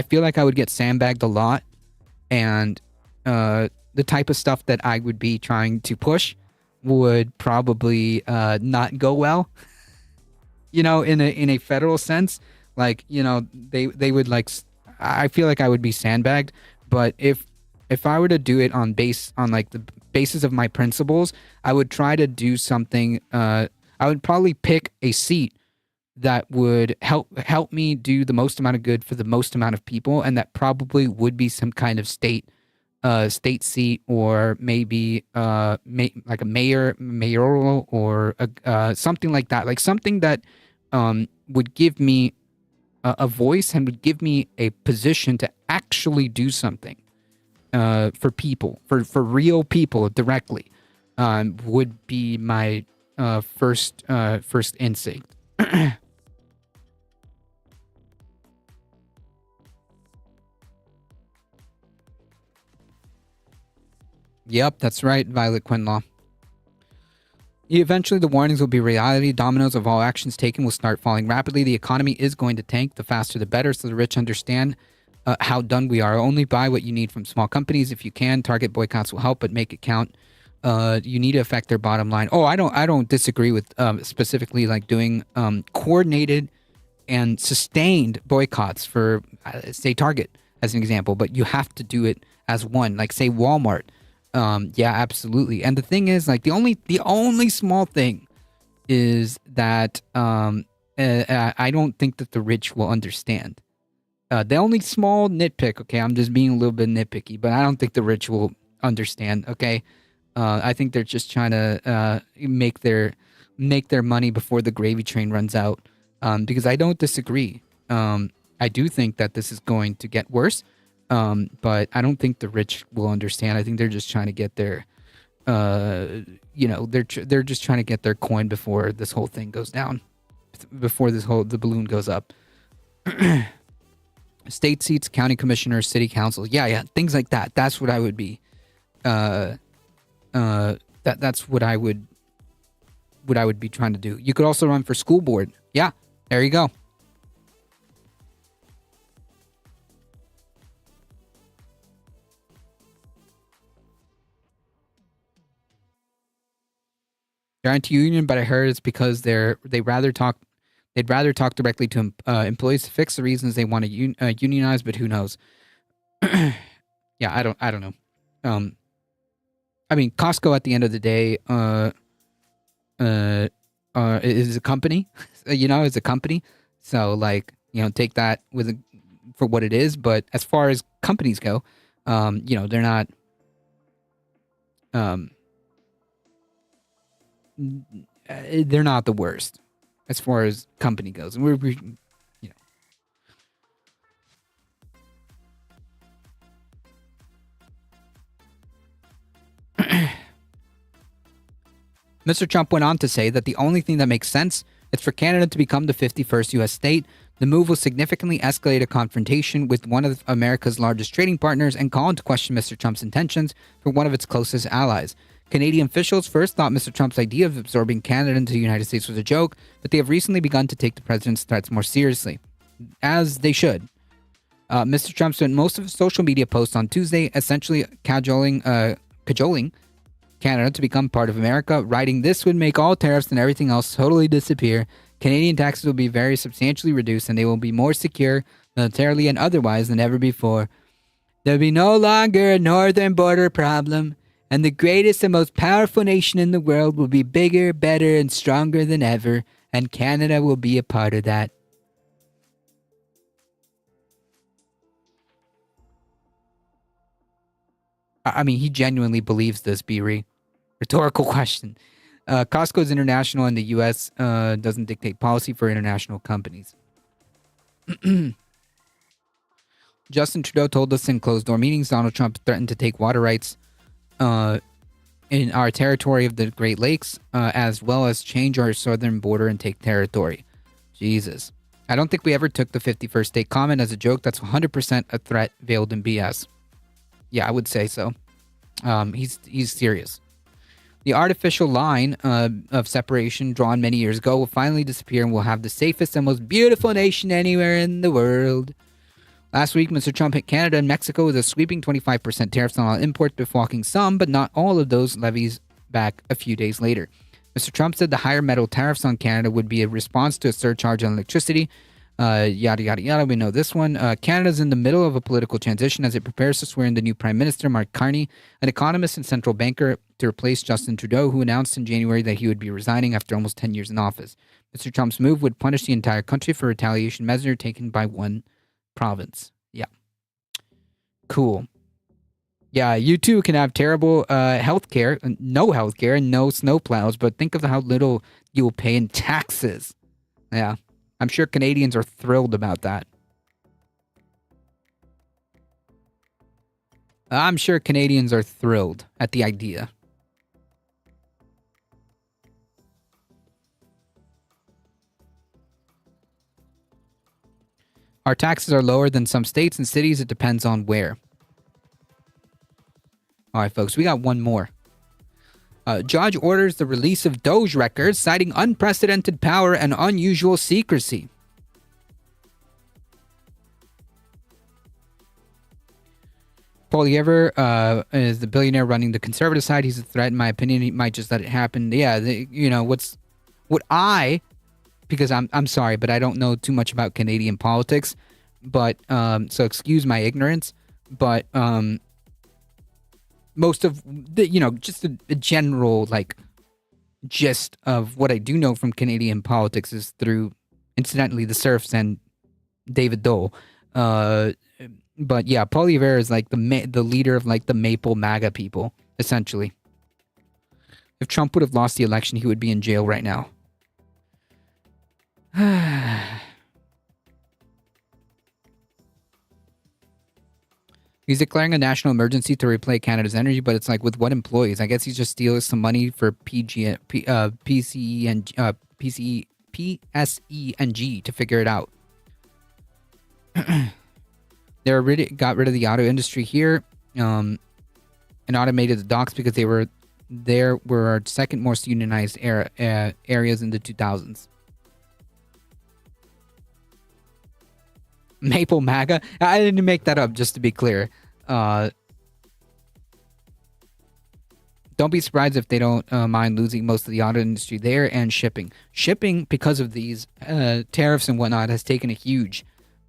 Speaker 2: feel like I would get sandbagged a lot, and the type of stuff that I would be trying to push would probably not go well. In a federal sense, like, they would like. I feel like I would be sandbagged, but if I were to do it on like the basis of my principles, I would try to do something. I would probably pick a seat that would help me do the most amount of good for the most amount of people, and that probably would be some kind of state seat, or maybe like a mayoral, or something like that, like something that would give me a voice and would give me a position to actually do something for people, for real people directly, would be my first instinct. Yep, that's right, Violet Quinlaw. Eventually, the warnings will be reality. Dominoes of all actions taken will start falling rapidly. The economy is going to tank. The faster, the better, so the rich understand how done we are. Only buy what you need from small companies if you can. Target boycotts will help, but make it count. You need to affect their bottom line. Oh, I don't disagree with specifically like doing coordinated and sustained boycotts for, say, Target as an example, but you have to do it as one. Like, say, Walmart. Yeah, absolutely. And the thing is, like, the only small thing is that I don't think that the rich will understand. The only small nitpick, okay, I'm just being a little bit nitpicky, but I don't think the rich will understand, okay? I think they're just trying to make their money before the gravy train runs out, because I don't disagree. I do think that this is going to get worse. But I don't think the rich will understand. I think they're just trying to get their, they're just trying to get their coin before this whole thing goes down, before the balloon goes up. State seats, county commissioners, city councils, yeah, things like that. That's what I would be. That's what I would be trying to do. You could also run for school board. Yeah, there you go. They're anti-union, but I heard it's because they'd rather talk directly to employees to fix the reasons they want to unionize. But who knows? Yeah, I don't know. I mean, Costco at the end of the day, is a company. Is a company. So like, take that for what it is. But as far as companies go, they're not. They're not the worst as far as company goes, and we're Mr. Trump went on to say that the only thing that makes sense is for Canada to become the 51st U.S. state. The move will significantly escalate a confrontation with one of America's largest trading partners and call into question Mr. Trump's intentions for one of its closest allies. Canadian officials first thought Mr. Trump's idea of absorbing Canada into the United States was a joke, but they have recently begun to take the president's threats more seriously, as they should. Mr. Trump spent most of his social media posts on Tuesday essentially cajoling Canada to become part of America, writing, "This would make all tariffs and everything else totally disappear. Canadian taxes will be very substantially reduced and they will be more secure, militarily and otherwise, than ever before. There will be no longer a northern border problem. And the greatest and most powerful nation in the world will be bigger, better, and stronger than ever, and Canada will be a part of that." I mean, he genuinely believes this, Beery. Rhetorical question. Costco is international, and the U.S. Doesn't dictate policy for international companies. Justin Trudeau told us in closed-door meetings Donald Trump threatened to take water rights in our territory of the Great Lakes, as well as change our southern border and take territory. Jesus. I don't think we ever took the 51st state comment as a joke. That's 100% a threat veiled in BS. Yeah, I would say so. He's serious. The artificial line of separation drawn many years ago will finally disappear, and we'll have the safest and most beautiful nation anywhere in the world. Last week, Mr. Trump hit Canada and Mexico with a sweeping 25% tariffs on all imports, befalking some, but not all of those levies back a few days later. Mr. Trump said the higher metal tariffs on Canada would be a response to a surcharge on electricity. Yada, yada, yada. We know this one. Canada's in the middle of a political transition as it prepares to swear in the new Prime Minister, Mark Carney, an economist and central banker, to replace Justin Trudeau, who announced in January that he would be resigning after almost 10 years in office. Mr. Trump's move would punish the entire country for retaliation measure taken by one province. Yeah. Cool. Yeah, you too can have terrible health care, no health care, and no snowplows, but think of how little you will pay in taxes. Yeah. I'm sure Canadians are thrilled about that. I'm sure Canadians are thrilled at the idea. Our taxes are lower than some states and cities. It depends on where. All right, folks, we got one more. Judge orders the release of Doge records, citing unprecedented power and unusual secrecy. Poilievre is the billionaire running the conservative side. He's a threat, in my opinion. He might just let it happen. Yeah, because I'm sorry, but I don't know too much about Canadian politics. But so excuse my ignorance. But most of the, just a general gist of what I do know from Canadian politics is through, incidentally, the Serfs and David Dole. But yeah, Poilievre is the leader of the Maple MAGA people, essentially. If Trump would have lost the election, he would be in jail right now. He's declaring a national emergency to replay Canada's energy, but it's with what employees? I guess he's just stealing some money for PSE and G to figure it out. They got rid of the auto industry here, and automated the docks because they were our second most unionized areas in the 2000s. Maple MAGA? I didn't make that up, just to be clear. Don't be surprised if they don't mind losing most of the auto industry there, and shipping. Shipping, because of these tariffs and whatnot, has taken a huge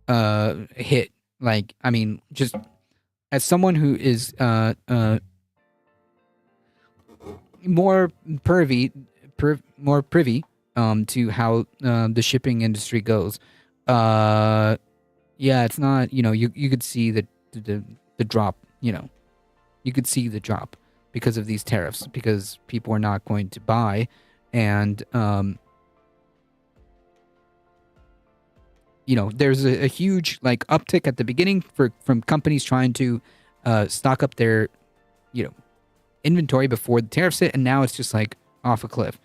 Speaker 2: hit. Just as someone who is more privy to how the shipping industry goes. Yeah, it's not, you could see the drop, you could see the drop because of these tariffs, because people are not going to buy, and there's a huge uptick at the beginning from companies trying to stock up their inventory before the tariffs hit, and now it's just off a cliff. Do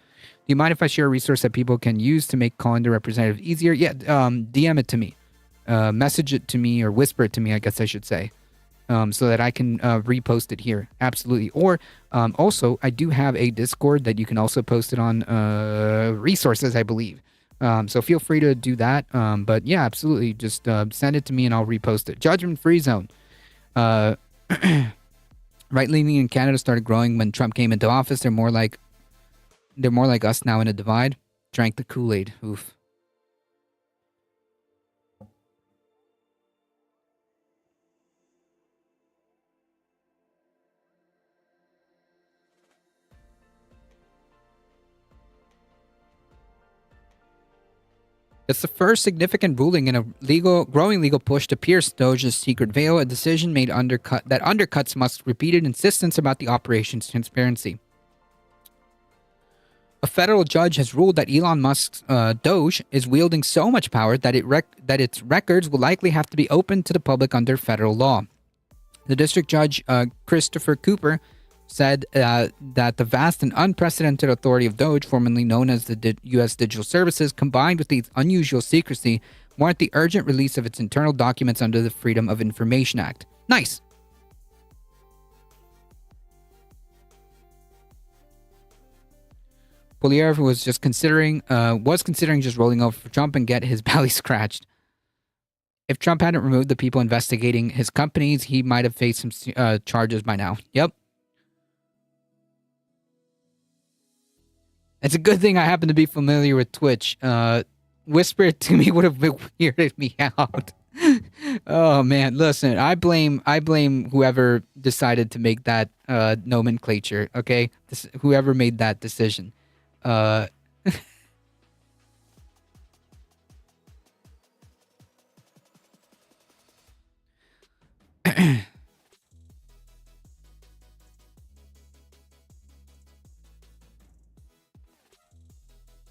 Speaker 2: you mind if I share a resource that people can use to make calling the representative easier? Yeah, DM it to me. Message it to me, or whisper it to me, I guess I should say, so that I can repost it here. Absolutely. Or also, I do have a Discord that you can also post it on, resources, I believe. So feel free to do that. But yeah, absolutely. Just send it to me and I'll repost it. Judgment Free Zone. Right-leaning in Canada started growing when Trump came into office. They're more like us now in a divide. Drank the Kool-Aid. Oof. It's the first significant ruling in a growing legal push to pierce Doge's secret veil, a decision that undercuts Musk's repeated insistence about the operation's transparency. A federal judge has ruled that Elon Musk's Doge is wielding so much power that its records will likely have to be opened to the public under federal law. The district judge, Christopher Cooper, said that the vast and unprecedented authority of Doge, formerly known as the U.S. Digital Services, combined with its unusual secrecy, warrant the urgent release of its internal documents under the Freedom of Information Act. Nice. Poilievre was considering just rolling over for Trump and get his belly scratched. If Trump hadn't removed the people investigating his companies, he might have faced some charges by now. Yep. It's a good thing I happen to be familiar with Twitch. Whisper it to me would have weirded me out. Oh man, listen, I blame whoever decided to make that nomenclature. Okay, whoever made that decision.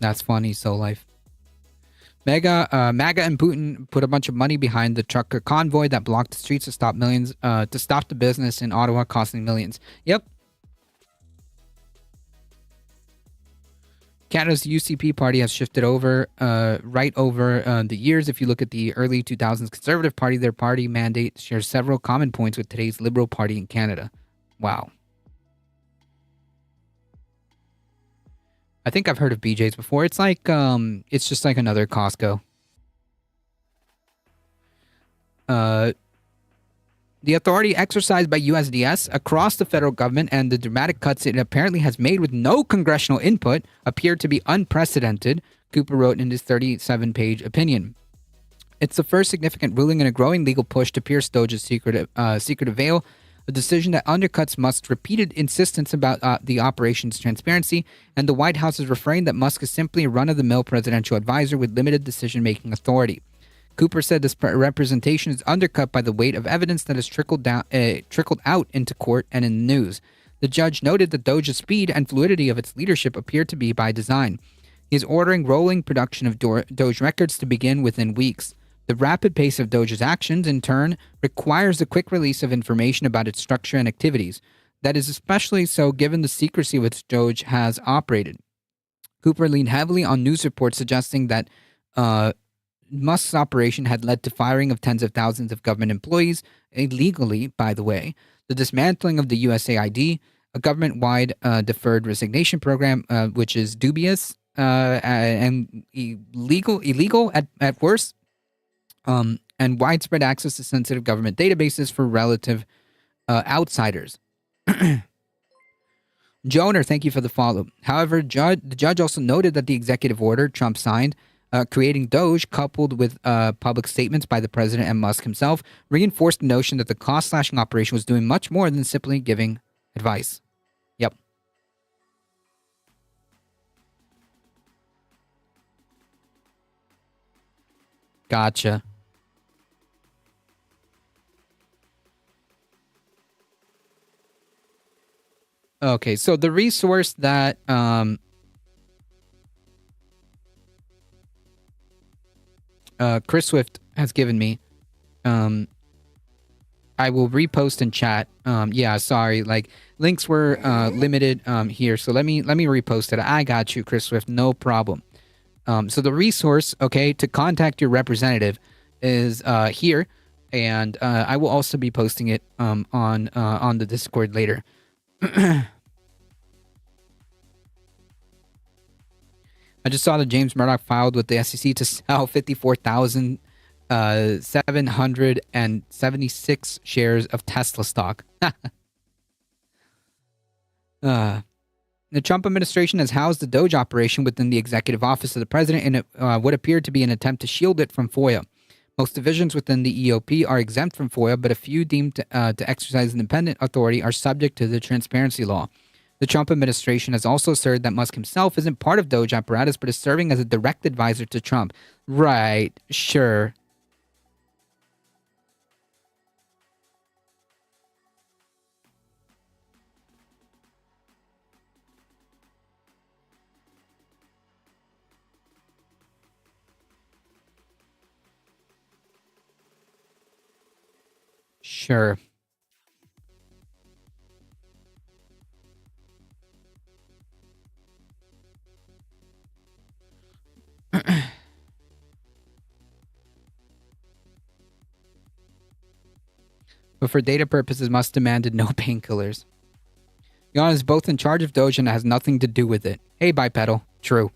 Speaker 2: That's funny, so life. MAGA and Putin put a bunch of money behind the trucker convoy that blocked the streets to stop the business in Ottawa, costing millions. Yep. Canada's UCP party has shifted over the years. If you look at the early 2000s Conservative Party, their party mandate shares several common points with today's Liberal Party in Canada. Wow. I think I've heard of BJ's before. It's like, it's just like another Costco. The authority exercised by USDS across the federal government and the dramatic cuts it apparently has made with no congressional input appear to be unprecedented, Cooper wrote in his 37-page opinion. It's the first significant ruling in a growing legal push to pierce Doge's secretive veil, a decision that undercuts Musk's repeated insistence about the operation's transparency and the White House's refrain that Musk is simply a run-of-the-mill presidential advisor with limited decision-making authority. Cooper said this representation is undercut by the weight of evidence that has trickled out into court and in the news. The judge noted that Doge's speed and fluidity of its leadership appear to be by design. He is ordering rolling production of Doge records to begin within weeks. The rapid pace of Doge's actions, in turn, requires the quick release of information about its structure and activities. That is especially so given the secrecy with which Doge has operated. Cooper leaned heavily on news reports suggesting that Musk's operation had led to firing of tens of thousands of government employees, illegally, by the way, the dismantling of the USAID, a government-wide deferred resignation program, which is dubious and illegal at worst, and widespread access to sensitive government databases for relative outsiders. Joner, thank you for the follow. However, the judge also noted that the executive order Trump signed creating Doge, coupled with public statements by the president and Musk himself, reinforced the notion that the cost-slashing operation was doing much more than simply giving advice. Yep. Gotcha. Okay, so the resource that Chris Swift has given me, I will repost in chat. Yeah, sorry, like links were limited here, so let me repost it. I got you, Chris Swift, no problem. So the resource, okay, to contact your representative is here, and I will also be posting it on the Discord later. I just saw that James Murdoch filed with the SEC to sell 54,776 shares of Tesla stock. The Trump administration has housed the Doge operation within the executive office of the president in what appeared to be an attempt to shield it from FOIA. Most divisions within the EOP are exempt from FOIA, but a few deemed to exercise independent authority are subject to the transparency law. The Trump administration has also asserted that Musk himself isn't part of Doge apparatus, but is serving as a direct advisor to Trump. Right, sure. Sure. but for data purposes must demanded no painkillers. Elon is both in charge of Doge and has nothing to do with it. Hey, bipedal. True.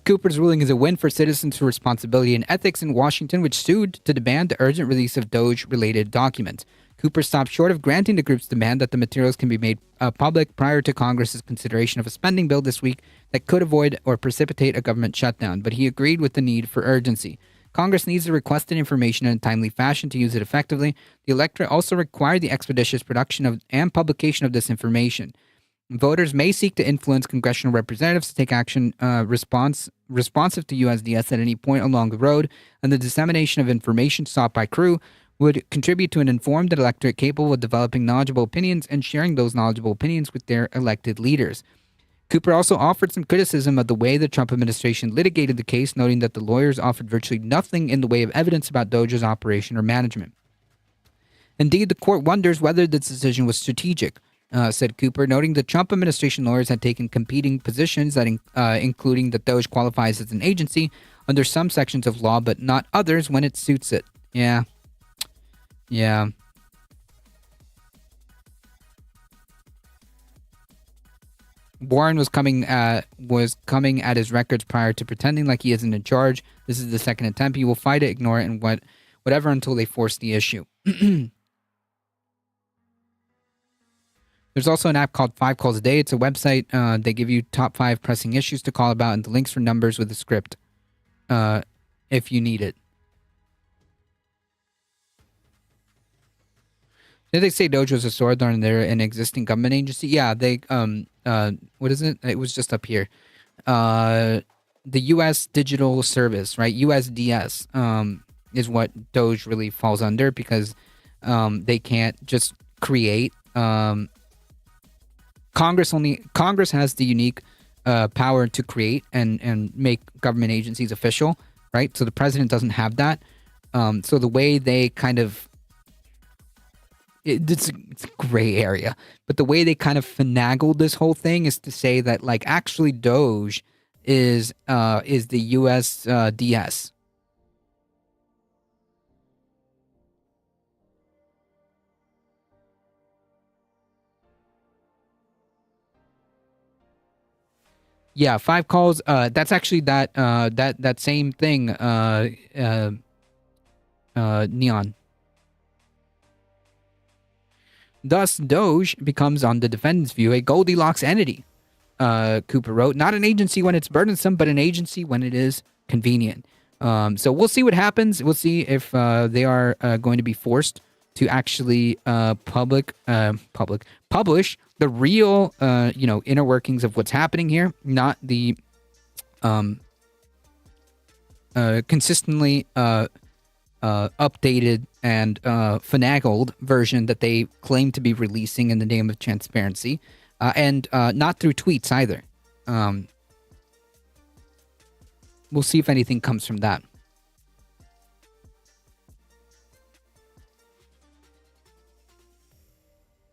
Speaker 2: Cooper's ruling is a win for Citizens for Responsibility and Ethics in Washington, which sued to demand the urgent release of Doge-related documents. Cooper stopped short of granting the group's demand that the materials can be made public prior to Congress's consideration of a spending bill this week that could avoid or precipitate a government shutdown, but he agreed with the need for urgency. Congress needs the requested information in a timely fashion to use it effectively. The electorate also required the expeditious production of and publication of this information. Voters may seek to influence congressional representatives to take action responsive to USDS at any point along the road, and the dissemination of information sought by Crew would contribute to an informed electorate capable of developing knowledgeable opinions and sharing those knowledgeable opinions with their elected leaders. Cooper also offered some criticism of the way the Trump administration litigated the case, noting that the lawyers offered virtually nothing in the way of evidence about Doge's operation or management. Indeed, the court wonders whether this decision was strategic, said Cooper, noting the Trump administration lawyers had taken competing positions, that including that Doge qualifies as an agency under some sections of law, but not others when it suits it. Yeah. Warren was coming at his records prior to pretending like he isn't in charge. This is the second attempt. He will fight it, ignore it, and whatever until they force the issue. There's also an app called 5 Calls a Day. It's a website. They give you top 5 pressing issues to call about and the links for numbers with a script if you need it. Did they say Doge was a sword and they're an existing government agency? Yeah, they what is it? It was just up here. The U.S. Digital Service, right? USDS is what Doge really falls under because they can't just create. Congress has the unique power to create and make government agencies official, right? So the president doesn't have that. So the way they kind of it's a gray area, but the way they kind of finagled this whole thing is to say that like actually Doge is the USDS. Yeah, 5 calls. That's actually that same thing. Neon. Thus, Doge becomes, on the defendant's view, a Goldilocks entity. Cooper wrote, not an agency when it's burdensome, but an agency when it is convenient. So we'll see what happens. We'll see if they are going to be forced to actually publish the real, inner workings of what's happening here, not the consistently updated and finagled version that they claim to be releasing in the name of transparency, and not through tweets either. We'll see if anything comes from that.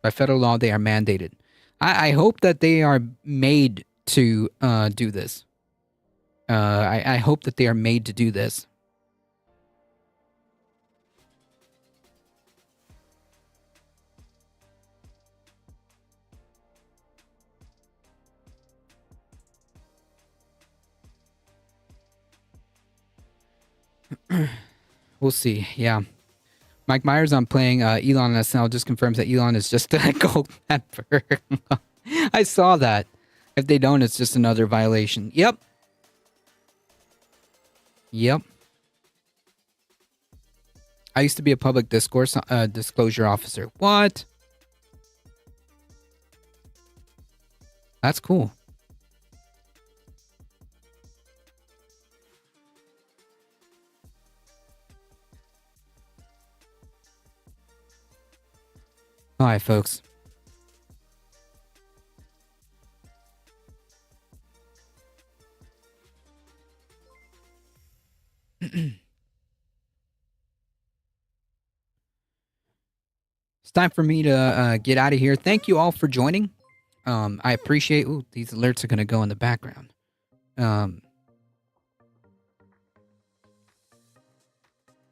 Speaker 2: By federal law, they are mandated. I hope that they are made to do this. I hope that they are made to do this. We'll see. Yeah. Mike Myers on playing Elon on SNL just confirms that Elon is just a gold pepper. I saw that. If they don't, it's just another violation. Yep. I used to be a public disclosure officer. What? That's cool. All right, folks. It's time for me to get out of here. Thank you all for joining. I appreciate... Ooh, these alerts are going to go in the background.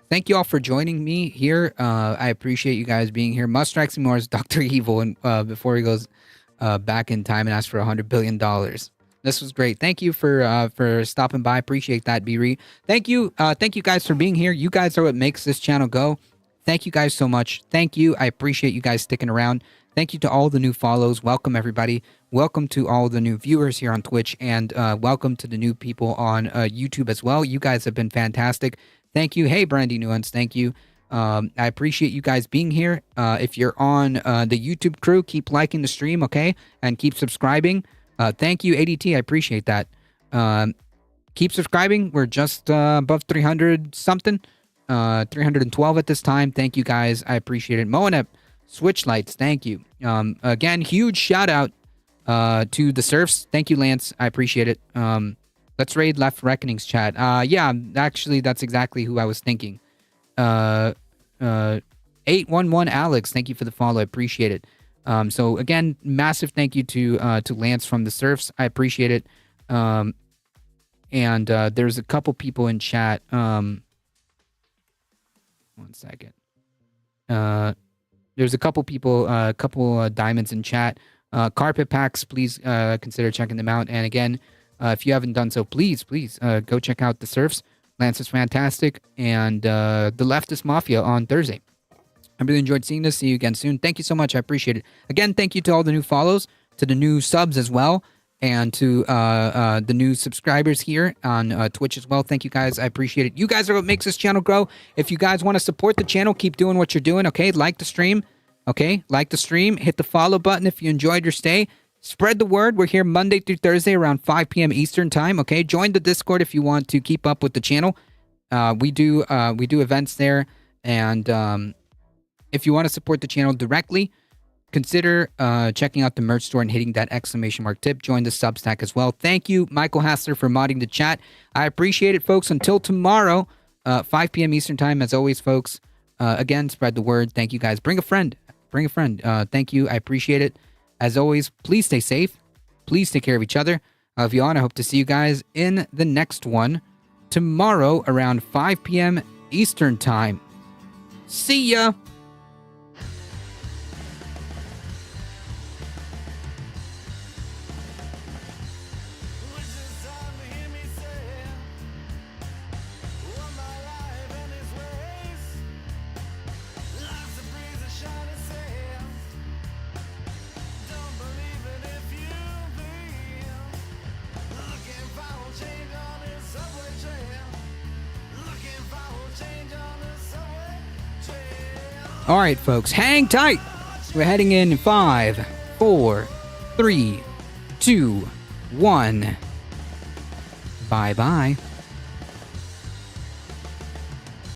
Speaker 2: thank you all for joining me here. I appreciate you guys being here. Mustrax Moore's Dr. Evil, and before he goes back in time and asks for $100 billion. This was great. Thank you for stopping by. Appreciate that, B-Re. Thank you guys for being here. You guys are what makes this channel go. Thank you guys so much. Thank you. I appreciate you guys sticking around. Thank you to all the new follows. Welcome, everybody. Welcome to all the new viewers here on Twitch, and welcome to the new people on YouTube as well. You guys have been fantastic. Thank you. Hey, Brandy Nuance. Thank you. I appreciate you guys being here. If you're on the YouTube crew, keep liking the stream, okay? And keep subscribing. Thank you, ADT. I appreciate that. Keep subscribing. We're just above 300 something. 312 at this time. Thank you guys. I appreciate it. Moanep, Switch Lights, thank you. Again, huge shout out to the Surfs. Thank you, Lance. I appreciate it. Let's raid Left Reckoning's chat. Yeah, actually, that's exactly who I was thinking. 811 Alex, thank you for the follow. I appreciate it. So again, massive thank you to Lance from the Surfs. I appreciate it. And there's a couple people in chat. One second. There's a couple people, a couple diamonds in chat. Carpet Packs, please consider checking them out. And again, if you haven't done so, please go check out the Surfs. Lance is fantastic. And the Leftist Mafia on Thursday. I really enjoyed seeing this. See you again soon. Thank you so much. I appreciate it. Again, thank you to all the new follows, to the new subs as well, and to the new subscribers here on Twitch as well. Thank you guys. I appreciate it. You guys are what makes this channel grow. If you guys want to support the channel, keep doing what you're doing, okay? Like the stream, okay? Like the stream. Hit the follow button if you enjoyed your stay. Spread the word. We're here Monday through Thursday around 5 p.m. Eastern time, okay? Join the Discord if you want to keep up with the channel. We do events there, and if you want to support the channel directly, consider checking out the merch store and hitting that exclamation mark tip. Join the Substack as well. Thank you, Michael Hassler, for modding the chat. I appreciate it, folks. Until tomorrow, 5 p.m. Eastern time, as always, folks. Again, spread the word. Thank you, guys. Bring a friend. Bring a friend. Thank you. I appreciate it. As always, please stay safe. Please take care of each other. I love you all, and I hope to see you guys in the next one tomorrow around 5 p.m. Eastern time. See ya! All right, folks, hang tight. We're heading in 5, 4, 3, 2, 1. Bye-bye.